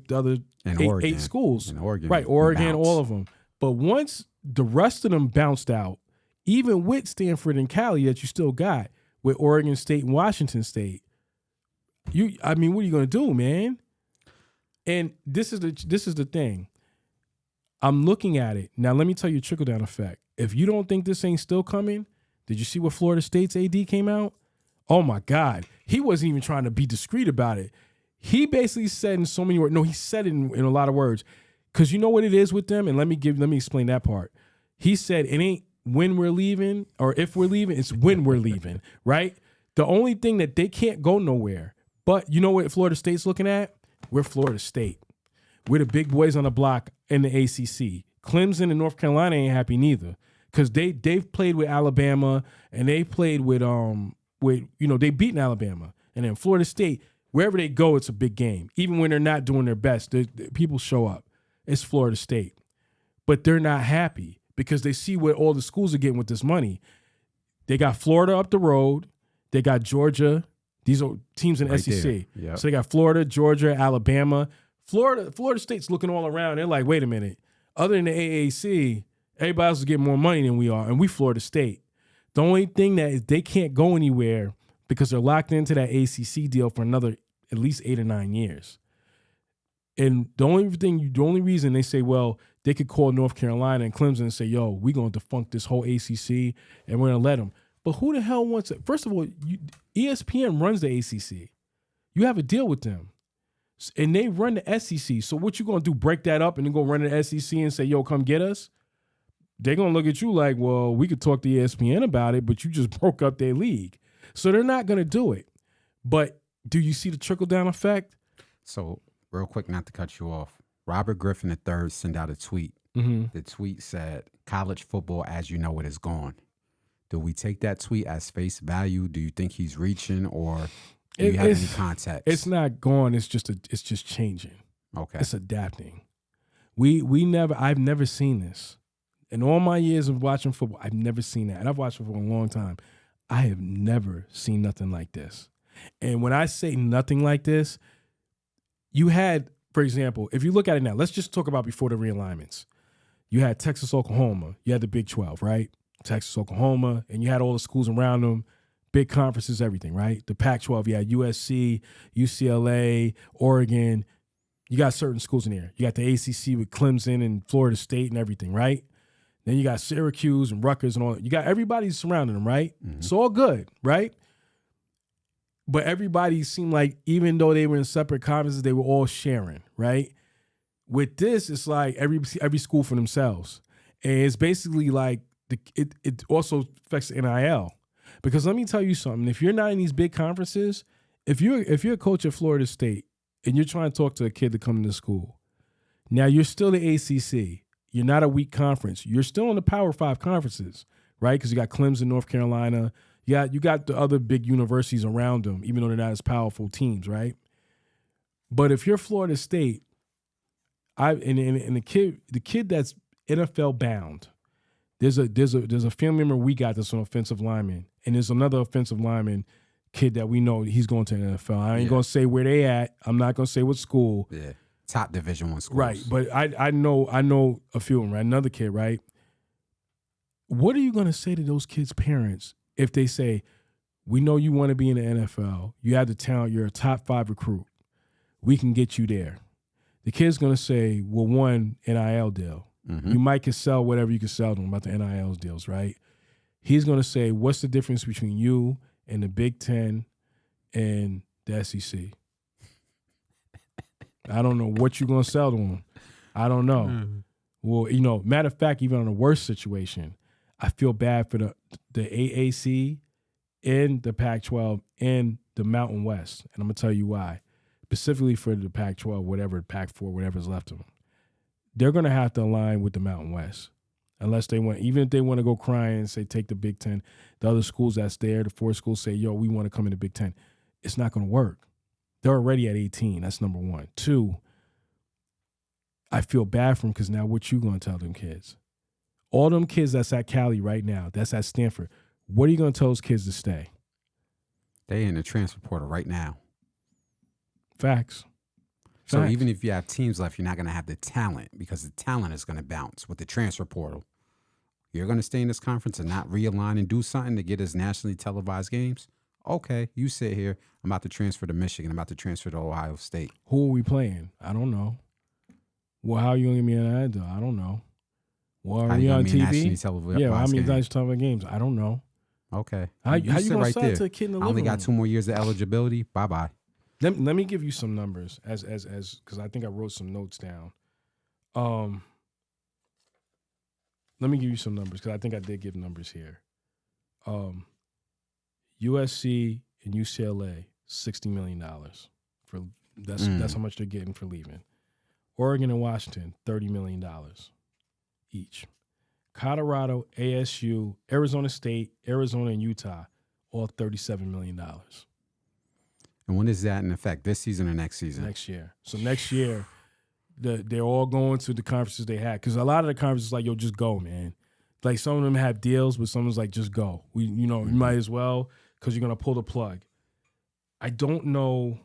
eight schools, in Oregon, right? Oregon, all of them. But once the rest of them bounced out, even with Stanford and Cali that you still got with Oregon State and Washington State, what are you going to do, man? And this is the thing. I'm looking at it now. Let me tell you, trickle down effect. If you don't think this ain't still coming, did you see what Florida State's AD came out? Oh my God. He wasn't even trying to be discreet about it. He basically said in so many words, no, he said it in a lot of words. Because you know what it is with them? And let me explain that part. He said it ain't when we're leaving or if we're leaving, it's when we're leaving, right? The only thing that they can't go nowhere. But you know what Florida State's looking at? We're Florida State. We're the big boys on the block in the ACC. Clemson and North Carolina ain't happy neither. Because they've played with Alabama and they played with they beaten Alabama. And then Florida State, wherever they go, it's a big game. Even when they're not doing their best, people show up. It's Florida State. But they're not happy because they see what all the schools are getting with this money. They got Florida up the road. They got Georgia. These are teams in the SEC. Yep. So they got Florida, Georgia, Alabama. Florida State's looking all around. They're like, wait a minute. Other than the AAC, everybody else is getting more money than we are, and we Florida State. The only thing that is they can't go anywhere because they're locked into that ACC deal for another at least 8 or 9 years. And the only reason they say, well, they could call North Carolina and Clemson and say, yo, we're going to defunct this whole ACC and we're going to let them. But who the hell wants it? First of all, ESPN runs the ACC. You have a deal with them. And they run the SEC. So what you going to do, break that up and then go run the SEC and say, yo, come get us? They're going to look at you like, well, we could talk to ESPN about it, but you just broke up their league. So they're not going to do it. But do you see the trickle-down effect? So real quick, not to cut you off. Robert Griffin III sent out a tweet. Mm-hmm. The tweet said, college football as you know it is gone. Do we take that tweet as face value? Do you think he's reaching, or do you have any context? It's not gone. It's just changing. Okay. It's adapting. I've never seen this. In all my years of watching football, I've never seen that. And I've watched it for a long time. I have never seen nothing like this. And when I say nothing like this, you had, for example, if you look at it now, let's just talk about before the realignments. You had Texas, Oklahoma. You had the Big 12, right? Texas, Oklahoma, and you had all the schools around them, big conferences, everything, right? The Pac-12, you had USC, UCLA, Oregon. You got certain schools in there. You got the ACC with Clemson and Florida State and everything, right? Then you got Syracuse and Rutgers and all. You got everybody surrounding them, right? Mm-hmm. It's all good, right? But everybody seemed like, even though they were in separate conferences, they were all sharing, right? With this, it's like every school for themselves. And it's basically like, it also affects the NIL. Because let me tell you something. If you're not in these big conferences, if you're a coach at Florida State and you're trying to talk to a kid to come to school, now you're still the ACC. You're not a weak conference. You're still in the Power 5 conferences, right? Because you got Clemson, North Carolina. You got the other big universities around them, even though they're not as powerful teams, right? But if you're Florida State, the kid that's NFL bound, there's a family member we got that's an offensive lineman, and there's another offensive lineman kid that we know he's going to the NFL. I ain't gonna say where they at. I'm not gonna say what school. Yeah, top Division I schools. Right, but I know a few of them. Right, another kid. Right. What are you gonna say to those kids' parents if they say, "We know you want to be in the NFL. You have the talent. You're a top 5 recruit. We can get you there." The kid's gonna say, "Well, one NIL deal." Mm-hmm. You might can sell whatever you can sell them about the NIL deals, right? He's going to say, what's the difference between you and the Big Ten and the SEC? I don't know what you're going to sell to them. I don't know. Well, matter of fact, even on a worse situation, I feel bad for the AAC and the Pac-12 and the Mountain West. And I'm going to tell you why. Specifically for the Pac-12, whatever, Pac-4, whatever's left of them. They're going to have to align with the Mountain West. Unless they want, even if they want to go crying and say, take the Big Ten, the other schools that's there, the 4 schools say, yo, we want to come in the Big Ten. It's not going to work. They're already at 18. That's number one. 2, I feel bad for them because now what you going to tell them kids? All them kids that's at Cali right now, that's at Stanford, what are you going to tell those kids to stay? They in the transfer portal right now. Facts. So even if you have teams left, you're not going to have the talent because the talent is going to bounce with the transfer portal. You're going to stay in this conference and not realign and do something to get us nationally televised games? Okay, you sit here. I'm about to transfer to Michigan. I'm about to transfer to Ohio State. Who are we playing? I don't know. Well, how are you going to get me an ad? I don't know. Well, are we on TV? Yeah, how many guys talking about games? I don't know. Okay. How you going to sell to a kid in the living room? I only got 2 more years of eligibility. Bye-bye. Let me give you some numbers as because I think I wrote some notes down. Let me give you some numbers because I think I did give numbers here. USC and UCLA, $60 million for that's how much they're getting for leaving. Oregon and Washington, $30 million each. Colorado, ASU, Arizona State, Arizona, and Utah, all $37 million. And when is that in effect? This season or next season? Next year. So next year, they're all going to the conferences they had. Because a lot of the conferences like, yo, just go, man. Like some of them have deals, but someone's like, just go. You might as well because you're going to pull the plug. I don't know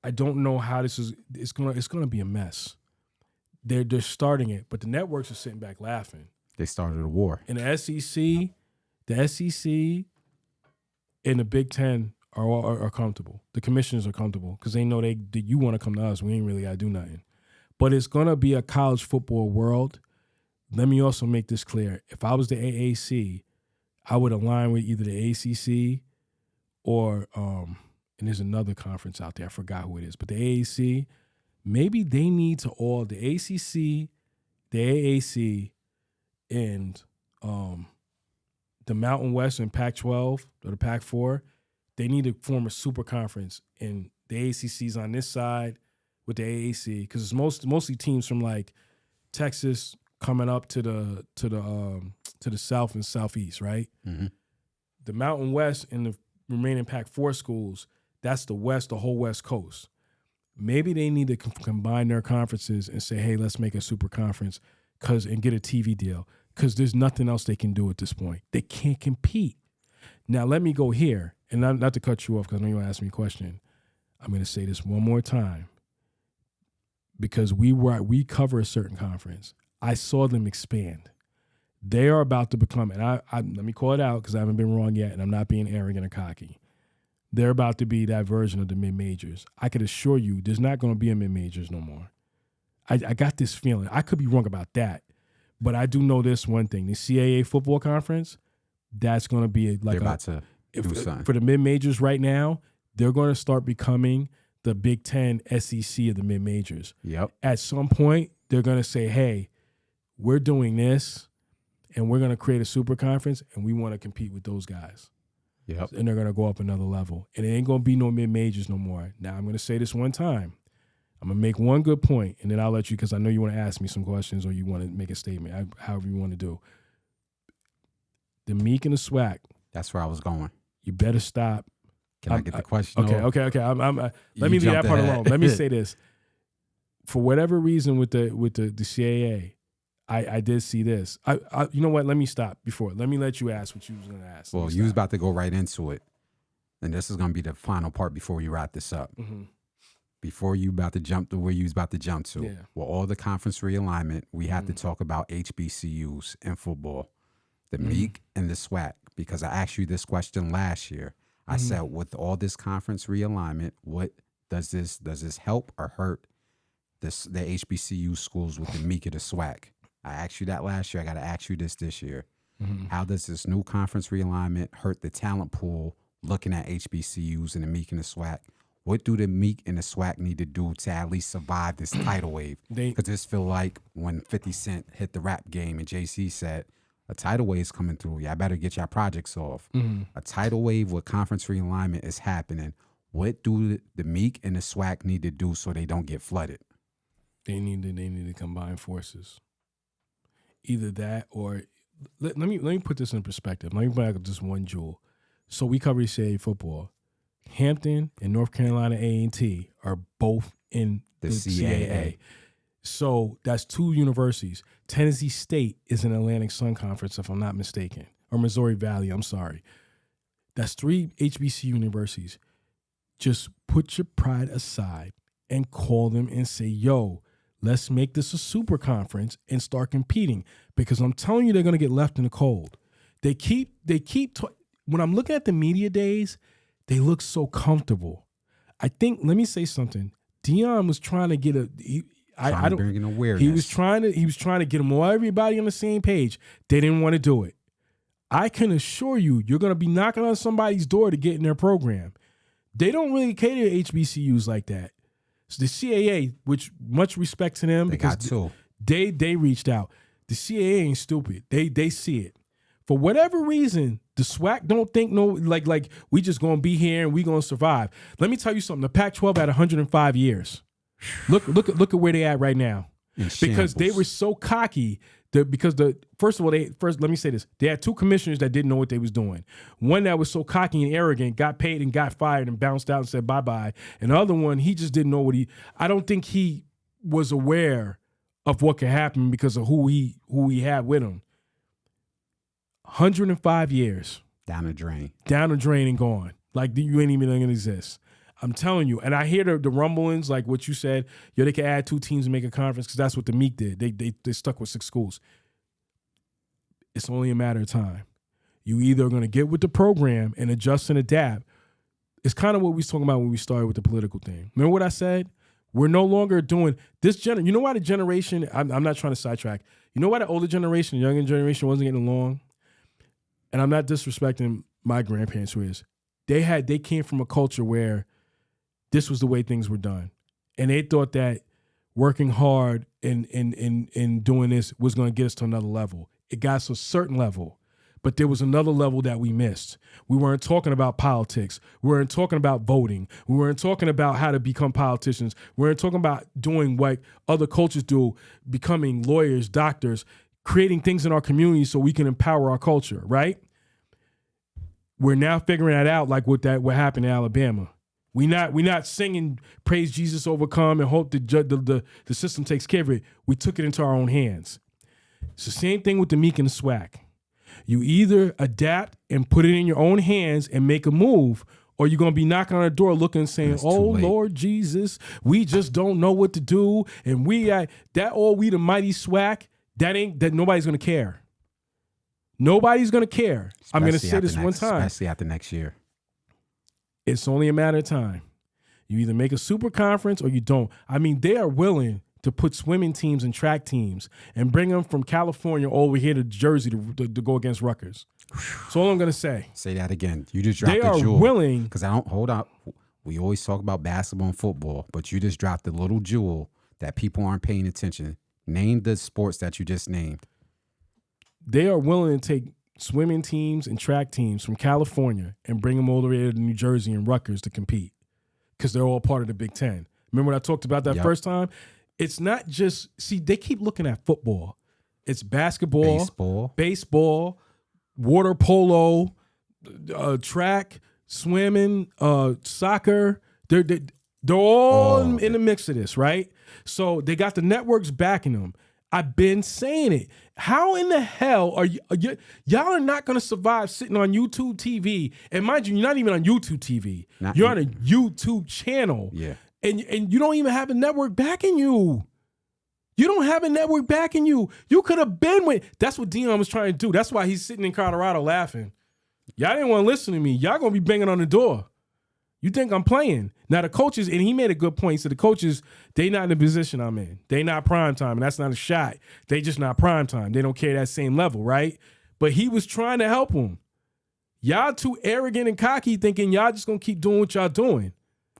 how this is. It's gonna be a mess. They're starting it, but the networks are sitting back laughing. They started a war. And the SEC and the Big Ten are comfortable. The commissioners are comfortable because they know that you want to come to us. We ain't really got to do nothing. But it's going to be a college football world. Let me also make this clear. If I was the AAC, I would align with either the ACC or, and there's another conference out there. I forgot who it is. But the AAC, maybe they need to all, the ACC, the AAC, and the Mountain West and Pac-12 or the Pac-4, they need to form a super conference, and the ACC's on this side with the AAC because it's mostly teams from like Texas coming up to the south and southeast, right? Mm-hmm. The Mountain West and the remaining Pac-4 schools, that's the West, the whole West Coast. Maybe they need to combine their conferences and say, hey, let's make a super conference and get a TV deal because there's nothing else they can do at this point. They can't compete. Now, let me go here, and not to cut you off because I know you want to ask me a question. I'm going to say this one more time because we cover a certain conference. I saw them expand. They are about to become, and I let me call it out because I haven't been wrong yet, and I'm not being arrogant or cocky. They're about to be that version of the mid-majors. I could assure you there's not going to be a mid-majors no more. I got this feeling. I could be wrong about that, but I do know this one thing. The CAA football conference, that's going to be like they're about to do something. For the mid-majors right now, they're going to start becoming the Big Ten SEC of the mid-majors. Yep. At some point, they're going to say, hey, we're doing this, and we're going to create a super conference, and we want to compete with those guys. Yep. And they're going to go up another level. And it ain't going to be no mid-majors no more. Now, I'm going to say this one time. I'm going to make one good point, and then I'll let you, because I know you want to ask me some questions or you want to make a statement, however you want to do. The Meek and the Swag. That's where I was going. You better stop. Can I get the question? Okay. Let me leave that part alone. Let me say this. For whatever reason with the CAA, I did see this. You know what? Let me stop before. Let me let you ask what you was going to ask. Well, you was about to go right into it. And this is going to be the final part before we wrap this up. Mm-hmm. Before you about to jump to where you was about to jump to. Yeah. Well, all the conference realignment, we had to talk about HBCUs in football. The Meek and the SWAC. Because I asked you this question last year. I said, with all this conference realignment, what does this help or hurt the HBCU schools with the Meek and the SWAC? I asked you that last year. I got to ask you this year. Mm-hmm. How does this new conference realignment hurt the talent pool looking at HBCUs and the Meek and the SWAC? What do the Meek and the SWAC need to do to at least survive this tidal wave? Because this feel like when 50 Cent hit the rap game and JC said, a tidal wave is coming through. Y'all better get your projects off. A tidal wave with conference realignment is happening. What do the Meek and the SWAC need to do so they don't get flooded? They need to combine forces. Either that or let me put this in perspective. Let me bring up just one jewel. So we cover CAA football. Hampton and North Carolina A&T are both in the CAA. So that's 2 universities. Tennessee State is in Atlantic Sun Conference, if I'm not mistaken, or Missouri Valley, I'm sorry. That's 3 HBCU universities. Just put your pride aside and call them and say, yo, let's make this a super conference and start competing, because I'm telling you they're going to get left in the cold. When I'm looking at the media days, they look so comfortable. I think, let me say something. Deion was trying to get he was trying to get everybody on the same page. They didn't want to do it. I can assure you, you're going to be knocking on somebody's door to get in their program. They don't really cater to HBCUs like that. So the CAA, which much respect to them, they reached out. The CAA ain't stupid. They see it. For whatever reason, the SWAC don't think like we just gonna be here and we gonna survive. Let me tell you something. The Pac-12 had 105 years. Look at where they at right now. Because they were so cocky. Let me say this. They had 2 commissioners that didn't know what they was doing. One that was so cocky and arrogant, got paid and got fired and bounced out and said bye-bye. And the other one, he just didn't know I don't think he was aware of what could happen because of who he had with him. 105 years. Down the drain and gone. Like you ain't even gonna exist. I'm telling you. And I hear the rumblings, like what you said, they could add 2 teams and make a conference, because that's what the Meek did. They stuck with 6 schools. It's only a matter of time. You either are going to get with the program and adjust and adapt. It's kind of what we was talking about when we started with the political thing. Remember what I said? We're no longer doing this. You know why the generation, I'm not trying to sidetrack. You know why the older generation, the younger generation wasn't getting along? And I'm not disrespecting my grandparents, who is. They came from a culture where this was the way things were done. And they thought that working hard and doing this was going to get us to another level. It got us to a certain level, but there was another level that we missed. We weren't talking about politics. We weren't talking about voting. We weren't talking about how to become politicians. We weren't talking about doing what other cultures do, becoming lawyers, doctors, creating things in our community so we can empower our culture, right? We're now figuring that out, like what happened in Alabama. We not singing praise Jesus overcome and hope the system takes care of it. We took it into our own hands. It's the same thing with the Meek and the SWAC. You either adapt and put it in your own hands and make a move, or you're going to be knocking on a door looking and saying, oh, Lord Jesus, we just don't know what to do. And we the mighty SWAC, that nobody's going to care. Nobody's going to care. I'm going to say this one time. Especially after next year. It's only a matter of time. You either make a super conference or you don't. I mean, they are willing to put swimming teams and track teams and bring them from California all over here to Jersey to go against Rutgers. That's all I'm going to say. Say that again. You just dropped the jewel. They are willing. Because hold up. We always talk about basketball and football, but you just dropped the little jewel that people aren't paying attention. Name the sports that you just named. They are willing to take swimming teams and track teams from California and bring them all the way to New Jersey and Rutgers to compete, because they're all part of the Big Ten. Remember when I talked about that first time? It's not just, they keep looking at football. It's basketball, baseball, water polo, track, swimming, soccer. They're all in the mix of this, right? So they got the networks backing them. I've been saying it. How in the hell are y'all are not going to survive sitting on YouTube TV? And mind you, you're not even on YouTube TV. You're on a YouTube channel. Yeah. And you don't even have a network backing you. You don't have a network backing you. You could have been with. That's what Deion was trying to do. That's why he's sitting in Colorado laughing. Y'all didn't want to listen to me. Y'all going to be banging on the door. You think I'm playing. Now the coaches, and he made a good point. So the coaches, they not in the position I'm in. They not prime time, and that's not a shot. They just not prime time. They don't carry that same level, right? But he was trying to help them. Y'all too arrogant and cocky thinking y'all just going to keep doing what y'all doing.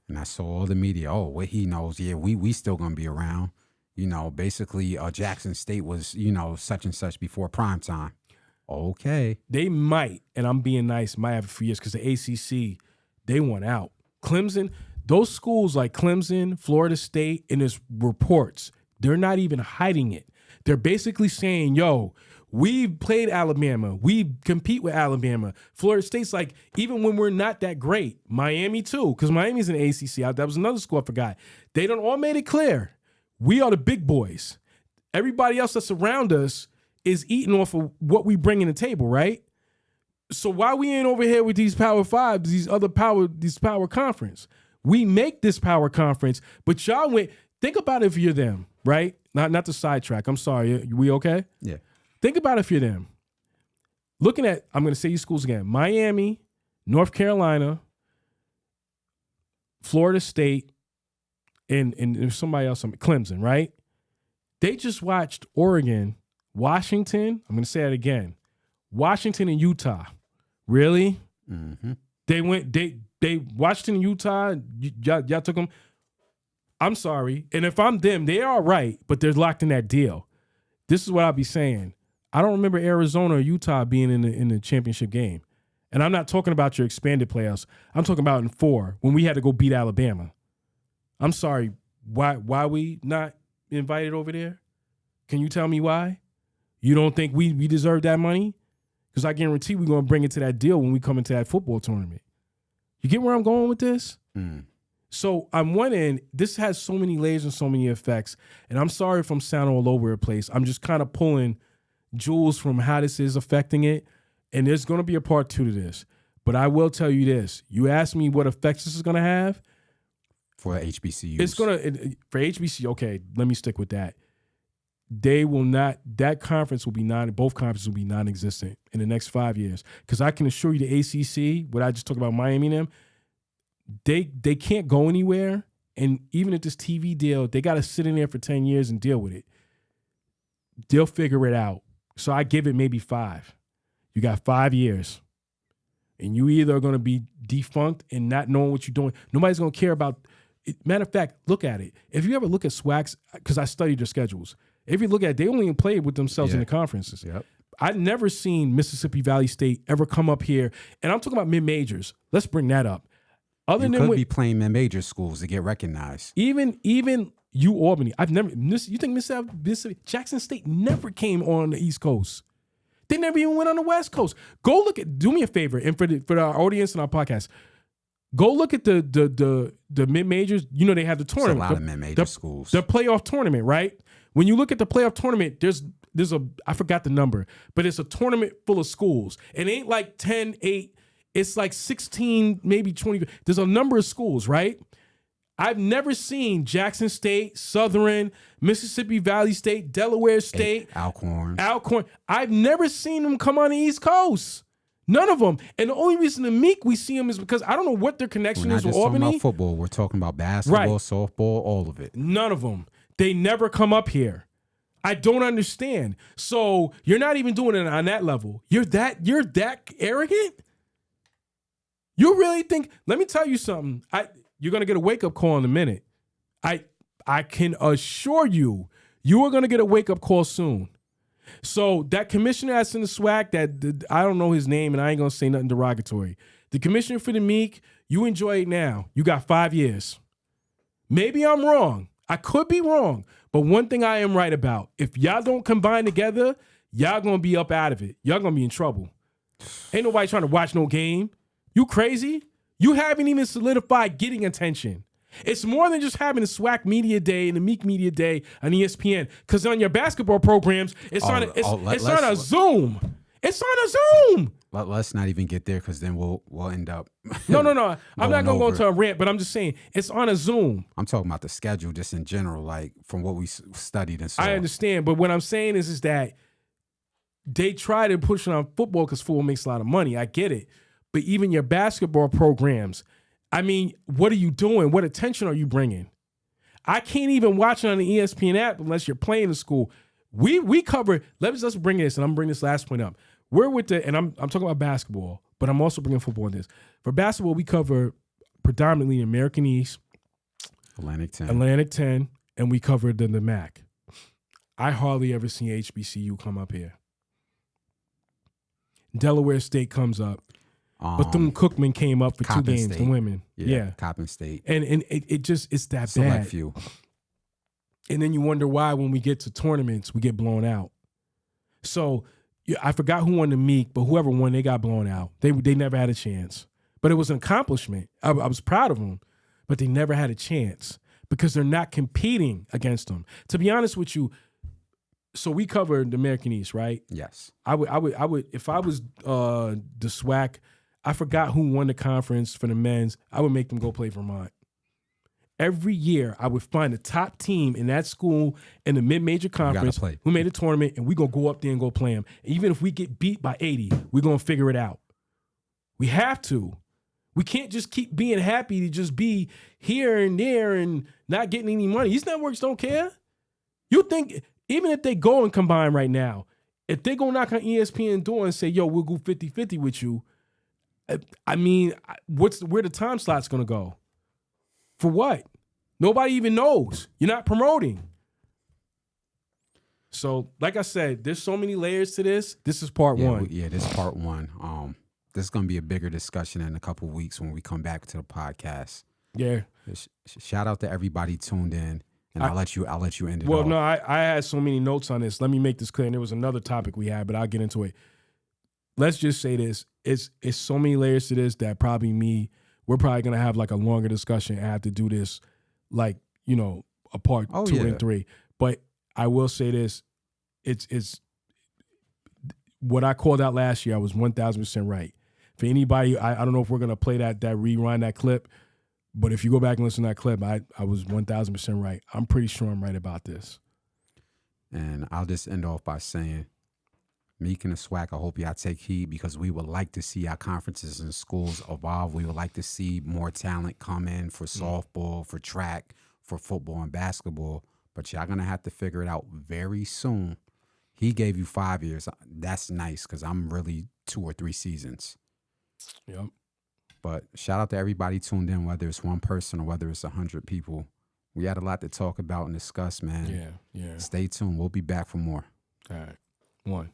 And I saw all the media. Oh, what he knows? Yeah, we still gonna be around. Basically, Jackson State was such and such before prime time. Okay, they might, and I'm being nice, might have it for years because the ACC they went out. Clemson, those schools like Clemson, Florida State, in its reports, they're not even hiding it. They're basically saying, "Yo, we've played Alabama. We compete with Alabama." Florida State's like, even when we're not that great. Miami too, because Miami's in the ACC. That was another school I forgot. They done all made it clear. We are the big boys. Everybody else that's around us is eating off of what we bring in the table, right? So why we ain't over here with these Power Fives, these power conference? We make this power conference, but y'all went. Think about it if you're them, right? Not to sidetrack. I'm sorry. We okay? Yeah. Think about if you're them. Looking at, I'm going to say these schools again: Miami, North Carolina, Florida State, and there's somebody else, Clemson, right? They just watched Oregon, Washington. I'm going to say it again: Washington and Utah. Really? Mm-hmm. They Washington and Utah. Y'all took them. I'm sorry, and if I'm them, they are right, but they're locked in that deal. This is what I'll be saying. I don't remember Arizona or Utah being in the championship game. And I'm not talking about your expanded playoffs. I'm talking about in 4 when we had to go beat Alabama. I'm sorry. Why we not invited over there? Can you tell me why? You don't think we deserve that money? Because I guarantee we're going to bring it to that deal when we come into that football tournament. You get where I'm going with this? Mm. So I'm wondering, this has so many layers and so many effects. And I'm sorry if I'm sounding all over the place. I'm just kind of pulling jewels from how this is affecting it. And there's going to be a part 2 to this. But I will tell you this. You ask me what effects this is going to have. For HBCUs. It's going to, for HBCU, okay, let me stick with that. They will not, that conference will be both conferences will be non-existent in the next 5 years. Because I can assure you the ACC, what I just talked about Miami and them, they can't go anywhere. And even at this TV deal, they got to sit in there for 10 years and deal with it. They'll figure it out. So I give it maybe 5. You got 5 years. And you either are going to be defunct and not knowing what you're doing. Nobody's going to care about it. Matter of fact, look at it. If you ever look at SWAC's, because I studied their schedules. If you look at it, they only played with themselves in the conferences. Yep. I've never seen Mississippi Valley State ever come up here. And I'm talking about mid-majors. Let's bring that up. You could be playing mid-major schools to get recognized. Even Albany. I've never. You think Mississippi Jackson State never came on the East Coast? They never even went on the West Coast. Go look at. Do me a favor, and for our audience and our podcast, go look at the mid majors. You know they have the tournament. There's a lot of mid-major schools. The playoff tournament, right? When you look at the playoff tournament, there's I forgot the number, but it's a tournament full of schools. It ain't like 10, 8. It's like 16, maybe 20. There's a number of schools, right? I've never seen Jackson State, Southern, Mississippi Valley State, Delaware State, Alcorn. I've never seen them come on the East Coast. None of them. And the only reason the Meek we see them is because I don't know what their connection is with Albany. We're not just talking about football. We're talking about basketball, softball, all of it. None of them. They never come up here. I don't understand. So you're not even doing it on that level. You're that arrogant? You really think? Let me tell you something. You're gonna get a wake up call in a minute. I can assure you, you are gonna get a wake up call soon. So that commissioner that's in the SWAC, that I don't know his name, and I ain't gonna say nothing derogatory. The commissioner for the Meek, you enjoy it now. You got 5 years. Maybe I'm wrong. I could be wrong, but one thing I am right about: if y'all don't combine together, y'all gonna be up out of it. Y'all gonna be in trouble. Ain't nobody trying to watch no game. You crazy? You haven't even solidified getting attention. It's more than just having a SWAC Media Day and the Meek Media Day on ESPN. Because on your basketball programs, it's on a Zoom. It's on a Zoom. Let's not even get there because then we'll end up. No. I'm not going to go into a rant, but I'm just saying it's on a Zoom. I'm talking about the schedule just in general, like from what we studied and saw. I understand, but what I'm saying is that they try to push it on football because football makes a lot of money. I get it. But even your basketball programs, I mean, what are you doing? What attention are you bringing? I can't even watch it on the ESPN app unless you're playing in school. We cover, let's bring this, and I'm bringing this last point up. We're with and I'm talking about basketball, but I'm also bringing football in this. For basketball, we cover predominantly American East, Atlantic 10, and we covered the MAC. I hardly ever see HBCU come up here. Delaware State comes up. Bethune-Cookman came up for Coppin 2 games, State. the women. Yeah. Coppin State. And it's that Select bad. few. And then you wonder why when we get to tournaments, we get blown out. So I forgot who won the Meek, but whoever won, they got blown out. They never had a chance. But it was an accomplishment. I was proud of them, but they never had a chance because they're not competing against them. To be honest with you, so we covered the American East, right? Yes. I would if I was the SWAC, I forgot who won the conference for the men's, I would make them go play Vermont. Every year, I would find the top team in that school in the mid-major conference who made a tournament, and we're going to go up there and go play them. Even if we get beat by 80, we're going to figure it out. We have to. We can't just keep being happy to just be here and there and not getting any money. These networks don't care. You think, even if they go and combine right now, if they go knock on ESPN's door and say, yo, we'll go 50-50 with you, I mean, where the time slot's going to go? For what? Nobody even knows. You're not promoting. So, like I said, there's so many layers to this. This is part one. This is part one. This is going to be a bigger discussion in a couple of weeks when we come back to the podcast. Yeah. Shout out to everybody tuned in, and I'll let you end it Well, off. no, I had so many notes on this. Let me make this clear. And there was another topic we had, but I'll get into it. Let's just say this. It's so many layers to this that we're probably going to have like a longer discussion and have to do this like, a part 2 and 3. But I will say this. It's what I called out last year. I was 1,000% right. For anybody, I don't know if we're going to play that rewind that clip, but if you go back and listen to that clip, I was 1,000% right. I'm pretty sure I'm right about this. And I'll just end off by saying, Meek and the SWAC, I hope y'all take heed because we would like to see our conferences and schools evolve. We would like to see more talent come in for softball, for track, for football and basketball. But y'all going to have to figure it out very soon. He gave you 5 years. That's nice because I'm really 2 or 3 seasons. Yep. But shout out to everybody tuned in, whether it's one person or whether it's 100 people. We had a lot to talk about and discuss, man. Yeah. Stay tuned. We'll be back for more. All right. 1.